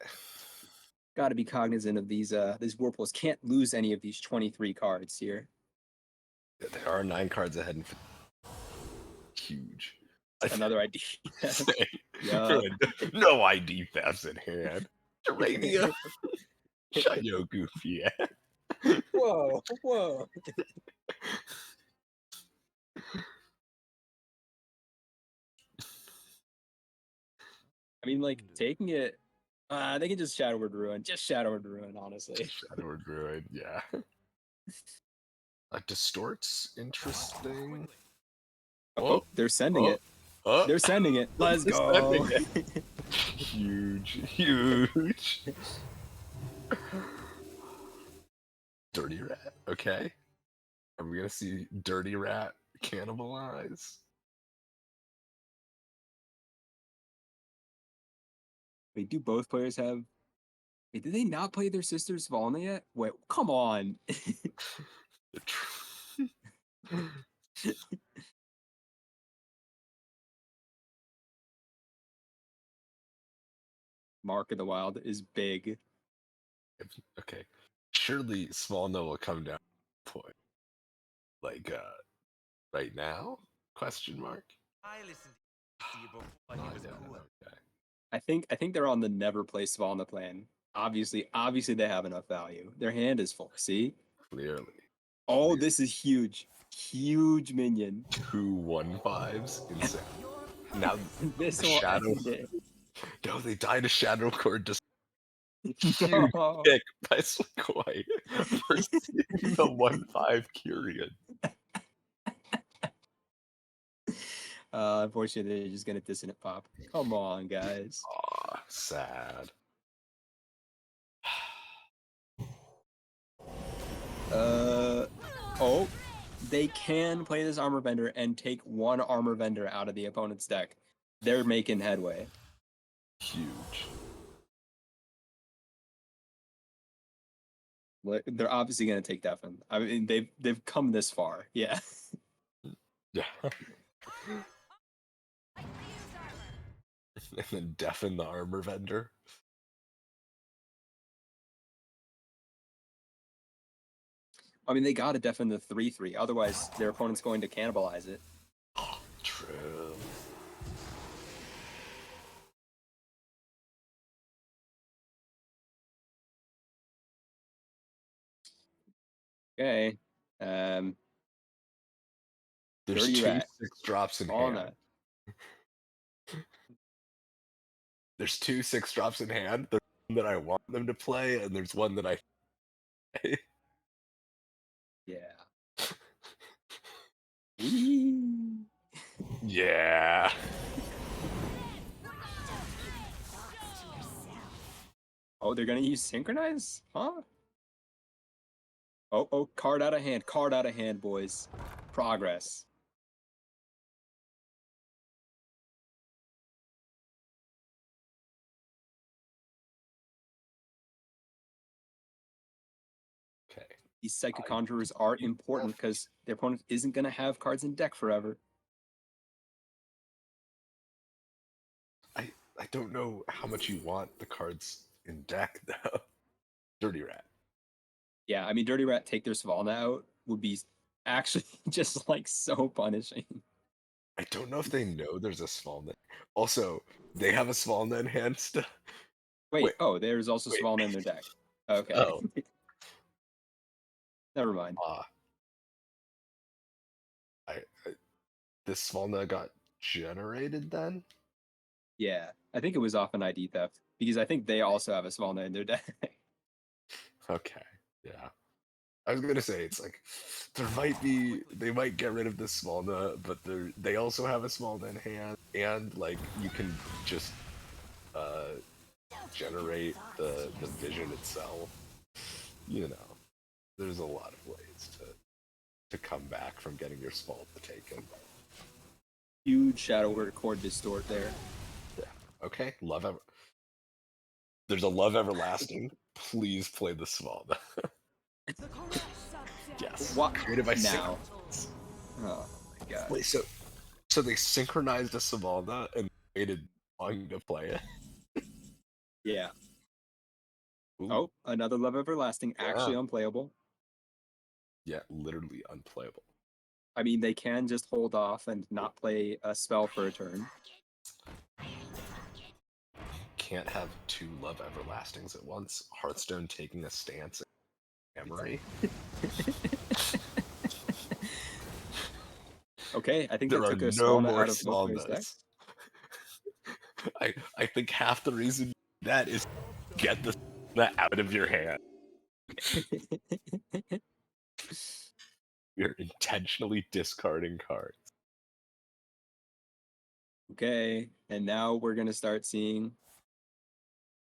gotta be cognizant of these whirlpools. Can't lose any of these 23 cards here. Yeah, there are 9 cards ahead and huge. Another ID. Yeah. No ID thefts in hand. Gerania. Shut your goofy ass. Whoa, whoa. I mean, like, taking it... they can just Shadow Word Ruin. Just Shadow Word Ruin, honestly. Shadow Word Ruin, yeah. Distort's interesting. Oh, they're sending it. Oh, They're sending it. Let's They're go. sending huge, huge. Dirty Rat, okay. Are we gonna see Dirty Rat cannibalize? Wait, do both players have... Wait, did they not play their sister's Svalna yet? Wait, come on. Mark of the Wild is big. Okay. Surely Small No will come down point. Like right now? Question mark. I listened to you before he was cool. Okay. I think they're on the never play Svalna plan. Obviously they have enough value. Their hand is full. See? Clearly. Oh, this is huge. Huge minion. 2 1/5s. Insane. Now This the will shadow. end it. No, they died a shadow cord just No. pick by Sukhoi versus the 1/5 Kyrian. Unfortunately, they're just gonna dissonant pop. Come on, guys. Aw, sad. Oh, they can play this armor vendor and take one armor vendor out of the opponent's deck. They're making headway. Huge. They're obviously gonna take Defin. I mean, they've come this far. Yeah. Yeah. And then deafen the armor vendor. I mean, they gotta deafen the 3/3. Otherwise, their opponent's going to cannibalize it. True. Okay. There's Dirty 2 Rat. 6-drops in On hand. that. There's 2 6-drops in hand. There's one that I want them to play, and there's one that I. Yeah. Whee! Yeah. Oh, they're gonna use synchronize? Huh? Oh, card out of hand. Card out of hand, boys. Progress. Okay. These Psychic Conjurers are important because their opponent isn't gonna have cards in deck forever. I don't know how much you want the cards in deck though. Dirty Rat. Yeah, I mean, Dirty Rat take their Svalna out would be actually just like so punishing. I don't know if they know there's a Svalna. Also, they have a Svalna in hand still. Wait, oh, there's also wait. Svalna in their deck. Okay. Oh. Never mind. I this Svalna got generated then? Yeah, I think it was off an ID theft because I think they also have a Svalna in their deck. Okay. Yeah. I was gonna say it's like they might get rid of the Svalna, but they also have a Svalna in hand, and like you can just generate the vision itself. You know, there's a lot of ways to come back from getting your Svalna taken. Huge Shadow Cord Distort there. Yeah. Okay. There's a Love Everlasting. Please play the Svalna. Yes. What Created by now? Oh my god. Wait, so they synchronized a Svalna and waited long to play it? Yeah. Ooh. Oh, another Love Everlasting, actually unplayable. Yeah, literally unplayable. I mean, they can just hold off and not play a spell for a turn. Can't have 2 Love Everlastings at once. Hearthstone taking a stance at Emery. Okay, I think There they are took a no Svalna more out of both players' decks. Svalnas. I think half the reason that is get the Svalna out of your hand. You're intentionally discarding cards. Okay, and now we're gonna start seeing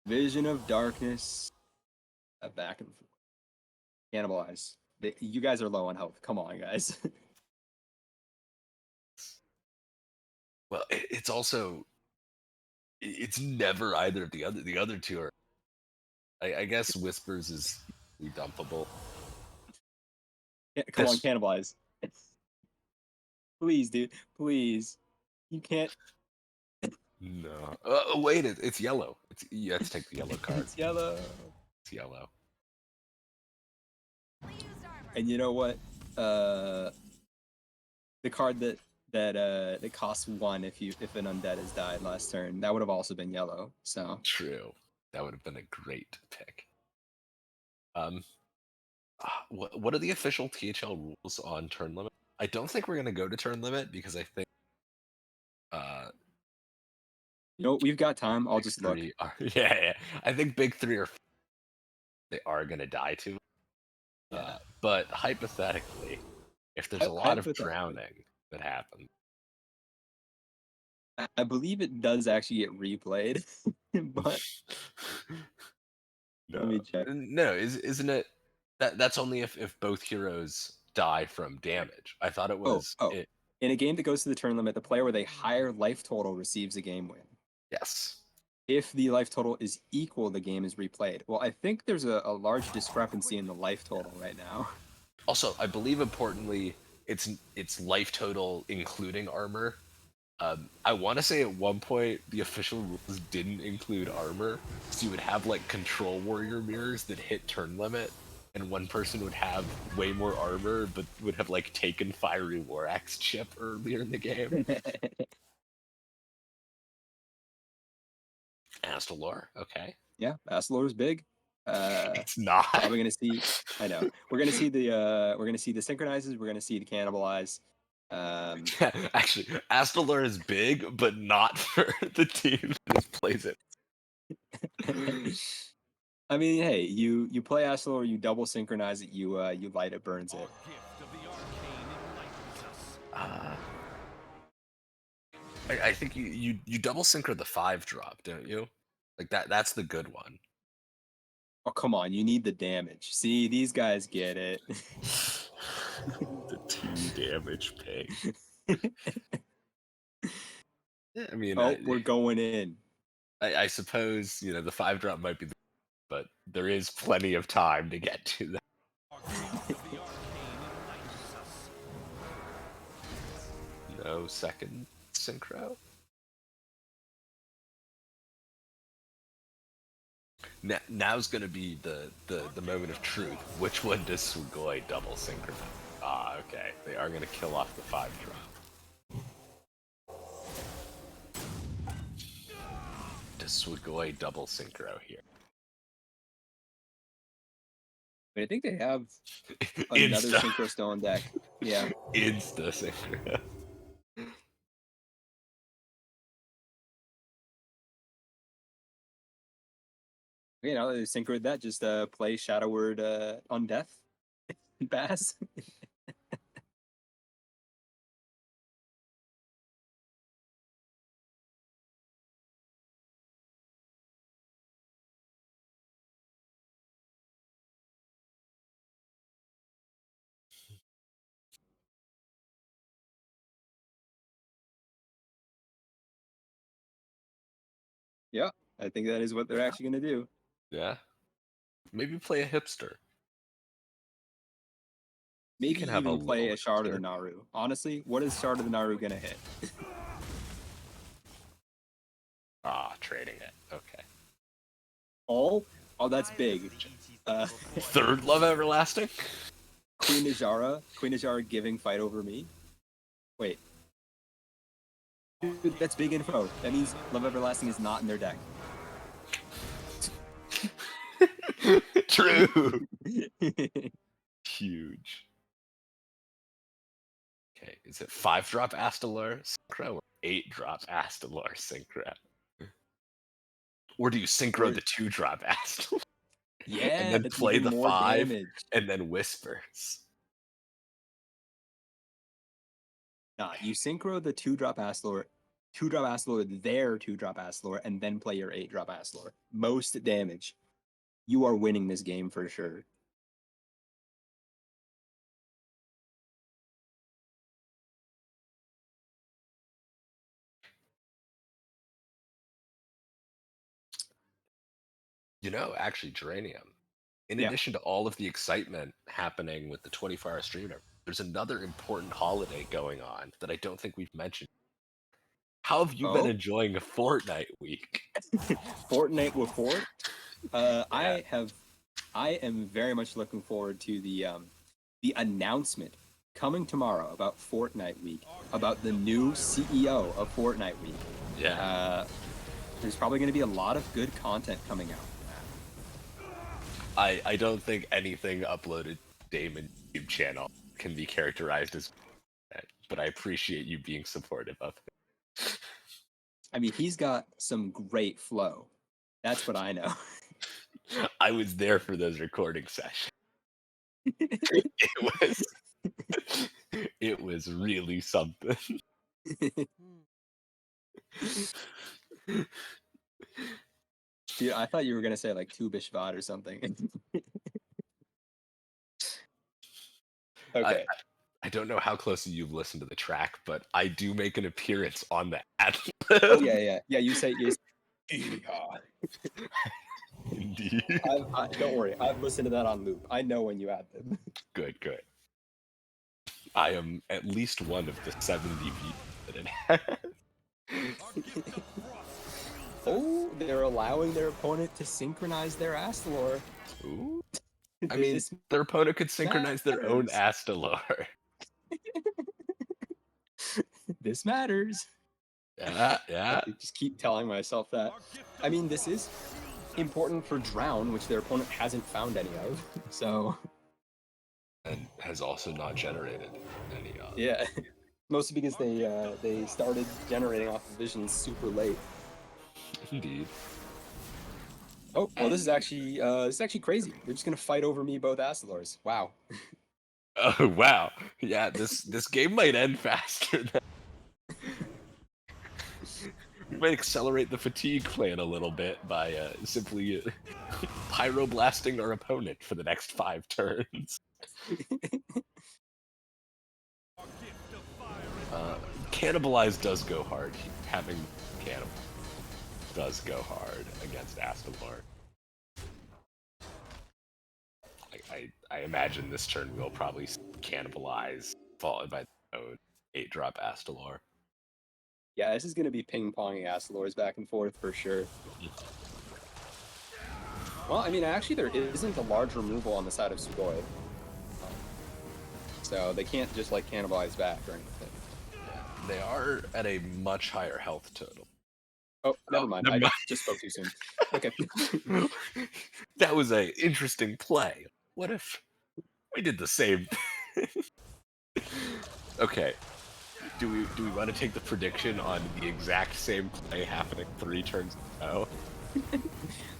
Vision of Darkness. Back and forth. Cannibalize. You guys are low on health. Come on, guys. Well, it's also it's never either of the other. The other two are. I guess Whispers is dumpable. Come on, cannibalize. Please, dude. Please. You can't. No. Wait, it's yellow. You have to take the yellow card. It's yellow. It's yellow. And you know what? The card that that costs 1 if an undead has died last turn. That would have also been yellow. So True. That would have been a great pick. What are the official THL rules on turn limit? I don't think we're going to go to turn limit because I think you know, we've got time. I'll big just look. three are, yeah. I think big three are they are going to die to. Yeah. But hypothetically, if there's a lot of drowning that happens, I believe it does actually get replayed, but no, let me check. no, isn't it? That's only if both heroes die from damage. I thought it was. In a game that goes to the turn limit, the player with a higher life total receives a game win. Yes. If the life total is equal, the game is replayed. Well, I think there's a large discrepancy in the life total right now. Also, I believe importantly, it's life total including armor. I want to say at one point the official rules didn't include armor, so you would have like control warrior mirrors that hit turn limit, and one person would have way more armor, but would have like taken Fiery War Axe chip earlier in the game. Astalor, okay. Yeah, Astalor is big. It's not. Probably gonna see. I know. We're gonna see the synchronizes. We're gonna see the cannibalize. Actually, Astalor is big, but not for the team that plays it. I mean, hey, you play Astalor, you double synchronize it, you light it, burns it. I think you double synchro the 5-drop, don't you? Like that's the good one. Oh come on, you need the damage. See, these guys get it. The 2 damage pig. Yeah, I mean, we're going in. I suppose the 5-drop might be, but there is plenty of time to get to that. No second synchro. Now's gonna be the moment of truth. Which one does Sugoi double synchro? Ah, okay. They are gonna kill off the 5-drop. Does Sugoi double synchro here? But I think they have another Insta. synchro still on deck. Yeah. Insta synchro. You know, they synchroed that. Just play Shadow Word on death. Bass. Yeah, I think that is what they're actually going to do. Yeah. Maybe play a hipster. Maybe can have a even play little a Shard of hipster. the Naru. Honestly, what is Shard of the Naru going to hit? Trading it. Okay. Oh, that's big. 3rd Love Everlasting? Queen Najara giving fight over me. Wait. Dude, that's big info. That means Love Everlasting is not in their deck. True. Huge. Okay, is it 5-drop Astalor synchro or 8-drop Astalor synchro? Or do you synchro the 2-drop Astalor? Yeah, and then that's play even the more 5 damage. and then whispers. Nah, you synchro the 2-drop Astalor, 2-drop Astalor, their 2-drop Astalor, and then play your 8-drop Astalor. Most damage. You are winning this game for sure. Actually, Geranium. In addition to all of the excitement happening with the 24-hour stream, there's another important holiday going on that I don't think we've mentioned. How have you been enjoying a Fortnite week? Fortnite with Fort? I am very much looking forward to the announcement coming tomorrow about Fortnite Week, about the new CEO of Fortnite Week. Yeah. There's probably going to be a lot of good content coming out. I don't think anything uploaded to Damon's YouTube channel can be characterized as that, but I appreciate you being supportive of it. I mean, he's got some great flow. That's what I know. I was there for those recording sessions. It was really something. Dude, I thought you were gonna say like Tu Bishvat or something. Okay. I don't know how closely you've listened to the track, but I do make an appearance on the ad. Oh yeah. You say yes. Indeed. Don't worry, I've listened to that on loop. I know when you add them. Good. I am at least one of the 70 views that it has. Oh, they're allowing their opponent to synchronize their Astalor. Ooh. I mean, their opponent could synchronize their own Astalor. This matters. Yeah. I just keep telling myself that. I mean, this is important for Drown, which their opponent hasn't found any of. So. And has also not generated any of. Yeah. Mostly because they started generating off of visions super late. Indeed. Oh, well, this is actually crazy. They're just gonna fight over me both Astalors. Wow. Oh wow. Yeah, this game might end faster than we might accelerate the fatigue plan a little bit by simply pyroblasting our opponent for the next 5 turns. Cannibalize does go hard. Having Cannibal does go hard against Astalor. I imagine this turn we'll probably Cannibalize, followed by the 8-drop Astalor. Yeah, this is gonna be ping-ponging Astalors back and forth for sure. Well, I mean, actually, there isn't a large removal on the side of Sugoi. So they can't just, like, cannibalize back or anything. They are at a much higher health total. Oh, never mind. I just spoke too soon. Okay. That was an interesting play. What if we did the same thing? Okay. Do we want to take the prediction on the exact same play happening 3 turns in a row?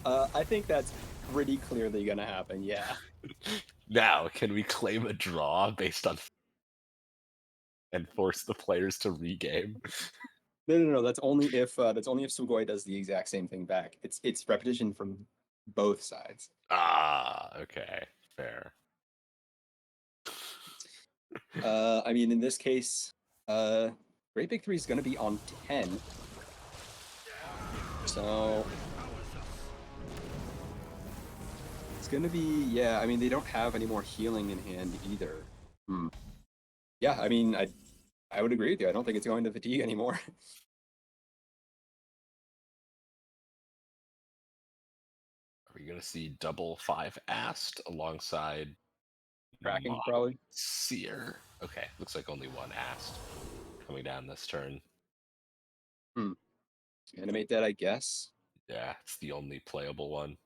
I think that's pretty clearly gonna happen, yeah. Now, can we claim a draw based on and force the players to regame? No. That's only if Sugoi does the exact same thing back. It's repetition from both sides. Ah, okay, fair. I mean, in this case, Great Big 3 is gonna be on 10. So it's gonna be, yeah. I mean, they don't have any more healing in hand either. Yeah, I mean, I would agree with you. I don't think it's going to fatigue anymore. Are we gonna see double 5 Ast alongside Tracking probably. Seer? Okay, looks like only 1 Ast coming down this turn. Animate that, I guess. Yeah, it's the only playable one.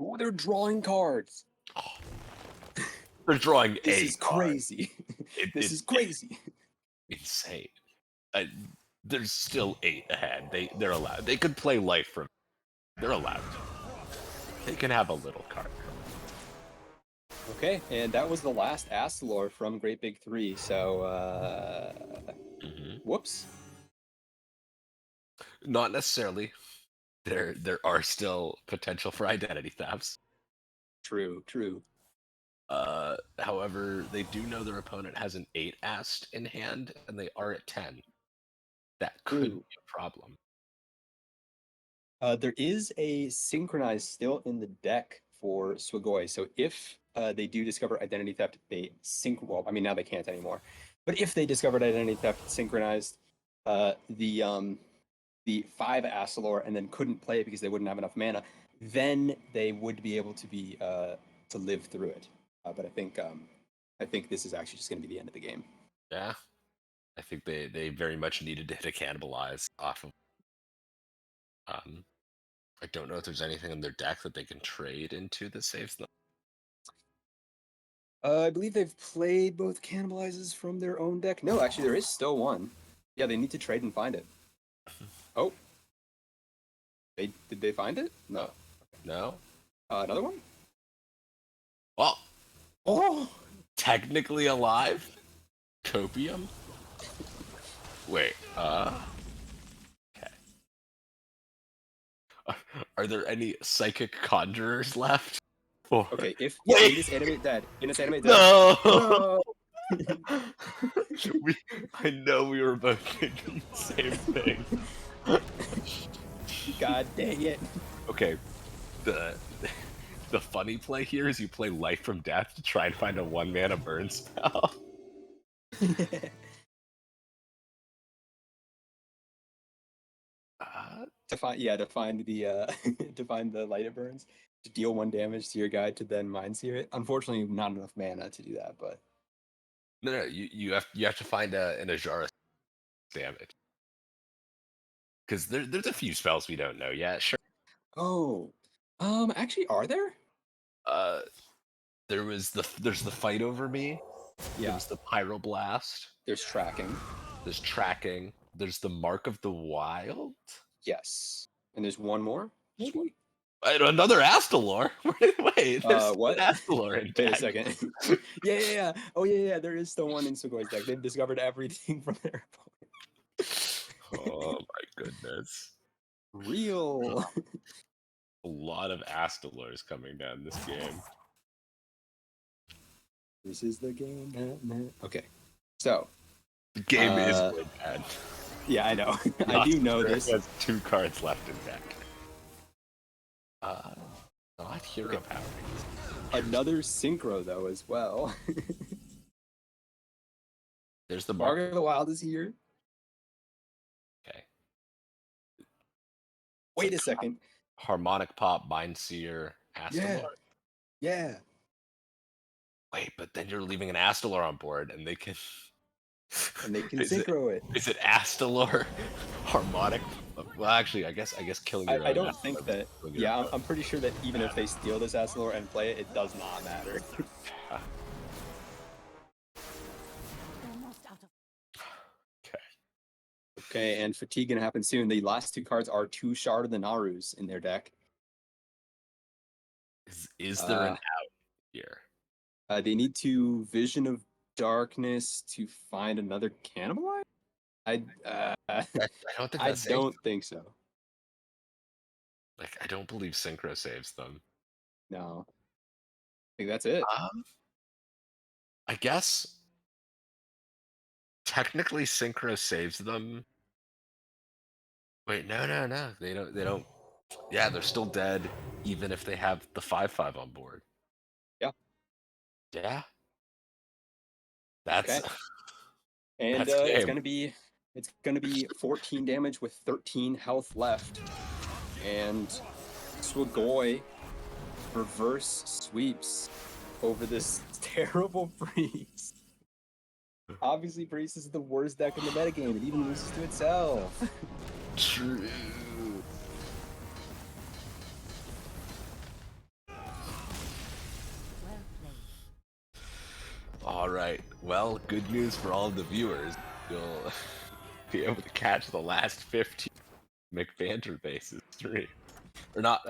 Oh, they're drawing cards. Oh. They're drawing This a is card. crazy. This is crazy. Insane. There's still 8 ahead. They're allowed. They could play life from. They're allowed to. They can have a little card. Okay, and that was the last Astalor from Great Big 3. So, whoops. Not necessarily. There are still potential for identity thefts. True. However, they do know their opponent has an 8 Ast in hand, and they are at 10. That could be a problem. There is a synchronized still in the deck for Sugoi. So if they do discover identity theft, they well, I mean, now they can't anymore. But if they discovered identity theft synchronized, the 5 Astalor and then couldn't play it because they wouldn't have enough mana, then they would be able to be to live through it. But I think I think this is actually just going to be the end of the game. Yeah. I think they very much needed to hit a cannibalize off of. I don't know if there's anything in their deck that they can trade into that saves them. I believe they've played both cannibalizes from their own deck. No, actually, there is still one. Yeah, they need to trade and find it. Oh. Did they find it? No. No? Another one? Well, Oh! technically alive? Copium? Wait, okay. Are there any psychic conjurers left? Okay, if Wait. in this animate dead. In this animate dead. No! No! I know we were both thinking the same thing. God dang it. Okay, the funny play here is you play Life from Death to try and find a 1-mana burn spell. To find the to find the light it burns, to deal 1 damage to your guy to then mind sear it. Unfortunately, not enough mana to do that, but No, you have to find an Ajara damage. Because there's a few spells we don't know yet. Sure. oh, actually, are there? There's the fight over me. Yeah, There's the Pyroblast. there's tracking. There's tracking. There's the Mark of the Wild. Yes, and there's one more. Maybe. Another Astalor. Wait, there's What? an Astalor in Wait a deck. second. yeah. Oh yeah. There is still one in Sugoi's deck. They've discovered everything from their opponent. Oh my goodness. Real. A lot of Astalors coming down this game. This is the game. Okay, so The game is Uh, good, man. yeah, I know. I do know Monster this. has 2 cards left in deck. Not Hero Power. Another synchro though as well. There's the Mark. Mark of the Wild is here. Okay. Wait a second. Harmonic Pop, Mindseer, Astalor. Yeah. Wait, but then you're leaving an Astalor on board, and they can. And they can Is it- synchro it. Is it Astalor, Harmonic? Well, actually, I guess killing your I own don't Astalor think would that. kill your Yeah, own. I'm pretty sure that even if they steal this Astalor and play it, it does not matter. Okay. Okay, and fatigue gonna happen soon. The last 2 cards are 2 Shard of the Narus in their deck. Is there an Uh, out here? They need to Vision of Darkness to find another Cannibalize? I I don't think I that's don't think so. I don't believe Synchro saves them. No. I think that's it. I guess technically Synchro saves them. Wait, no. They don't. Yeah, they're still dead even if they have the 5/5 on board. Yeah. Yeah. That's Okay. And That's it's game. gonna be 14 damage with 13 health left. And Swagoi reverse sweeps over this terrible Priest. Obviously, Priest is the worst deck in the metagame. It even loses to itself. True. All right. Well, good news for all of the viewers. You'll be able to catch the last 15 McBanterface's stream. Or not,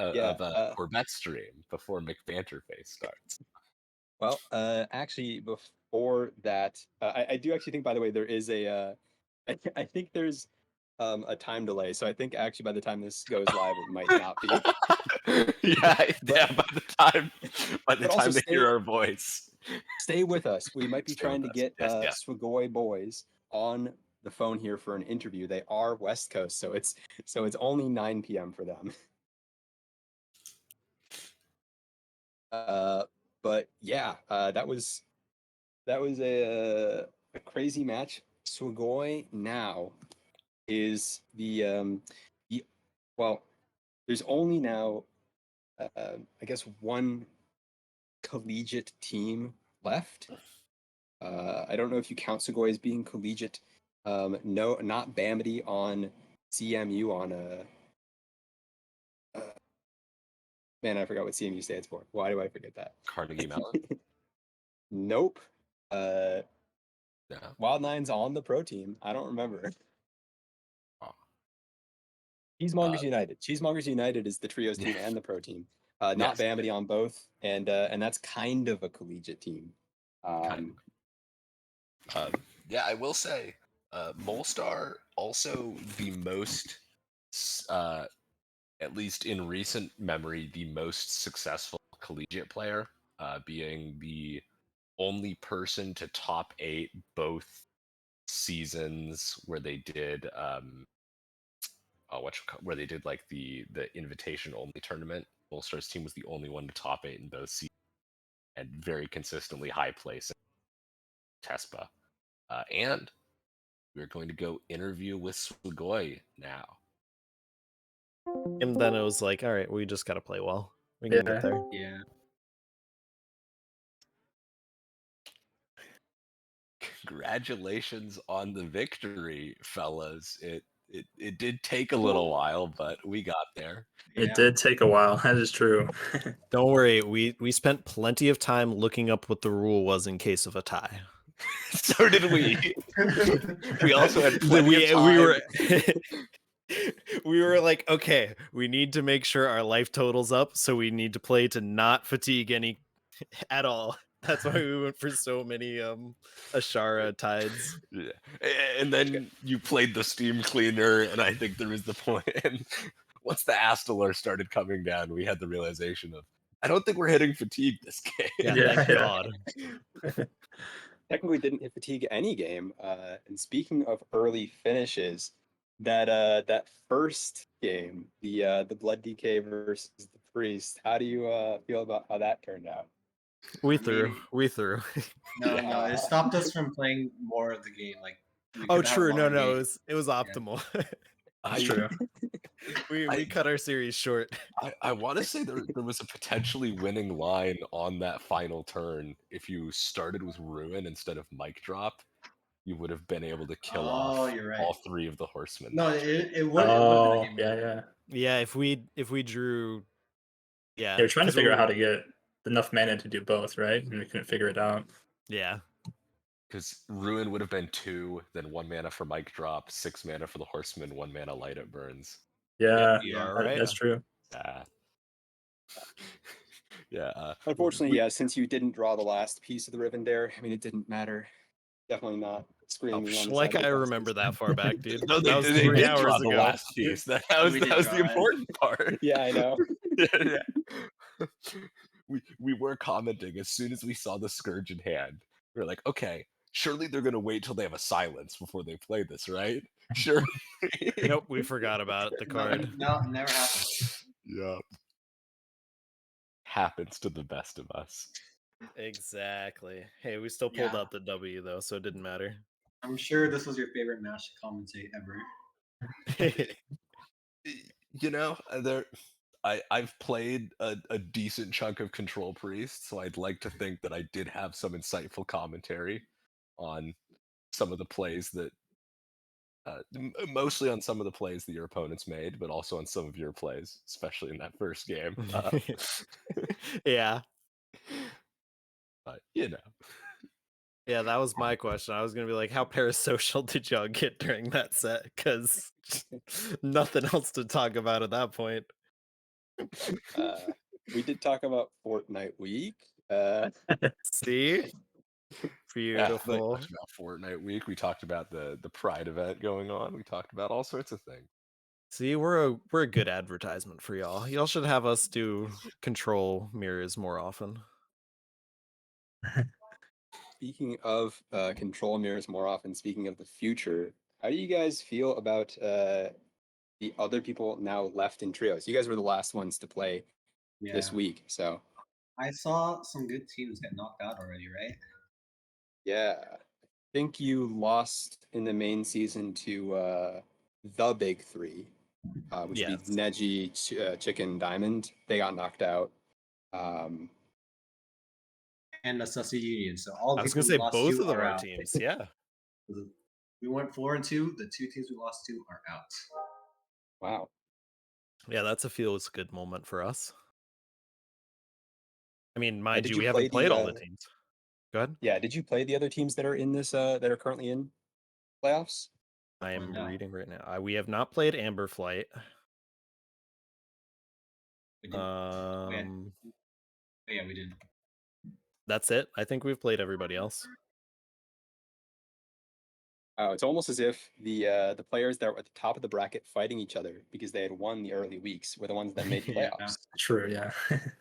Corvette stream before McBanterface starts. Well, actually, before that, I do actually think, by the way, there is a. I think there's a time delay, so I think actually by the time this goes live, it might not be. yeah, by the time But also they hear our voice. Stay with us. We might be Stay trying to with us. get Yes. Swagoi boys on the phone here for an interview. They are West Coast, so it's only 9 p.m. for them. But yeah, that was a crazy match. Swagoi now is well, there's only now I guess one collegiate team left, I don't know if you count Segoy as being collegiate. No, not Bamity on CMU on man, I forgot what CMU stands for. Why do I forget that? Carnegie Mellon. Nope. No. Wild9's on the pro team. I don't remember. Oh. Cheesemongers United. Cheesemongers United is the trios team and the pro team. Not Yes. Bamity on both, and that's kind of a collegiate team. Kind yeah, I will say, Molestar also the most, at least in recent memory, the most successful collegiate player, being the only person to top 8 both seasons where they did where they did like the invitation only tournament. Molestar's team was the only one to top 8 in both seasons and very consistently high place in TESPA. And we're going to go interview with Swagoy now. And then it was like, all right, we just got to play well. We can get there. Yeah. Congratulations on the victory, fellas. It did take a little while, but we got there. It did take a while. That is true. Don't worry, we spent plenty of time looking up what the rule was in case of a tie. So did we. We also had plenty of time. We were we were like, okay, we need to make sure our life totals up, so we need to play to not fatigue any at all. That's why we went for so many Ashara tides. Yeah. And then you played the steam cleaner, and I think there was the point. And once the Astalar started coming down, we had the realization of, I don't think we're hitting fatigue this game. Yeah, thank God. Technically didn't hit fatigue any game. And speaking of early finishes, that first game, the Blood DK versus the Priest, how do you feel about how that turned out? We I threw. mean- We threw. No, it stopped us from playing more of the game. Like, we Oh, could have true. No, longer no, games. it was optimal. I, True. we cut our series short. I want to say there was a potentially winning line on that final turn. If you started with Ruin instead of Mic Drop, you would have been able to kill Oh, off you're right. all 3 of the horsemen. No, it would. Oh, It would have been a game. yeah. Yeah, if we drew, yeah, They were trying to 'cause figure out we- how to get enough mana to do both, right? And we couldn't figure it out. Yeah, Because Ruin would have been 2, then 1 mana for Mic Drop, 6 mana for the horseman, 1 mana light up burns. Yeah, you are Yeah, right. that's true. Yeah. Unfortunately, yeah, since you didn't draw the last piece of the Rivendare, I mean, it didn't matter. Definitely not Oh, screaming on the like side of I the remember that far back, dude. No, that was they 3 did hours draw ago. the last piece. That was We that did was draw the it. important part. Yeah, I know. Yeah. We were commenting as soon as we saw the Scourge in hand. We were like, okay, surely they're gonna wait till they have a silence before they play this, right? Sure. Nope, we forgot about the card. No, it never happened. Yeah. Happens to the best of us. Exactly. Hey, we still pulled Yeah. out the W though, so it didn't matter. I'm sure this was your favorite match to commentate ever. You know, I've played a decent chunk of Control Priest, so I'd like to think that I did have some insightful commentary on some of the plays that, mostly on some of the plays that your opponents made, but also on some of your plays, especially in that first game. Yeah. But you know, Yeah, that was my question. I was gonna be like, how parasocial did y'all get during that set? Because nothing else to talk about at that point. We did talk about Fortnite Week. See? yeah, we Beautiful. talked about Fortnite Week. We talked about the Pride event going on. We talked about all sorts of things. See, we're a good advertisement for y'all. Y'all should have us do control mirrors more often. Speaking of control mirrors more often, speaking of the future, how do you guys feel about the other people now left in trios? You guys were the last ones to play Yeah. this week, so I saw some good teams get knocked out already, right? yeah. I think you lost in the main season to the big 3, which would Yes. be Neji, Chicken, Diamond. They got knocked out. and Sussy Union. So all the I was people gonna we say lost both to of them are are out. teams. Yeah. We went 4-2. The 2 teams we lost to are out. Wow. Yeah, that's a feels good moment for us. I mean, mind did you, you we play haven't played the, all the teams. Go ahead. Yeah, did you play the other teams that are in this that are currently in playoffs? I am no. reading right now. We have not played Amber Flight. We didn't. Um, Yeah, we didn't. that's it. I think we've played everybody else. Oh, it's almost as if the players that were at the top of the bracket fighting each other because they had won the early weeks were the ones that made Yeah. playoffs. True, yeah.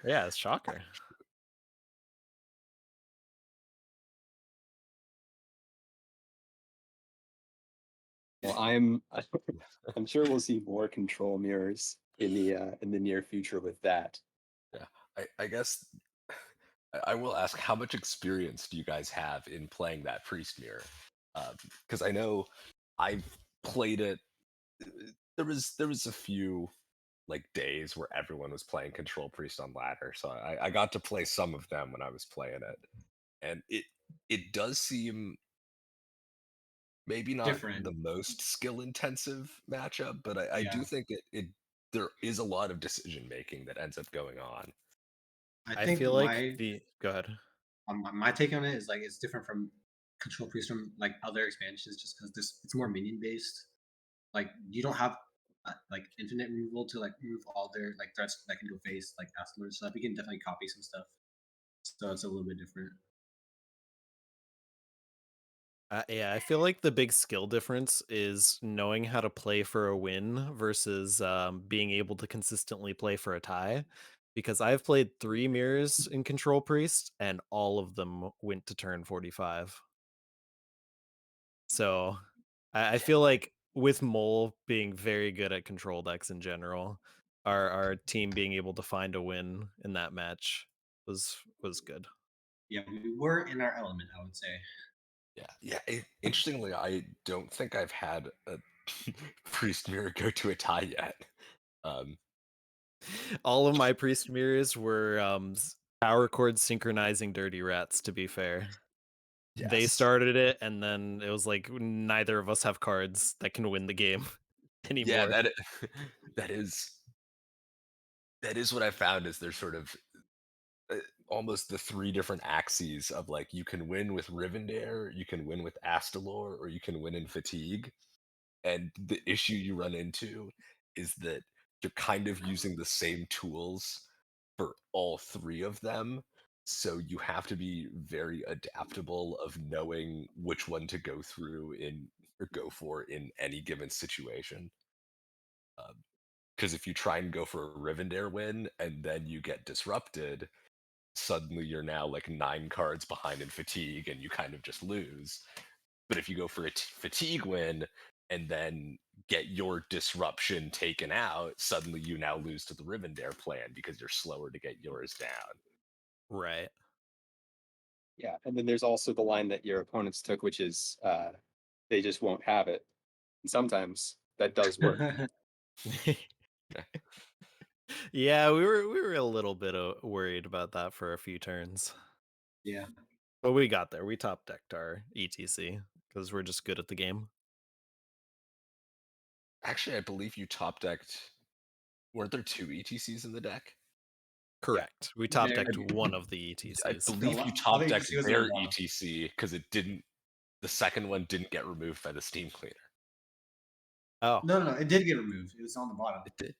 Yeah, it's shocker. Well, I'm sure we'll see more control mirrors in the near future with that. I guess I will ask, how much experience do you guys have in playing that priest mirror? Because I know I've played it. There was a few like days where everyone was playing control priest on ladder, so I got to play some of them when I was playing it, and it does seem maybe not Different. the most skill intensive matchup, but I do Yeah. think it there is a lot of decision making that ends up going on. I I think feel like go ahead. my take on it is like it's different from Control Priest from like other expansions, just because it's more minion based. Like you don't have like infinite removal to like remove all their like threats that can go face like afterwards. So we can definitely copy some stuff. So it's a little bit different. Yeah, I feel like the big skill difference is knowing how to play for a win versus being able to consistently play for a tie. Because I've played 3 mirrors in Control Priest, and all of them went to turn 45. So I feel like with Mole being very good at control decks in general, our team being able to find a win in that match was good. Yeah, we were in our element, I would say. Yeah. Interestingly, I don't think I've had a priest mirror go to a tie yet. All of my priest mirrors were power chord synchronizing dirty rats, to be fair. They Yes. started it, and then it was like neither of us have cards that can win the game anymore. Yeah, that is what I found is there's sort of almost the 3 different axes of like you can win with Rivendare, you can win with Astalor, or you can win in Fatigue. And the issue you run into is that you're kind of using the same tools for all 3 of them. So you have to be very adaptable of knowing which one to go through or go for in any given situation. Because if you try and go for a Rivendare win and then you get disrupted, suddenly you're now like 9 cards behind in Fatigue and you kind of just lose. But if you go for a Fatigue win and then get your disruption taken out, suddenly you now lose to the Rivendare plan because you're slower to get yours down. Right. Yeah, and then there's also the line that your opponents took, which is they just won't have it. And sometimes that does work. Yeah, we were a little bit worried about that for a few turns. Yeah. But we got there. We top decked our ETC because we're just good at the game. Actually, I believe you top decked. Weren't there 2 ETCs in the deck? Correct. We top Yeah, decked one of the ETCs. I believe you other top decked ETC was on their the bottom. ETC because it didn't. The second one didn't get removed by the Steam Cleaner. Oh, No, it did get removed. It was on the bottom. It did.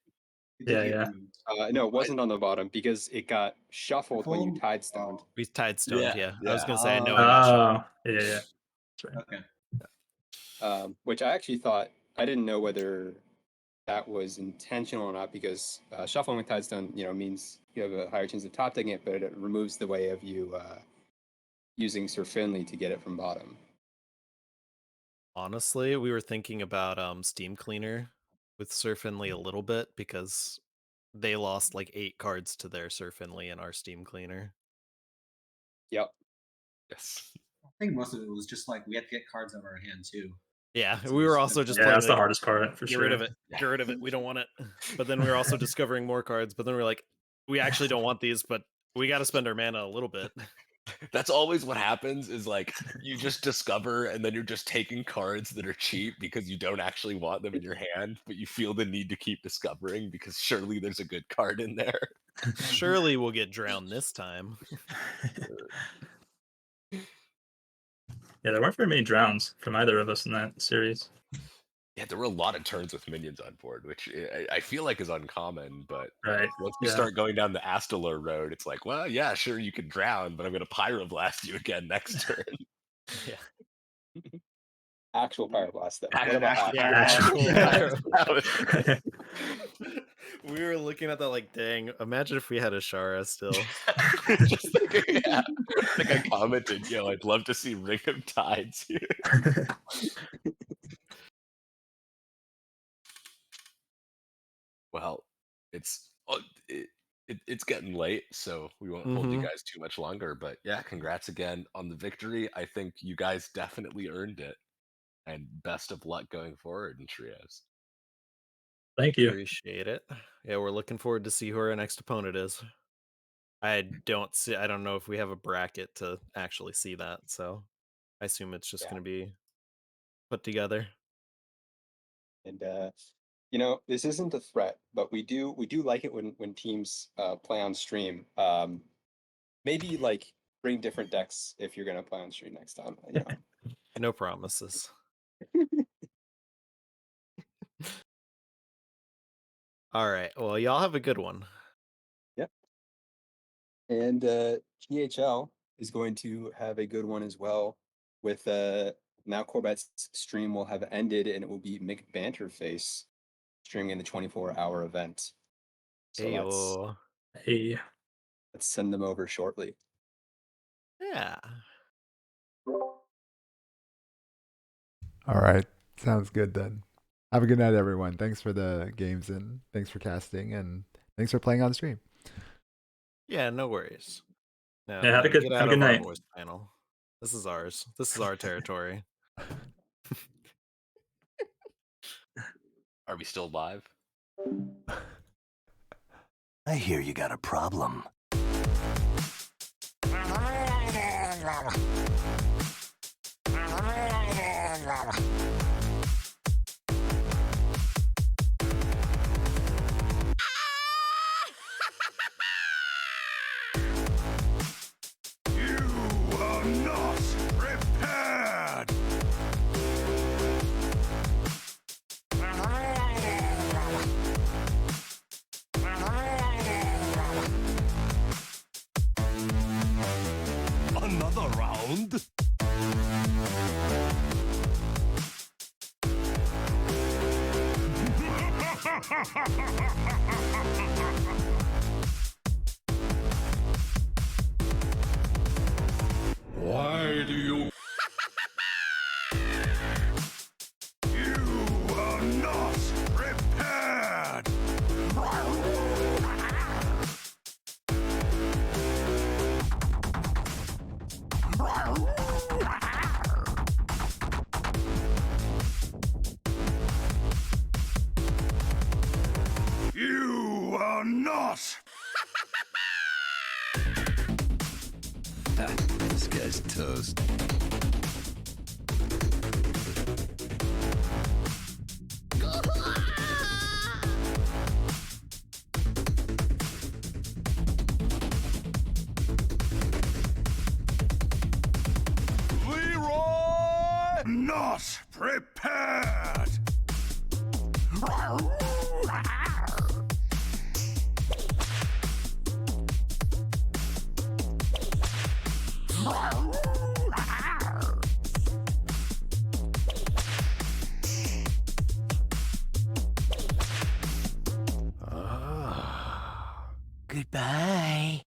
It did Yeah, get yeah. removed. No, it wasn't on the bottom because it got shuffled when you Shuffled? tied stoned. we tied stoned. Yeah, Yeah, I was yeah. gonna say I know it got shuffled. Oh, yeah. Okay. Which I actually thought, I didn't know whether that was intentional or not because shuffling with Tidestone, means you have a higher chance of top decking it, but it removes the way of you using Sir Finley to get it from bottom. Honestly, we were thinking about Steam Cleaner with Sir Finley a little bit because they lost like 8 cards to their Sir Finley in our Steam Cleaner. Yep. Yes. I think most of it was just like we had to get cards out of our hand too. Yeah, So we were it's- also just Yeah, playing that's the like, hardest part for get sure. rid of it. Get rid of it. We don't want it. But then we were also discovering more cards. But then we were like, we actually don't want these, but we got to spend our mana a little bit. That's always what happens is like you just discover and then you're just taking cards that are cheap because you don't actually want them in your hand, but you feel the need to keep discovering because surely there's a good card in there. Surely we'll get drowned this time. Yeah, there weren't very many drowns from either of us in that series. Yeah, there were a lot of turns with minions on board, which I feel like is uncommon, but Right. once we Yeah. start going down the Astalar road, it's like, well, yeah, sure, you can drown, but I'm going to Pyroblast you again next turn. Yeah. Actual Pyroblast, though. What Yeah, about actually- Ash? We were looking at that like, dang, imagine if we had a Shara still. Just thinking, yeah. I think I commented, yo, I'd love to see Ring of Tides here. Well, it's it's getting late, so we won't hold you Mhm. guys too much longer. But yeah, congrats again on the victory. I think you guys definitely earned it, and best of luck going forward in trios. Thank you. Appreciate it. Yeah, we're looking forward to see who our next opponent is. I don't know if we have a bracket to actually see that, so I assume it's just Yeah. gonna be put together. And this isn't a threat, but we do like it when teams play on stream. Maybe like bring different decks if you're gonna play on stream next time. No promises. All right. Well, y'all have a good one. And GHL is going to have a good one as well. With now Corbett's stream will have ended, and it will be Mick Banterface streaming in the 24-hour event. So Ayo. Hey. let's send them over shortly. Yeah. All right. Sounds good then. Have a good night, everyone. Thanks for the games and thanks for casting and thanks for playing on stream. Yeah, no worries. Now, Yeah, have a get good out of our night. voice panel. This is ours. This is our territory. Are we still live? I hear you got a problem. You are not prepared! Another round? Why do you... You are not prepared! You are not! This guy's toast. Leroy! Not prepared! Goodbye.